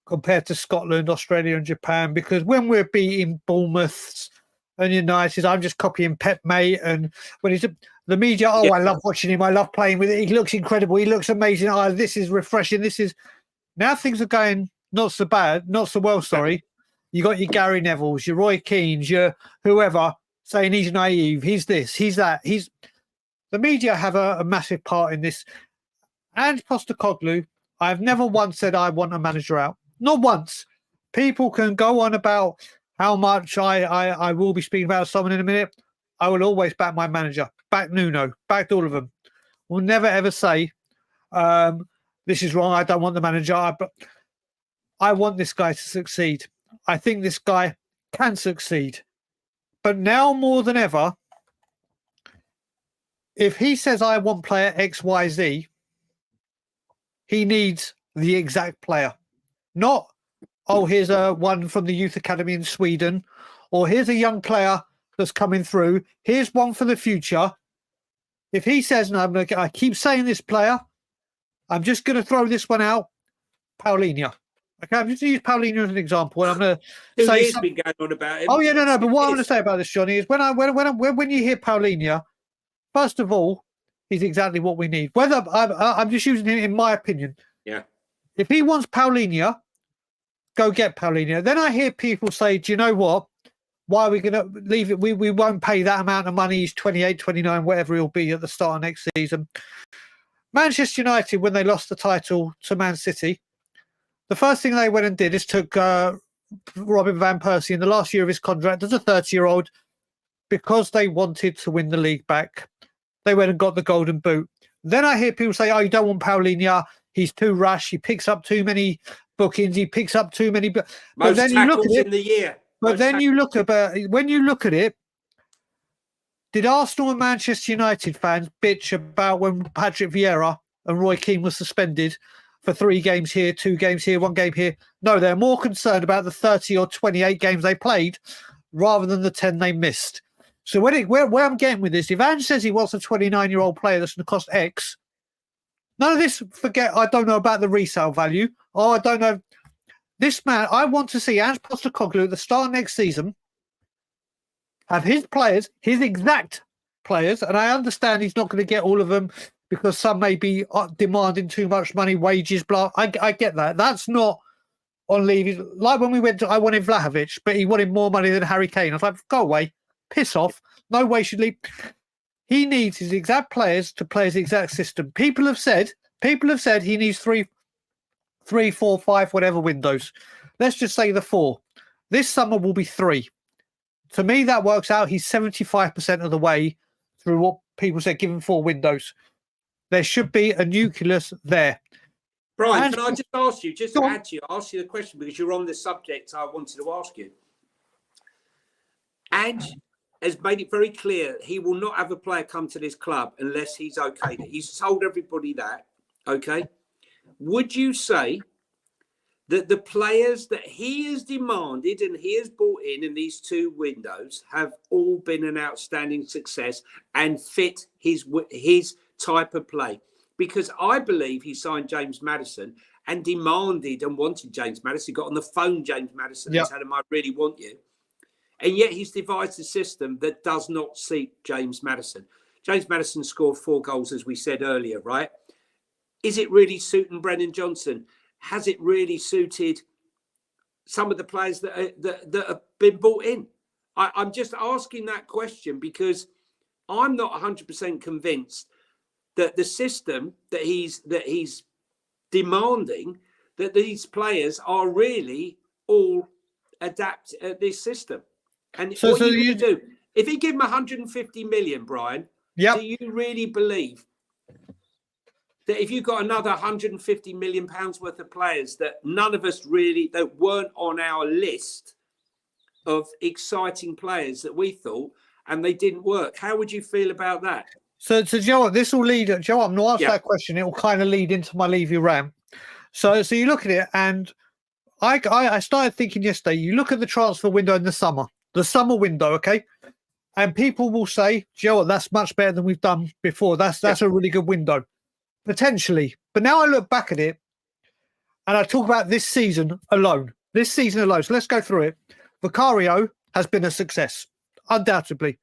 compared to Scotland, Australia and Japan. Because when we're beating Bournemouths and United, I'm just copying Pep, mate. And when he's the media, I love watching him. I love playing with it. He looks incredible. He looks amazing. Oh, this is refreshing. This is... Now things are going not so bad, not so well, sorry. You got your Gary Nevilles, your Roy Keanes, your whoever saying he's naive, he's this, he's that. The media have a massive part in this. And Postecoglou, I've never once said I want a manager out. Not once. People can go on about how much I will be speaking about someone in a minute. I will always back my manager, back Nuno, back all of them. Will never ever say, this is wrong, I don't want the manager. But I want this guy to succeed. I think this guy can succeed. But now more than ever, if he says I want player XYZ, he needs the exact player. Not, oh, here's a one from the youth academy in Sweden, or here's a young player that's coming through. Here's one for the future. If he says, no, I keep saying this player, I'm just going to throw this one out, Paulinho. Okay, I'm just going to use Paulinho as an example. And I'm going to say years been going on about him. Oh yeah, no. But what I'm going to say about this, Johnny, is when you hear Paulinho, first of all, he's exactly what we need. Whether I'm just using him in my opinion. Yeah. If he wants Paulinho, go get Paulinho. Then I hear people say, do you know what? Why are we going to leave it? We won't pay that amount of money. He's 28, 29, whatever he'll be at the start of next season. Manchester United, when they lost the title to Man City, the first thing they went and did is took Robin van Persie in the last year of his contract as a 30-year-old because they wanted to win the league back. They went and got the golden boot. Then I hear people say, oh, you don't want Paulinho. He's too rash. He picks up too many bookings. He picks up too many. But then you look at it, in the year. But then you look when you look at it, did Arsenal and Manchester United fans bitch about when Patrick Vieira and Roy Keane were suspended for 3 games here, 2 games here, 1 game here? No, they're more concerned about the 30 or 28 games they played rather than the 10 they missed. So where I'm getting with this, if Ange says he wants a 29-year-old player that's going to cost X, none of this, forget, I don't know about the resale value. Oh, I don't know. This man, I want to see Ange Postecoglou at the start of next season have his players, his exact players, and I understand he's not going to get all of them because some may be demanding too much money, wages, blah. I get that. That's not on Levy. Like when we went to, I wanted Vlahovic, but he wanted more money than Harry Kane. I was like, go away, piss off. No way should leave. He needs his exact players to play his exact system. People have said he needs 3, 4, 5, whatever windows. Let's just say the 4. This summer will be 3. To me, that works out. He's 75% of the way through what people said, given 4 windows. There should be a nucleus there. Brian, can I just ask you, just to add to you, ask you the question because you're on the subject I wanted to ask you. Ange has made it very clear he will not have a player come to this club unless he's okay. He's told everybody that, okay? Would you say that the players that he has demanded and he has brought in these 2 windows have all been an outstanding success and fit his type of play? Because I believe he signed James Madison and demanded and wanted James Madison. He got on the phone, James Madison, and told him, I really want you. And yet he's devised a system that does not suit James Madison. James Madison scored 4 goals, as we said earlier, right? Is it really suiting Brennan Johnson? Has it really suited some of the players that have been brought in? I'm just asking that question because I'm not 100% convinced that the system that he's demanding, that these players are really all adapt this system. And so what you do, if he give him 150 million, Brian, do you really believe that if you've got another 150 million pounds worth of players that none of us really, that weren't on our list of exciting players that we thought, and they didn't work, how would you feel about that? So Joe, this will lead. Joe, I'm going to ask that question. It will kind of lead into my Levy rant. So you look at it, and I started thinking yesterday. You look at the transfer window in the summer window, okay, and people will say, Joe, that's much better than we've done before. That's a really good window, potentially. But now I look back at it, and I talk about this season alone. So let's go through it. Vicario has been a success, undoubtedly.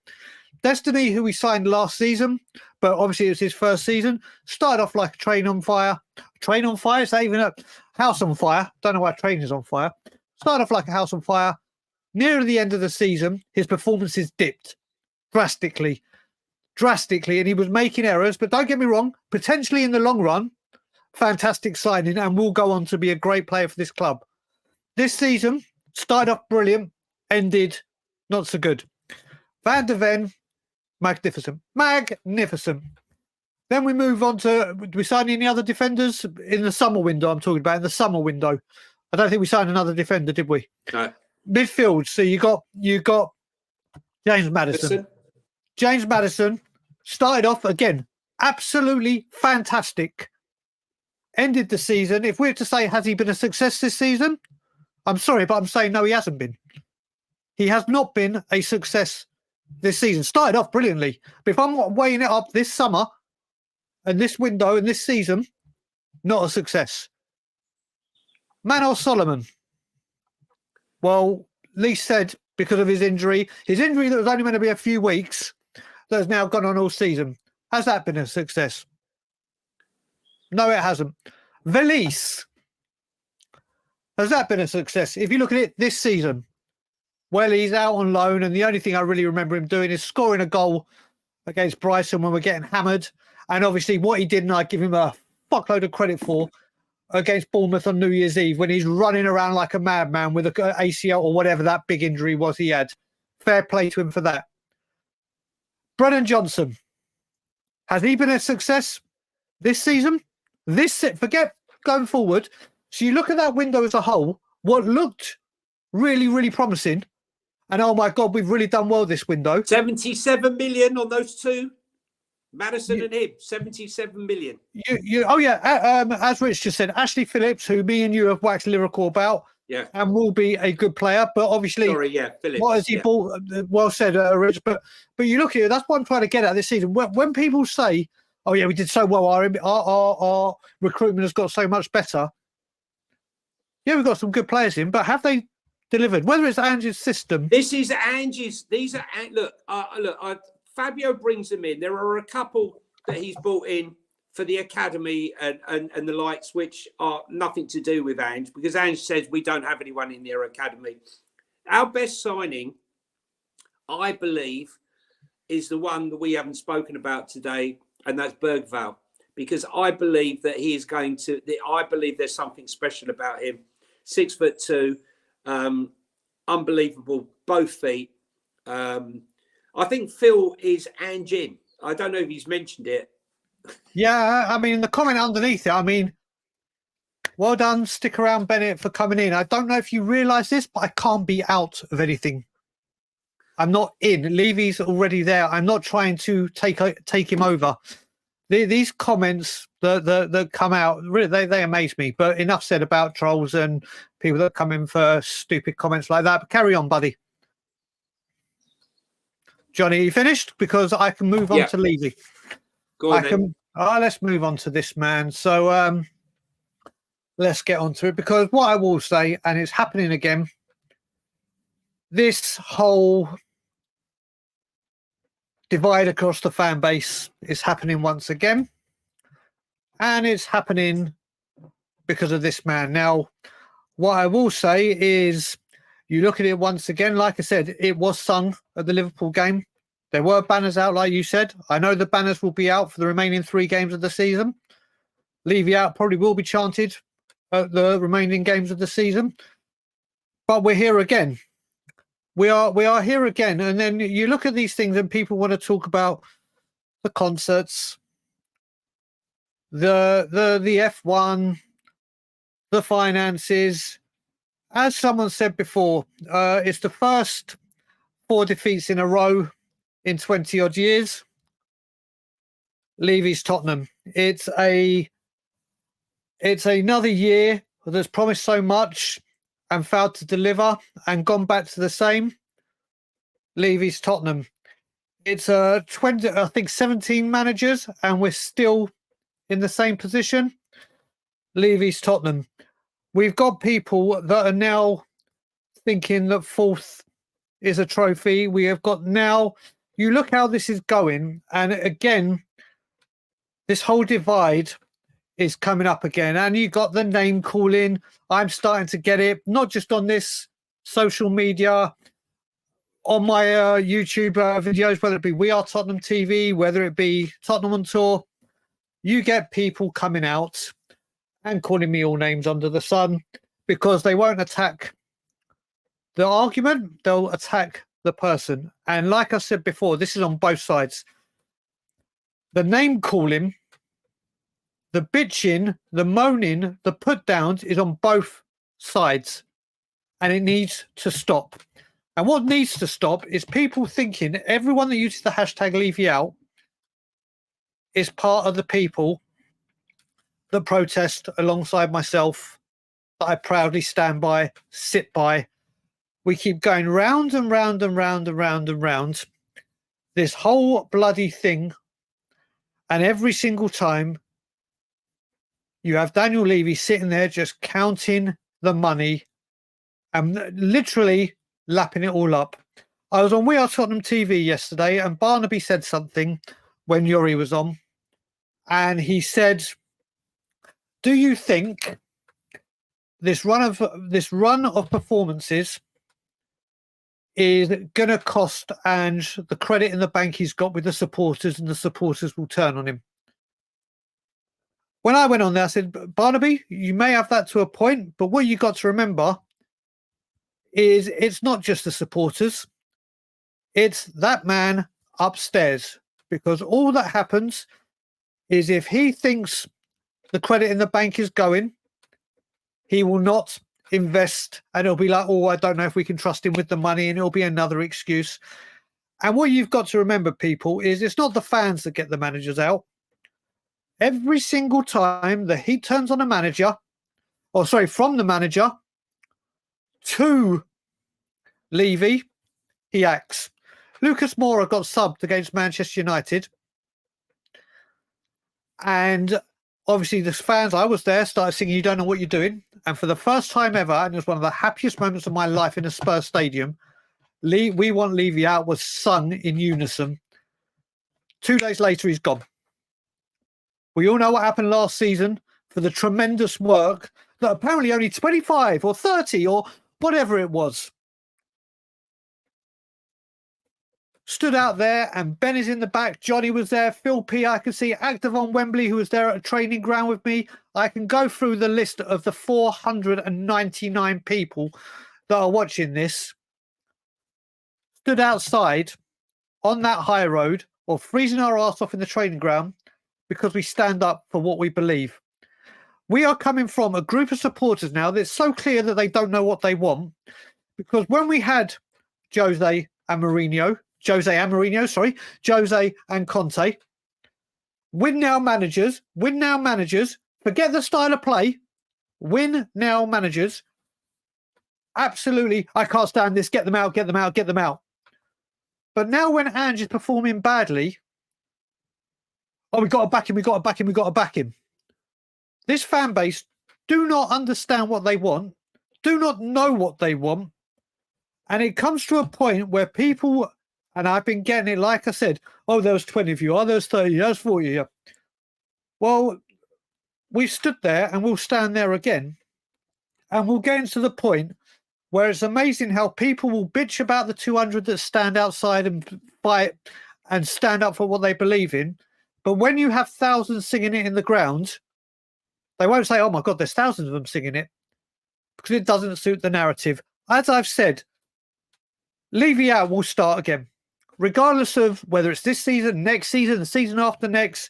Destiny, who we signed last season, but obviously it was his first season, started off like a train on fire. Train on fire? Is that even a house on fire? Don't know why a train is on fire. Started off like a house on fire. Near the end of the season, his performances dipped drastically, and he was making errors. But don't get me wrong, potentially in the long run, fantastic signing and will go on to be a great player for this club. This season, started off brilliant, ended not so good. Van der Ven, magnificent. Then we move on to, did we sign any other defenders in the summer window? I'm talking about in the summer window. I don't think we signed another defender, did we? No. Midfield. So you got James Madison. James Madison Started off again, absolutely fantastic. Ended the season. If we were to say, has he been a success this season? I'm sorry, but I'm saying no, he hasn't been. He has not been a success this season. Started off brilliantly, but if I'm weighing it up this summer and this window and this season, not a success. Manor Solomon. Well, Lee said because of his injury that was only meant to be a few weeks, that has now gone on all season. Has that been a success? No, it hasn't. Valise. Has that been a success? If you look at it this season, well, he's out on loan, and the only thing I really remember him doing is scoring a goal against Brighton when we're getting hammered. And obviously what he did, and I give him a fuckload of credit for, against Bournemouth on New Year's Eve when he's running around like a madman with a ACL or whatever that big injury was he had. Fair play to him for that. Brennan Johnson. Has he been a success this season? Forget going forward. So you look at that window as a whole, what looked really, really promising, and oh my God, we've really done well this window. 77 million on those two. Madison and him, 77 million. As Rich just said, Ashley Phillips, who me and you have waxed lyrical about, and will be a good player, but obviously, Phillips. What has he bought? Well said, Rich. But you look at it, that's what I'm trying to get at this season. When people say, "Oh yeah, we did so well, our recruitment has got so much better," yeah, we've got some good players in, but have they delivered? Whether it's Ange's system, this is Ange's. These are look. Fabio brings them in. There are a couple that he's brought in for the academy and the likes, which are nothing to do with Ange, because Ange says we don't have anyone in their academy. Our best signing, I believe, is the one that we haven't spoken about today, and that's Bergvall, because I believe that he is going to. I believe there's something special about him. 6'2", unbelievable, both feet. I think Phil is Ange-r. I don't know if he's mentioned it. Yeah, I mean, the comment underneath it, I mean, well done, stick around, Bennett, for coming in. I don't know if you realise this, but I can't be out of anything. I'm not in. Levy's already there. I'm not trying to take him over. These comments that come out, really, they amaze me. But enough said about trolls and people that come in for stupid comments like that. But carry on, buddy. Jonny, you finished? Because I can move on to Levy. Go on, let's move on to this man. So let's get on to it, because what I will say, and it's happening again, this whole divide across the fan base is happening once again. And it's happening because of this man. Now, what I will say is, you look at it once again, like I said, it was sung at the Liverpool game. There were banners out, like you said. I know the banners will be out for the remaining 3 games of the season. Levy out probably will be chanted at the remaining games of the season. But we're here again. We are here again. And then you look at these things and people want to talk about the concerts, the F1, the finances. As someone said before, it's the first 4 defeats in a row in 20 odd years. Levy's Tottenham. It's another year that's promised so much and failed to deliver and gone back to the same. Levy's Tottenham. It's 17 managers and we're still in the same position. Levy's Tottenham. We've got people that are now thinking that 4th is a trophy. We have got now, you look how this is going, and again, this whole divide is coming up again. And you got the name calling. I'm starting to get it, not just on this social media, on my YouTube videos, whether it be We Are Tottenham TV, whether it be Tottenham on Tour. You get people coming out and calling me all names under the sun, because they won't attack the argument, they'll attack the person. And like I said before, this is on both sides. The name calling, the bitching, the moaning, the put downs is on both sides, and it needs to stop. And what needs to stop is people thinking everyone that uses the hashtag Levy out is part of the people that protest alongside myself, that I proudly stand by, sit by. We keep going round and round and round and round and round this whole bloody thing. And every single time you have Daniel Levy sitting there just counting the money and literally lapping it all up. I was on We Are Tottenham TV yesterday, and Barnaby said something when Yuri was on, and he said, do you think this run of performances is going to cost Ange the credit in the bank he's got with the supporters, and the supporters will turn on him? When I went on there, I said, Barnaby, you may have that to a point, but what you got to remember is it's not just the supporters. It's that man upstairs, because all that happens is if he thinks the credit in the bank is going, he will not invest, and it'll be like, oh, I don't know if we can trust him with the money, and it'll be another excuse. And what you've got to remember, people, is it's not the fans that get the managers out. Every single time the heat turns on a manager, from the manager to Levy, he acts. Lucas Moura got subbed against Manchester United. And obviously the fans, I was there, started singing "You Don't Know What You're Doing." And for the first time ever, and it was one of the happiest moments of my life in a Spurs stadium, "We Want Levy Out" was sung in unison. 2 days later, he's gone. We all know what happened last season for the tremendous work that apparently only 25 or 30 or whatever it was stood out there, and Ben is in the back. Jonny was there. Phil P. I can see active on Wembley, who was there at a training ground with me. I can go through the list of the 499 people that are watching this. Stood outside on that high road or freezing our arse off in the training ground because we stand up for what we believe. We are coming from a group of supporters now that's so clear that they don't know what they want, because when we had Jose and Conte, win now managers, forget the style of play, win now managers, absolutely, I can't stand this, get them out. But now when Ange is performing badly, oh, we got to back him. This fan base do not understand what they want, do not know what they want. And it comes to a point where people, and I've been getting it, like I said, oh, there was 20 of you, oh, there was 30, there was 40 of you. Well, we've stood there and we'll stand there again. And we'll get into the point where it's amazing how people will bitch about the 200 that stand outside and fight and stand up for what they believe in. But when you have thousands singing it in the ground, they won't say, oh my God, there's thousands of them singing it, because it doesn't suit the narrative. As I've said, Levy Out will start again. Regardless of whether it's this season, next season, the season after next,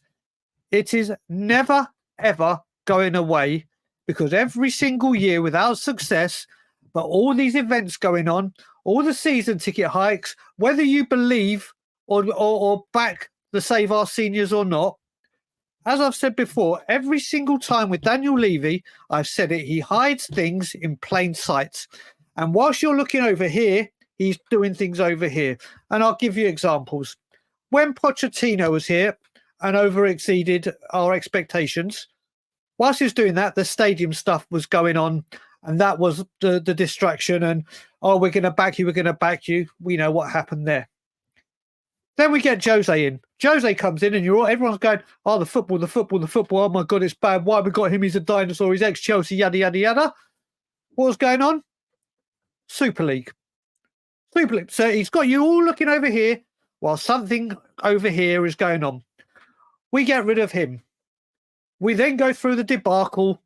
it is never, ever going away, because every single year without success, but all these events going on, all the season ticket hikes, whether you believe or back the Save Our Seniors or not, as I've said before, every single time with Daniel Levy, I've said it, he hides things in plain sight. And whilst you're looking over here, he's doing things over here. And I'll give you examples. When Pochettino was here and over-exceeded our expectations, whilst he was doing that, the stadium stuff was going on, and that was the distraction. And, oh, we're going to back you. We know what happened there. Then we get Jose in. Jose comes in and everyone's going, oh, the football. Oh, my God, it's bad. Why have we got him? He's a dinosaur. He's ex-Chelsea, yada, yada, yada. What was going on? Super League. So he's got you all looking over here while something over here is going on. We get rid of him. We then go through the debacle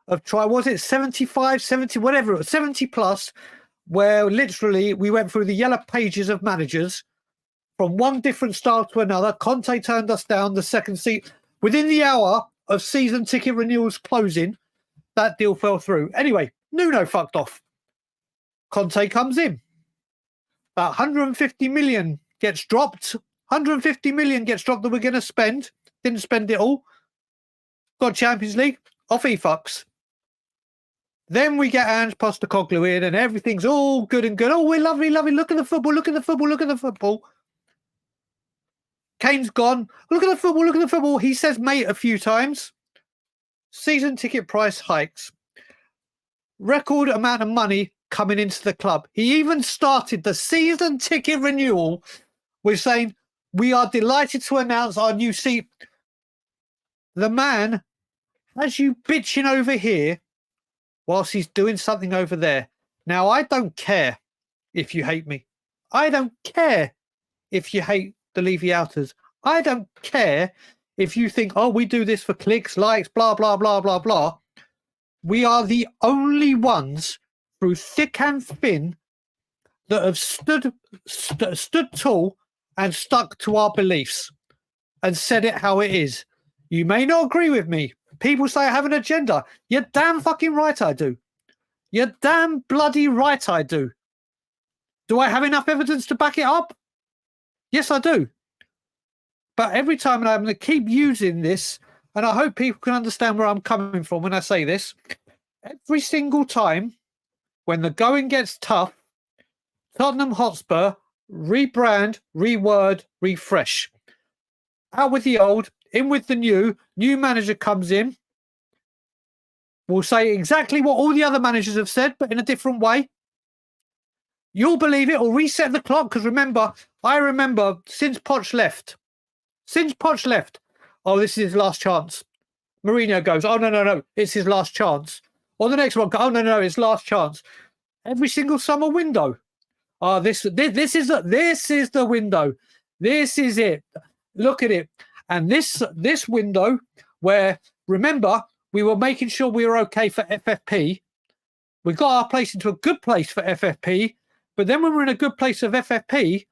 of 75, 70, whatever it was, 70 plus, where literally we went through the yellow pages of managers from one different style to another. Conte turned us down the second seat. Within the hour of season ticket renewals closing, that deal fell through. Anyway, Nuno fucked off. Conte comes in. That 150 million gets dropped. 150 million gets dropped that we're going to spend. Didn't spend it all. Got Champions League. Off he fucks. Then we get Ange Postecoglou in and everything's all good and good. Oh, we're lovely, lovely. Look at the football. Look at the football. Look at the football. Kane's gone. Look at the football. Look at the football. He says mate a few times. Season ticket price hikes. Record amount of money coming into the club. He even started the season ticket renewal with saying, we are delighted to announce our new seat. The man has you bitching over here whilst he's doing something over there. Now, I don't care if you hate me. I don't care if you hate the Levy Outers. I don't care if you think, oh, we do this for clicks, likes, blah, blah, blah, blah, blah. We are the only ones through thick and thin that have stood tall and stuck to our beliefs and said it how it is. You may not agree with me. People say I have an agenda. You're damn fucking right I do. You're damn bloody right I do. Do I have enough evidence to back it up? Yes, I do. But every time, and I'm going to keep using this, and I hope people can understand where I'm coming from when I say this, every single time when the going gets tough, Tottenham Hotspur rebrand, reword, refresh. Out with the old, in with the new manager comes in, will say exactly what all the other managers have said, but in a different way. You'll believe it, or reset the clock, because I remember since Poch left, oh, this is his last chance. Mourinho goes, oh, no, it's his last chance. Or the next one, oh, no, it's last chance. Every single summer window. Oh, this is the window. This is it. Look at it. And this window where, remember, we were making sure we were okay for FFP. We got our place into a good place for FFP. But then when we're in a good place of FFP,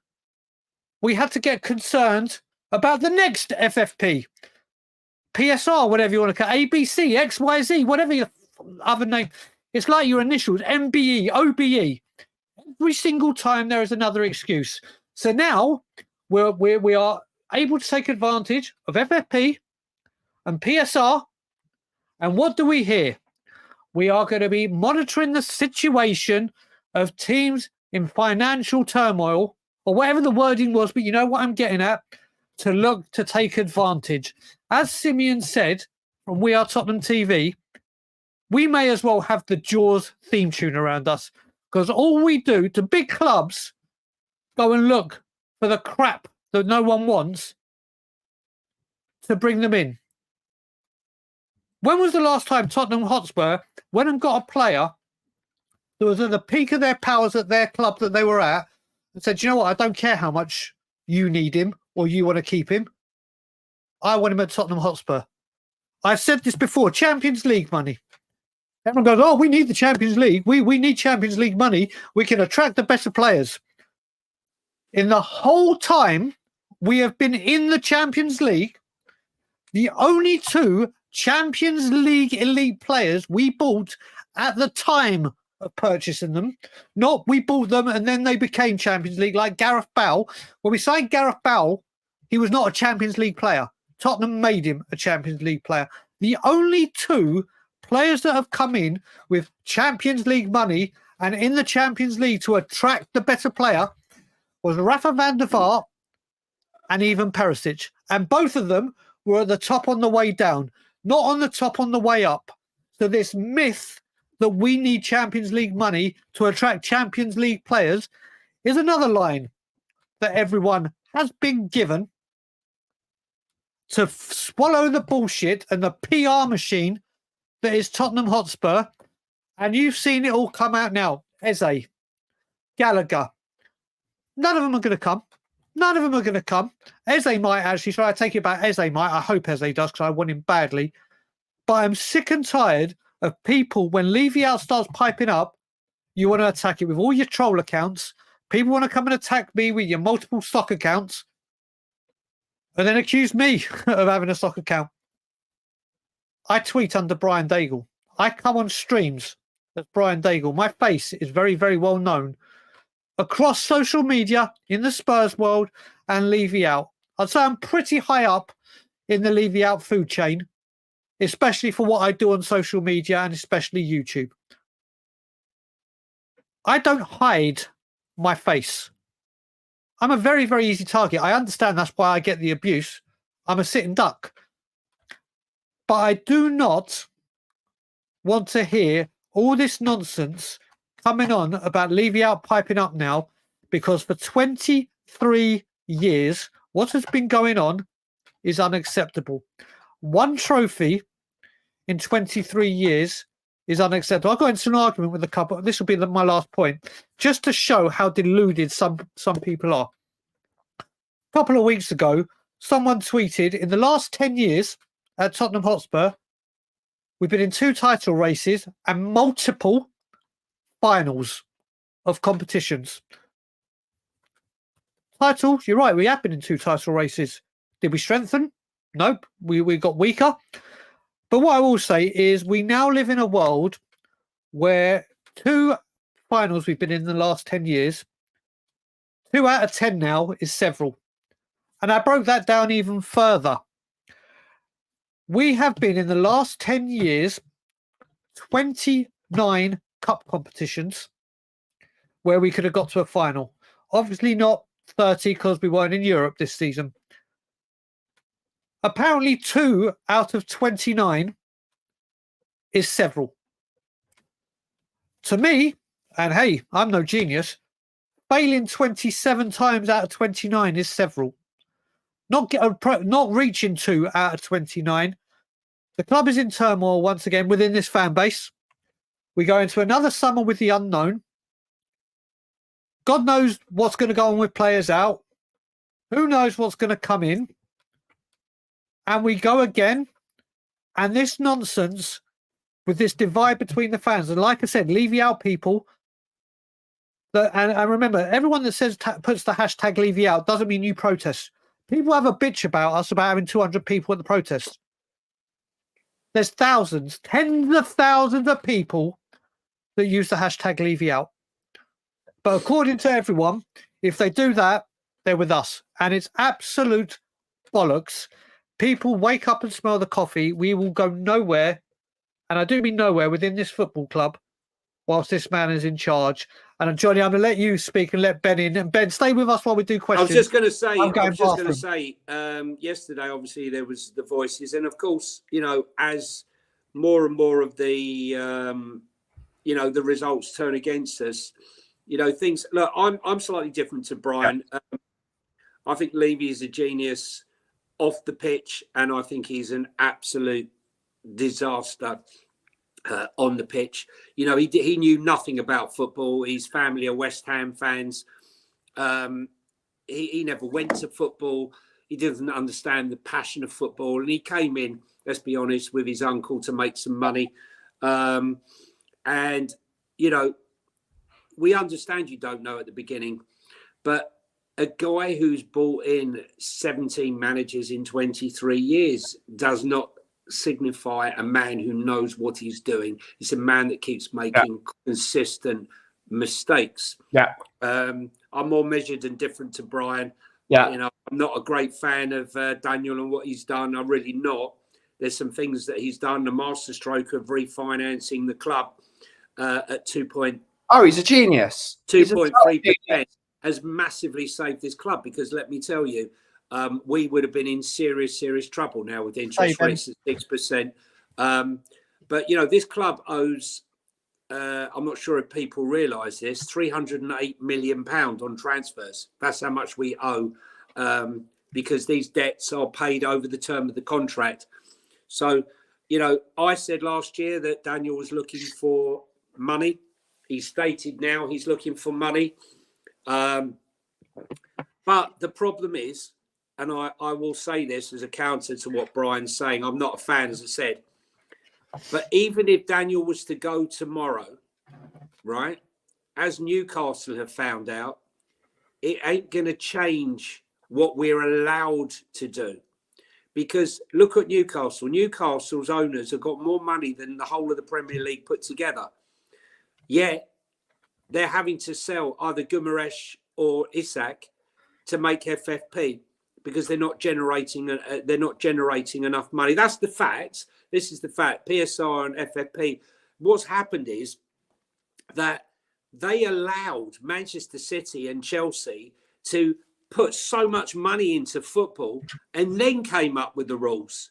we had to get concerned about the next FFP. PSR, whatever you want to call it, ABC, XYZ, whatever your other name. It's like your initials, MBE, OBE. Every single time there is another excuse. So now we are able to take advantage of FFP and PSR. And what do we hear? We are going to be monitoring the situation of teams in financial turmoil, or whatever the wording was, but you know what I'm getting at, to look to take advantage. As Simeon said from We Are Tottenham TV, we may as well have the Jaws theme tune around us, because all we do to big clubs go and look for the crap that no one wants to bring them in. When was the last time Tottenham Hotspur went and got a player that was at the peak of their powers at their club that they were at and said, you know what, I don't care how much you need him or you want to keep him. I want him at Tottenham Hotspur. I've said this before, Champions League money. Everyone goes, oh, we need the Champions League. We need Champions League money. We can attract the better players. In the whole time we have been in the Champions League, the only two Champions League elite players we bought at the time of purchasing them, not we bought them and then they became Champions League, like Gareth Bale. When we signed Gareth Bale, he was not a Champions League player. Tottenham made him a Champions League player. The only two players that have come in with Champions League money and in the Champions League to attract the better player was Rafa van der Vaart and even Perisic. And both of them were at the top on the way down, not on the top on the way up. So this myth that we need Champions League money to attract Champions League players is another line that everyone has been given to swallow the bullshit and the PR machine that is Tottenham Hotspur. And you've seen it all come out now. Eze, Gallagher. None of them are going to come. None of them are going to come. Eze might actually try. I take it back. Eze might. I hope Eze does because I want him badly. But I'm sick and tired of people, when Levy out starts piping up, you want to attack it with all your troll accounts. People want to come and attack me with your multiple stock accounts and then accuse me of having a stock account. I tweet under Brian Daigle. I come on streams as Brian Daigle. My face is very, very well known across social media in the Spurs world and Levy out. I'd say I'm pretty high up in the Levy out food chain, especially for what I do on social media and especially YouTube. I don't hide my face. I'm a very, very easy target. I understand that's why I get the abuse. I'm a sitting duck. But I do not want to hear all this nonsense coming on about Levy out piping up now, because for 23 years, what has been going on is unacceptable. One trophy in 23 years is unacceptable. I got into an argument with a couple. This will be my last point, just to show how deluded some people are. A couple of weeks ago, someone tweeted, in the last 10 years at Tottenham Hotspur, we've been in 2 title races and multiple finals of competitions. Titles, you're right, we have been in 2 title races. Did we strengthen? Nope, we got weaker. But what I will say is we now live in a world where 2 finals we've been in the last 10 years, 2 out of 10 now is several. And I broke that down even further. We have been in the last 10 years, 29 cup competitions where we could have got to a final. Obviously not 30 because we weren't in Europe this season. Apparently 2 out of 29 is several. To me, and hey, I'm no genius, failing 27 times out of 29 is several. Not reaching 2 out of 29. The club is in turmoil once again within this fan base. We go into another summer with the unknown. God knows what's going to go on with players out. Who knows what's going to come in? And we go again. And this nonsense with this divide between the fans. And like I said, Levy out people. And remember, everyone that says puts the hashtag Levy out doesn't mean you protest. People have a bitch about us about having 200 people at the protest. There's thousands, tens of thousands of people that use the hashtag Levy out. But according to everyone, if they do that, they're with us. And it's absolute bollocks. People wake up and smell the coffee. We will go nowhere. And I do mean nowhere within this football club whilst this man is in charge. And Johnny, I'm going to let you speak and let Ben in. And Ben, stay with us while we do questions. I was just going to say, yesterday, obviously, there was the voices. And of course, you know, as more and more of the, you know, the results turn against us, you know, things, look, I'm slightly different to Brian. Yeah. I think Levy is a genius off the pitch. And I think he's an absolute disaster on the pitch. You know, he knew nothing about football. His family are West Ham fans. He never went to football. He doesn't understand the passion of football. And he came in, let's be honest, with his uncle to make some money. And, you know, we understand you don't know at the beginning, but a guy who's brought in 17 managers in 23 years does not signify a man who knows what he's doing. It's a man that keeps making consistent mistakes. Yeah. I'm more measured and different to Brian. Yeah. You know, I'm not a great fan of Daniel and what he's done. I'm really not. There's some things that he's done. The masterstroke of refinancing the club at 2. Oh, he's a genius. 2.3% has massively saved this club, because let me tell you, we would have been in serious trouble now with interest rates at 6%. But, you know, this club owes, I'm not sure if people realise this, £308 million on transfers. That's how much we owe, because these debts are paid over the term of the contract. So, you know, I said last year that Daniel was looking for money. He stated now he's looking for money. But the problem is, and I will say this as a counter to what Brian's saying, I'm not a fan, as I said. But even if Daniel was to go tomorrow, right, as Newcastle have found out, it ain't going to change what we're allowed to do. Because look at Newcastle. Newcastle's owners have got more money than the whole of the Premier League put together. Yet they're having to sell either Gumaresh or Isak to make FFP, because they're not generating enough money. That's the fact. This is the fact. PSR and FFP. What's happened is that they allowed Manchester City and Chelsea to put so much money into football and then came up with the rules.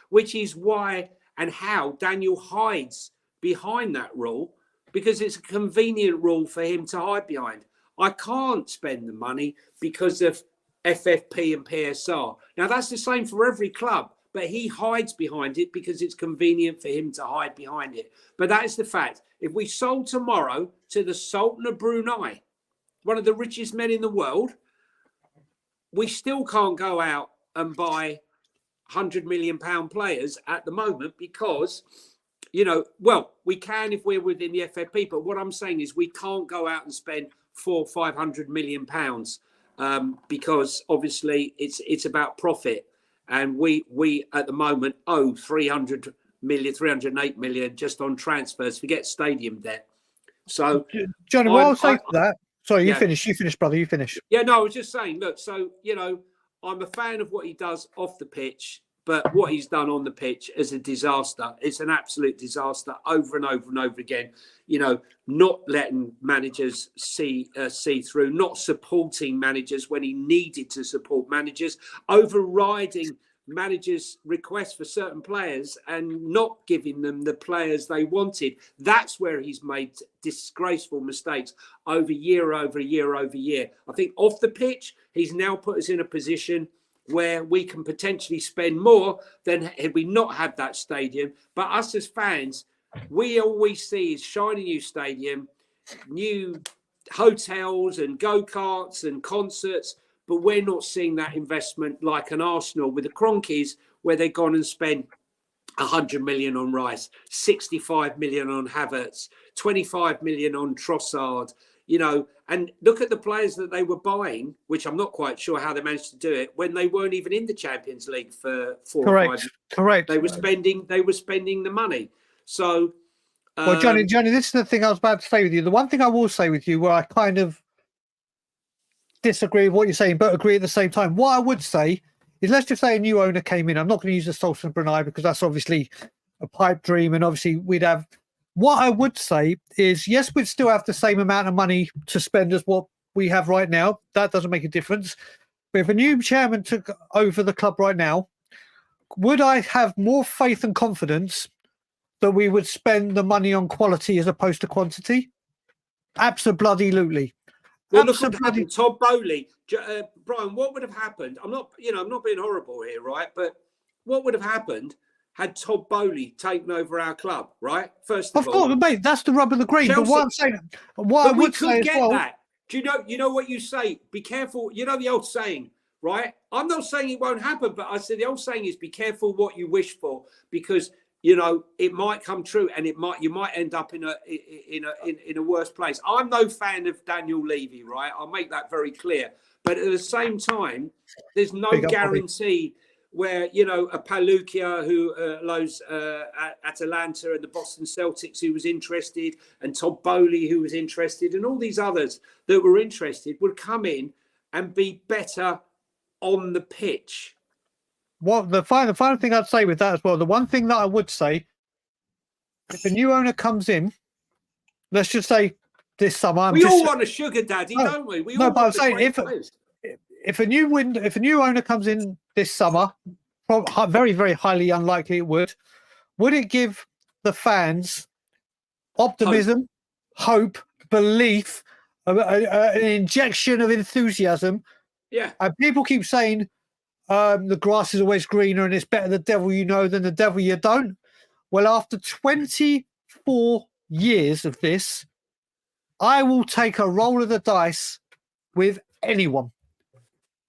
Which is why and how Daniel hides behind that rule, because it's a convenient rule for him to hide behind. I can't spend the money because of FFP and PSR. Now, that's the same for every club, but he hides behind it because it's convenient for him to hide behind it. But that is the fact. If we sold tomorrow to the Sultan of Brunei, one of the richest men in the world, we still can't go out and buy £100 million players at the moment because, we can if we're within the FFP. But what I'm saying is we can't go out and spend £400-500 million because obviously it's about profit. And we at the moment owe 308 million just on transfers. Forget stadium debt. So, Jonny, what I'll say to that. Sorry, you finish, brother. You finish. Yeah, no, I was just saying, look, so, I'm a fan of what he does off the pitch, but what he's done on the pitch is a disaster. It's an absolute disaster over and over and over again. Not letting managers see through, not supporting managers when he needed to support managers, overriding managers' requests for certain players and not giving them the players they wanted. That's where he's made disgraceful mistakes over year. I think off the pitch, he's now put us in a position where we can potentially spend more than had we not had that stadium. But us as fans, we always see is shiny new stadium, new hotels and go-karts and concerts, but we're not seeing that investment like an Arsenal with the Cronkies, where they've gone and spent 100 million on Rice, 65 million on Havertz, 25 million on Trossard, and look at the players that they were buying, which I'm not quite sure how they managed to do it when they weren't even in the Champions League for 4 or 5 years. Correct. They were spending the money. So, well, Jonny, this is the thing I was about to say with you. The one thing I will say with you, where I kind of disagree with what you're saying, but agree at the same time. What I would say is, let's just say a new owner came in. I'm not going to use the Sultan of Brunei because that's obviously a pipe dream, and obviously we'd have. What I would say is, yes, we'd still have the same amount of money to spend as what we have right now. That doesn't make a difference. But if a new chairman took over the club right now, would I have more faith and confidence that we would spend the money on quality as opposed to quantity? Absolutely. Well, look what happened. Todd Bowley, Brian. What would have happened? I'm not being horrible here, right? But what would have happened had Todd Bowley taken over our club, right? First of all, course, mate, that's the rub of the green. Chelsea, but what I'm saying, what I would say as well, that. Do you know what you say? Be careful. You know the old saying, right? I'm not saying it won't happen, but I said the old saying is be careful what you wish for, because it might come true, and you might end up in a worse place. I'm no fan of Daniel Levy, right? I'll make that very clear. But at the same time, there's no guarantee where, a Palukia who lows Atalanta, and the Boston Celtics who was interested, and Todd Bowley who was interested, and all these others that were interested would come in and be better on the pitch. Well, the final thing I'd say with that as well, the one thing that I would say, if a new owner comes in, let's just say this summer, we all want a sugar daddy, don't we? But I'm saying if a new owner comes in this summer, very, very highly unlikely it would it give the fans optimism, hope, belief, an injection of enthusiasm? Yeah. And people keep saying, the grass is always greener and it's better the devil you know than the devil you don't. Well, after 24 years of this, I will take a roll of the dice with anyone.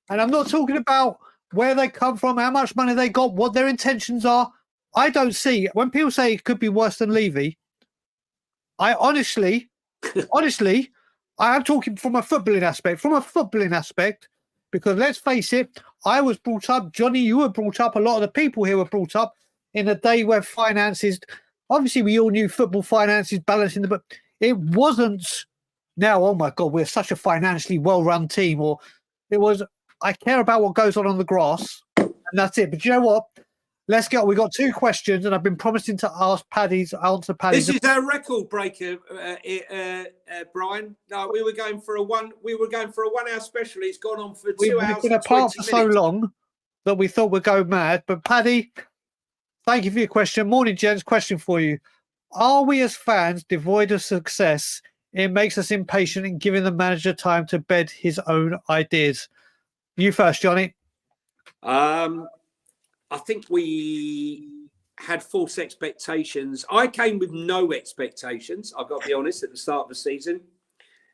And I'm not talking about where they come from, how much money they got, what their intentions are. I don't see, when people say it could be worse than Levy, I honestly, I am talking from a footballing aspect, because let's face it, I was brought up, Jonny, you were brought up, a lot of the people here were brought up in a day where finances, obviously we all knew football finances balancing but it wasn't now, oh my God, we're such a financially well-run team, or it was, I care about what goes on the grass, and that's it. But you know what? Let's go. We got 2 questions, and I've been promising to answer Paddy's. This is our record breaker, Brian. No, we were going for a 1 hour special. It's gone on for 2 hours. We've been apart for so long that we thought we'd go mad. But Paddy, thank you for your question. Morning, gents. Question for you: are we as fans devoid of success? It makes us impatient in giving the manager time to bed his own ideas. You first, Jonny. I think we had false expectations. I came with no expectations, I've got to be honest, at the start of the season.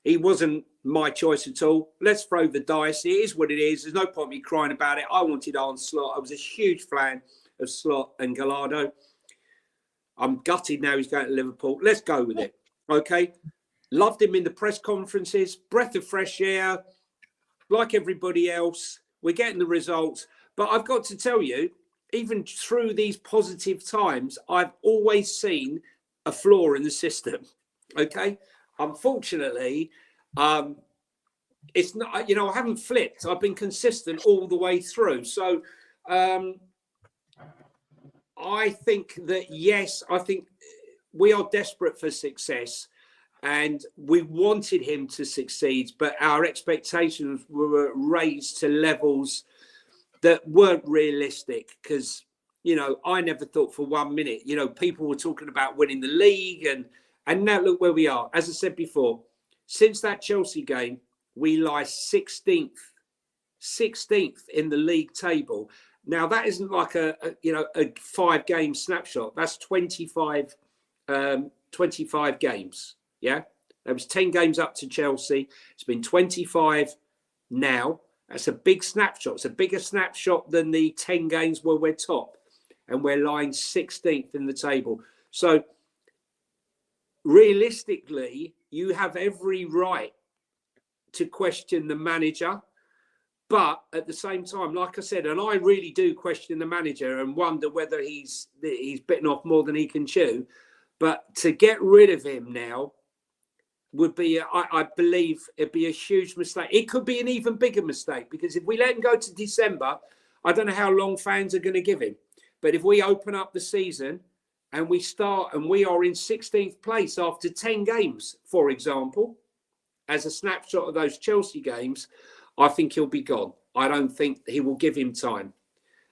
He wasn't my choice at all. Let's throw the dice. It is what it is. There's no point me crying about it. I wanted Arne Slot. I was a huge fan of Slot and Gallardo. I'm gutted now he's going to Liverpool. Let's go with it. Okay. Loved him in the press conferences. Breath of fresh air. Like everybody else. We're getting the results. But I've got to tell you, even through these positive times, I've always seen a flaw in the system. Okay. Unfortunately, it's not, I haven't flipped. I've been consistent all the way through. So I think that, yes, I think we are desperate for success and we wanted him to succeed, but our expectations were raised to levels that weren't realistic because, I never thought for 1 minute, people were talking about winning the league and now look where we are. As I said before, since that Chelsea game, we lie 16th in the league table. Now that isn't like a 5-game snapshot. That's 25 games. Yeah, there was 10 games up to Chelsea. It's been 25 now. That's a big snapshot. It's a bigger snapshot than the 10 games where we're top and we're lying 16th in the table. So realistically, you have every right to question the manager. But at the same time, like I said, and I really do question the manager and wonder whether he's bitten off more than he can chew. But to get rid of him now would be, I believe, it'd be a huge mistake. It could be an even bigger mistake because if we let him go to December, I don't know how long fans are going to give him. But if we open up the season and we start and we are in 16th place after 10 games, for example, as a snapshot of those Chelsea games, I think he'll be gone. I don't think he will give him time.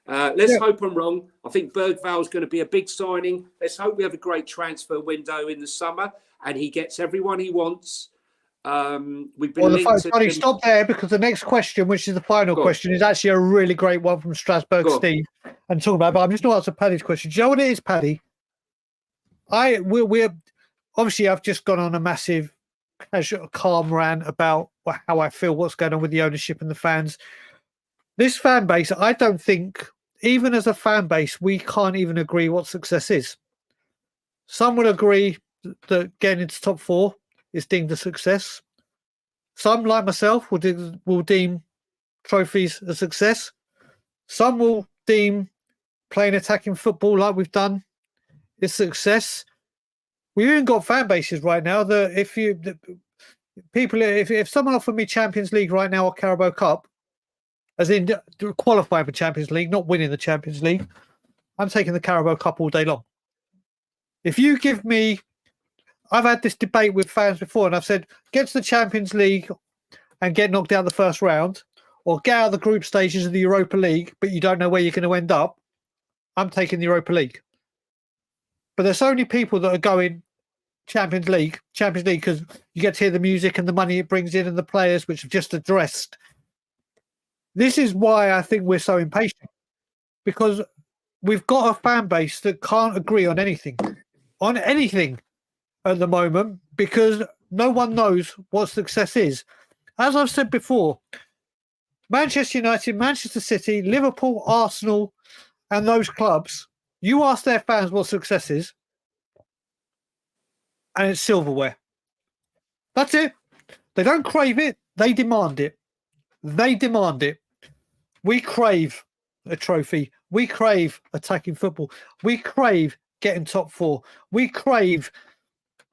Let's hope I'm wrong. I think Bergvall is going to be a big signing. Let's hope we have a great transfer window in the summer and he gets everyone he wants. We've been Sonny, stop there because the next question, which is the final question, is actually a really great one from Strasbourg Steve. And talk about it, but I'm just going to answer Paddy's question. Do you know what it is, Paddy? We're obviously I've just gone on a massive calm rant about how I feel, what's going on with the ownership and the fans. This fan base, I don't think, even as a fan base, we can't even agree what success is. Some would agree that getting into top 4 is deemed a success. Some, like myself, will deem trophies a success. Some will deem playing attacking football like we've done is success. We've even got fan bases right now that if someone offered me Champions League right now or Carabao Cup, as in qualifying for Champions League, not winning the Champions League, I'm taking the Carabao Cup all day long. If you give me, I've had this debate with fans before, and I've said, get to the Champions League and get knocked out the first round, or get out of the group stages of the Europa League, but you don't know where you're going to end up. I'm taking the Europa League. But there's so many people that are going Champions League, because you get to hear the music and the money it brings in and the players, which have just addressed. This is why I think we're so impatient, because we've got a fan base that can't agree on anything at the moment, because no one knows what success is. As I've said before, Manchester United, Manchester City, Liverpool, Arsenal, and those clubs, you ask their fans what success is, and it's silverware. That's it. They don't crave it. They demand it. We crave a trophy. We crave attacking football. We crave getting top 4. We crave,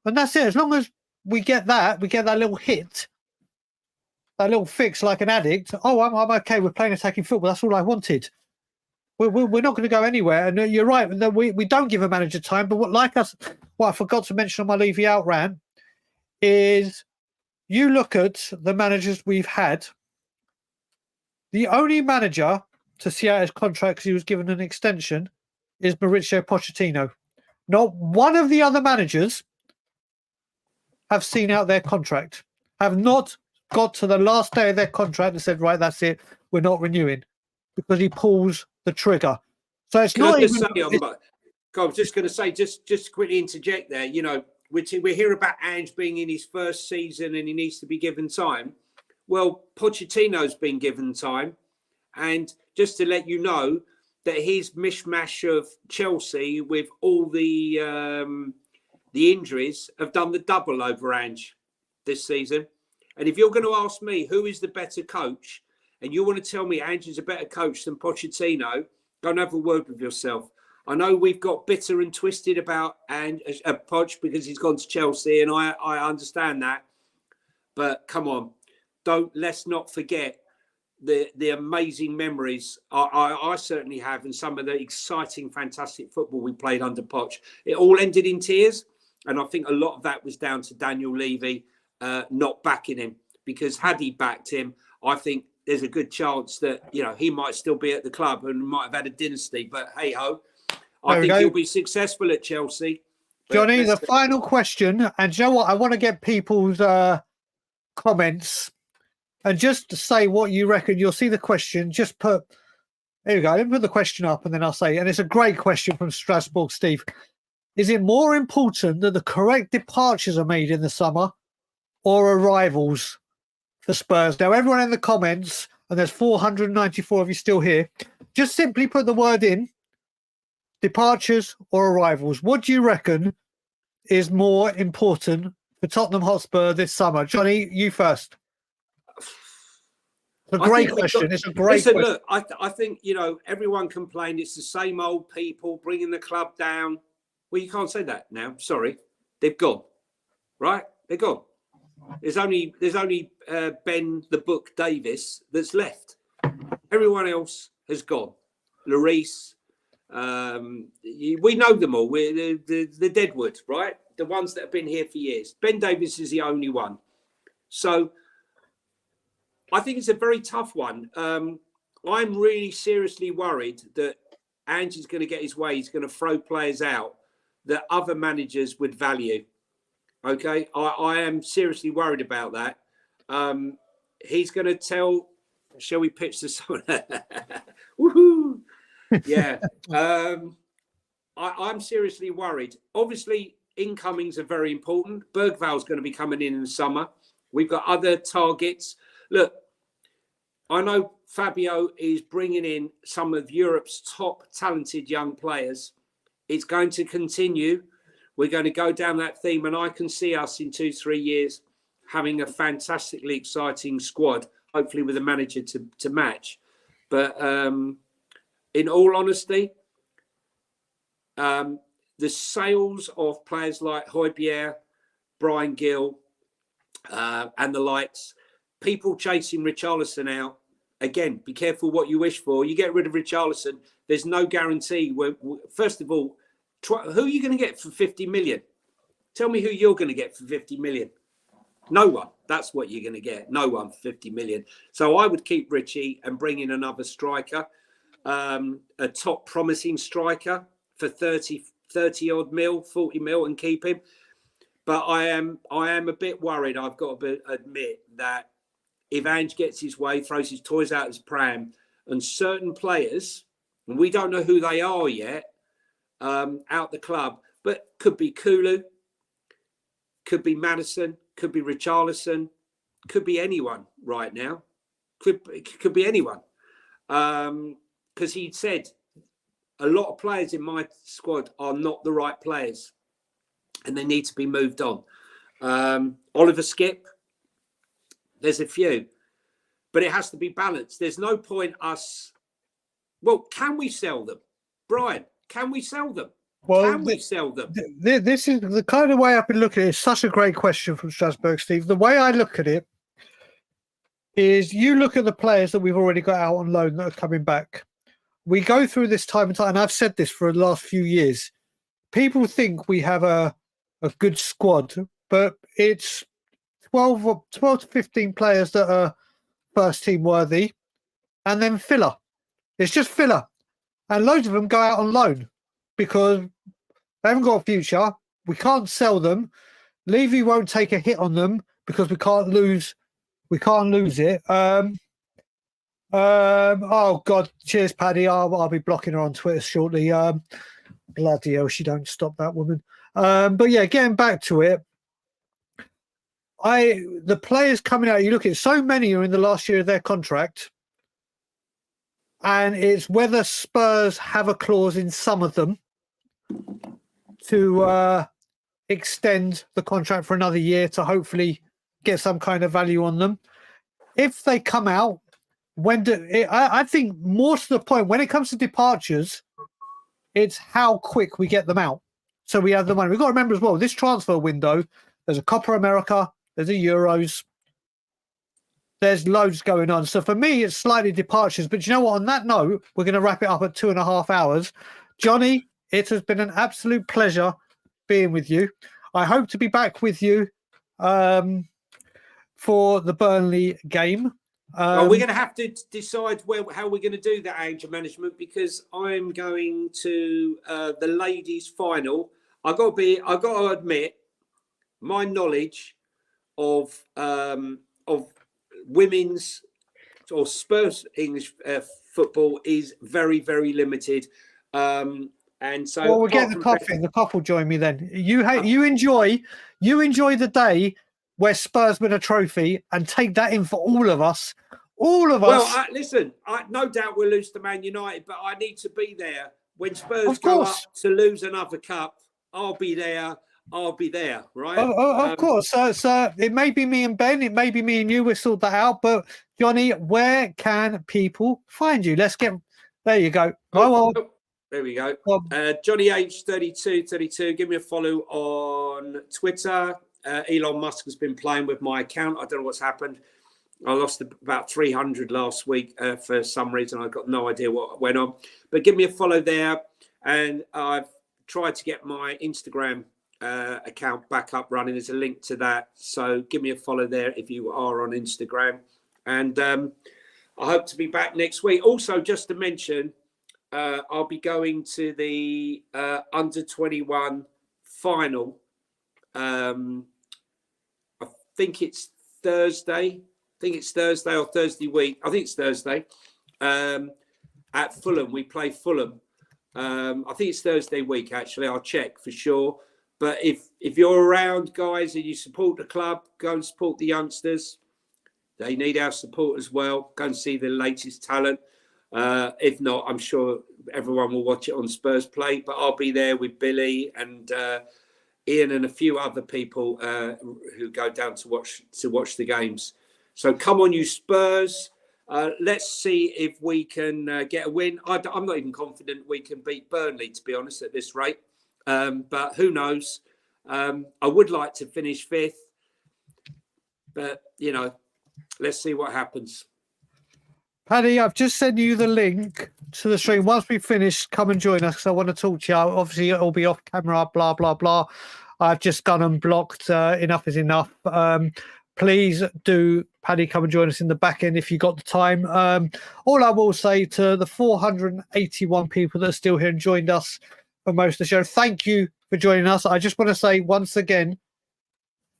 and that's it. As long as we get that little hit, that little fix like an addict. Oh, I'm okay with playing attacking football. That's all I wanted. We're not going to go anywhere. And you're right. We don't give a manager time. But what I forgot to mention on my Levy out rant is you look at the managers we've had. The only manager to see out his contract because he was given an extension is Mauricio Pochettino. Not one of the other managers have seen out their contract, have not got to the last day of their contract and said, right, that's it, we're not renewing, because he pulls the trigger. So it's not even... I was just going to say, just quickly interject there, we hear about Ange being in his first season and he needs to be given time. Well, Pochettino's been given time. And just to let you know that his mishmash of Chelsea with all the injuries have done the double over Ange this season. And if you're going to ask me who is the better coach, and you want to tell me Ange is a better coach than Pochettino, go and have a word with yourself. I know we've got bitter and twisted about Poch because he's gone to Chelsea, and I understand that. But come on, let's not forget the amazing memories I certainly have, and some of the exciting, fantastic football we played under Poch. It all ended in tears, and I think a lot of that was down to Daniel Levy not backing him, because had he backed him, I think there's a good chance that he might still be at the club and might have had a dynasty. But hey ho, I think he'll be successful at Chelsea. Jonny, the final question, and you know what? I want to get people's comments, and just to say what you reckon. You'll see the question. Just put, there you go. Let me put the question up, and then I'll say. And it's a great question from Strasbourg, Steve. Is it more important that the correct departures are made in the summer, or arrivals for Spurs? Now, everyone in the comments, and there's 494 of you still here, just simply put the word in, departures or arrivals. What do you reckon is more important for Tottenham Hotspur this summer? Jonny, you first. It's a great question. It's a great question. Look, I think, everyone complained it's the same old people bringing the club down. Well, you can't say that now. Sorry. They've gone. Right? They're gone. There's only Ben the Book Davis that's left. Everyone else has gone. Lloris, we know them all. We're the Deadwood, right? The ones that have been here for years. Ben Davis is the only one. So I think it's a very tough one. I'm really seriously worried that Ange is going to get his way. He's going to throw players out that other managers would value. Okay, I am seriously worried about that. He's going to tell, shall we pitch to someone? Woohoo! Yeah. I'm seriously worried. Obviously, incomings are very important. Bergval's going to be coming in the summer. We've got other targets. Look, I know Fabio is bringing in some of Europe's top talented young players. It's going to continue. We're going to go down that theme, and I can see us in 2-3 years having a fantastically exciting squad, hopefully with a manager to match. But in all honesty, the sales of players like Højbjerg, Brian Gill, and the likes, people chasing Richarlison out. Again, be careful what you wish for. You get rid of Richarlison, there's no guarantee. First of all, who are you going to get for 50 million? Tell me who you're going to get for 50 million. No one. That's what you're going to get. No one for 50 million. So I would keep Richie and bring in another striker, a top promising striker for 30 odd mil, 40 mil, and keep him. But I am a bit worried. I've got to admit that if Ange gets his way, throws his toys out his pram, and certain players, and we don't know who they are yet, out the club, but could be Kulu, could be Madison, could be Richarlison, could be anyone right now, could be anyone, because he said a lot of players in my squad are not the right players and they need to be moved on. Oliver Skip, there's a few, but it has to be balanced. There's no point can we sell them? Brian, can we sell them? Can we sell them? This is the kind of way I've been looking at it. It's such a great question from Strasbourg, Steve. The way I look at it, is you look at the players that we've already got out on loan that are coming back. We go through this time and time, and I've said this for the last few years. People think we have a good squad, but it's 12 to 15 players that are first team worthy, and then filler. It's just filler. And loads of them go out on loan because they haven't got a future. We can't sell them. Levy won't take a hit on them because we can't lose it. Oh God, cheers, Paddy. I'll be blocking her on Twitter shortly. Bloody hell, she don't stop, that woman. But yeah, getting back to it, the players coming out, you look at so many are in the last year of their contract, and it's whether Spurs have a clause in some of them to extend the contract for another year to hopefully get some kind of value on them. If they come out, I think more to the point, when it comes to departures, it's how quick we get them out. So we have the money. We've got to remember as well, this transfer window, there's a Copa America, there's a Euros, there's loads going on. So for me, it's slightly departures. But you know what? On that note, we're going to wrap it up at 2.5 hours. Jonny, it has been an absolute pleasure being with you. I hope to be back with you for the Burnley game. Well, we're going to have to decide how we're going to do that, Ange management, because I'm going to the ladies' final. I got to admit, my knowledge of women's or Spurs English football is very, very limited. And so, well, we'll get the coffee. The coffee will join me then. You enjoy the day where Spurs win a trophy and take that in for all of us. All of us. Well, listen, no doubt we'll lose to Man United, but I need to be there when Spurs go up to lose another cup. I'll be there. Right? Of course. So it may be me and Ben. It may be me and you. We'll sort that out. But Jonny, where can people find you? Let's get. There you go. There we go. Jonny H3232. Give me a follow on Twitter. Elon Musk has been playing with my account. I don't know what's happened. I lost about 300 last week for some reason. I've got no idea what went on. But give me a follow there. And I've tried to get my Instagram account back up running. There's a link to that. So give me a follow there if you are on Instagram. And I hope to be back next week. Also, just to mention, I'll be going to the under-21 final. I think it's Thursday. Or Thursday week. I think it's Thursday. At Fulham, we play Fulham. I think it's Thursday week, actually. I'll check for sure. But if you're around, guys, and you support the club, go and support the youngsters. They need our support as well. Go and see the latest talent. If not, I'm sure everyone will watch it on Spurs Play. But I'll be there with Billy and Ian and a few other people who go down to watch the games. So come on, you Spurs. Let's see if we can get a win. I'm not even confident we can beat Burnley, to be honest, at this rate. But who knows? I would like to finish 5th. But, let's see what happens. Paddy, I've just sent you the link to the stream. Once we finish, come and join us because I want to talk to you. Obviously, it'll be off camera, blah, blah, blah. I've just gone and blocked. Enough is enough. Please do, Paddy, come and join us in the back end if you got the time. All I will say to the 481 people that are still here and joined us for most of the show, thank you for joining us. I just want to say once again,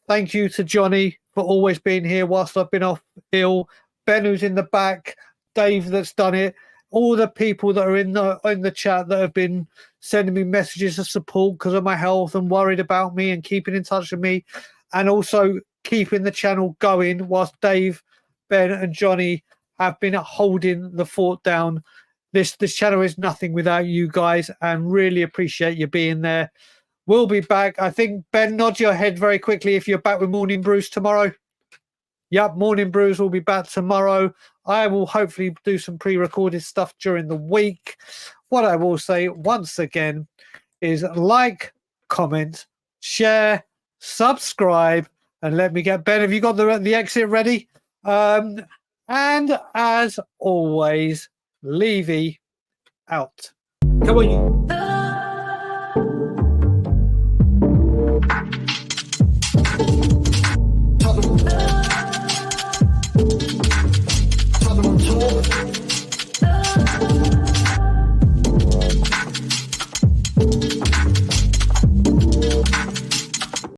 thank you to Jonny for always being here whilst I've been off ill. Ben, who's in the back, Dave, that's done it. All the people that are in the chat that have been sending me messages of support because of my health and worried about me and keeping in touch with me, and also keeping the channel going whilst Dave, Ben and Jonny have been holding the fort down. This channel is nothing without you guys, and really appreciate you being there. We'll be back. I think, Ben, nod your head very quickly if you're back with Morning Brews tomorrow. Yep, Morning Brews will be back tomorrow. I will hopefully do some pre-recorded stuff during the week. What I will say once again is like, comment, share, subscribe, and let me get Ben. Have you got the exit ready? And as always, Levy out. Come on, you.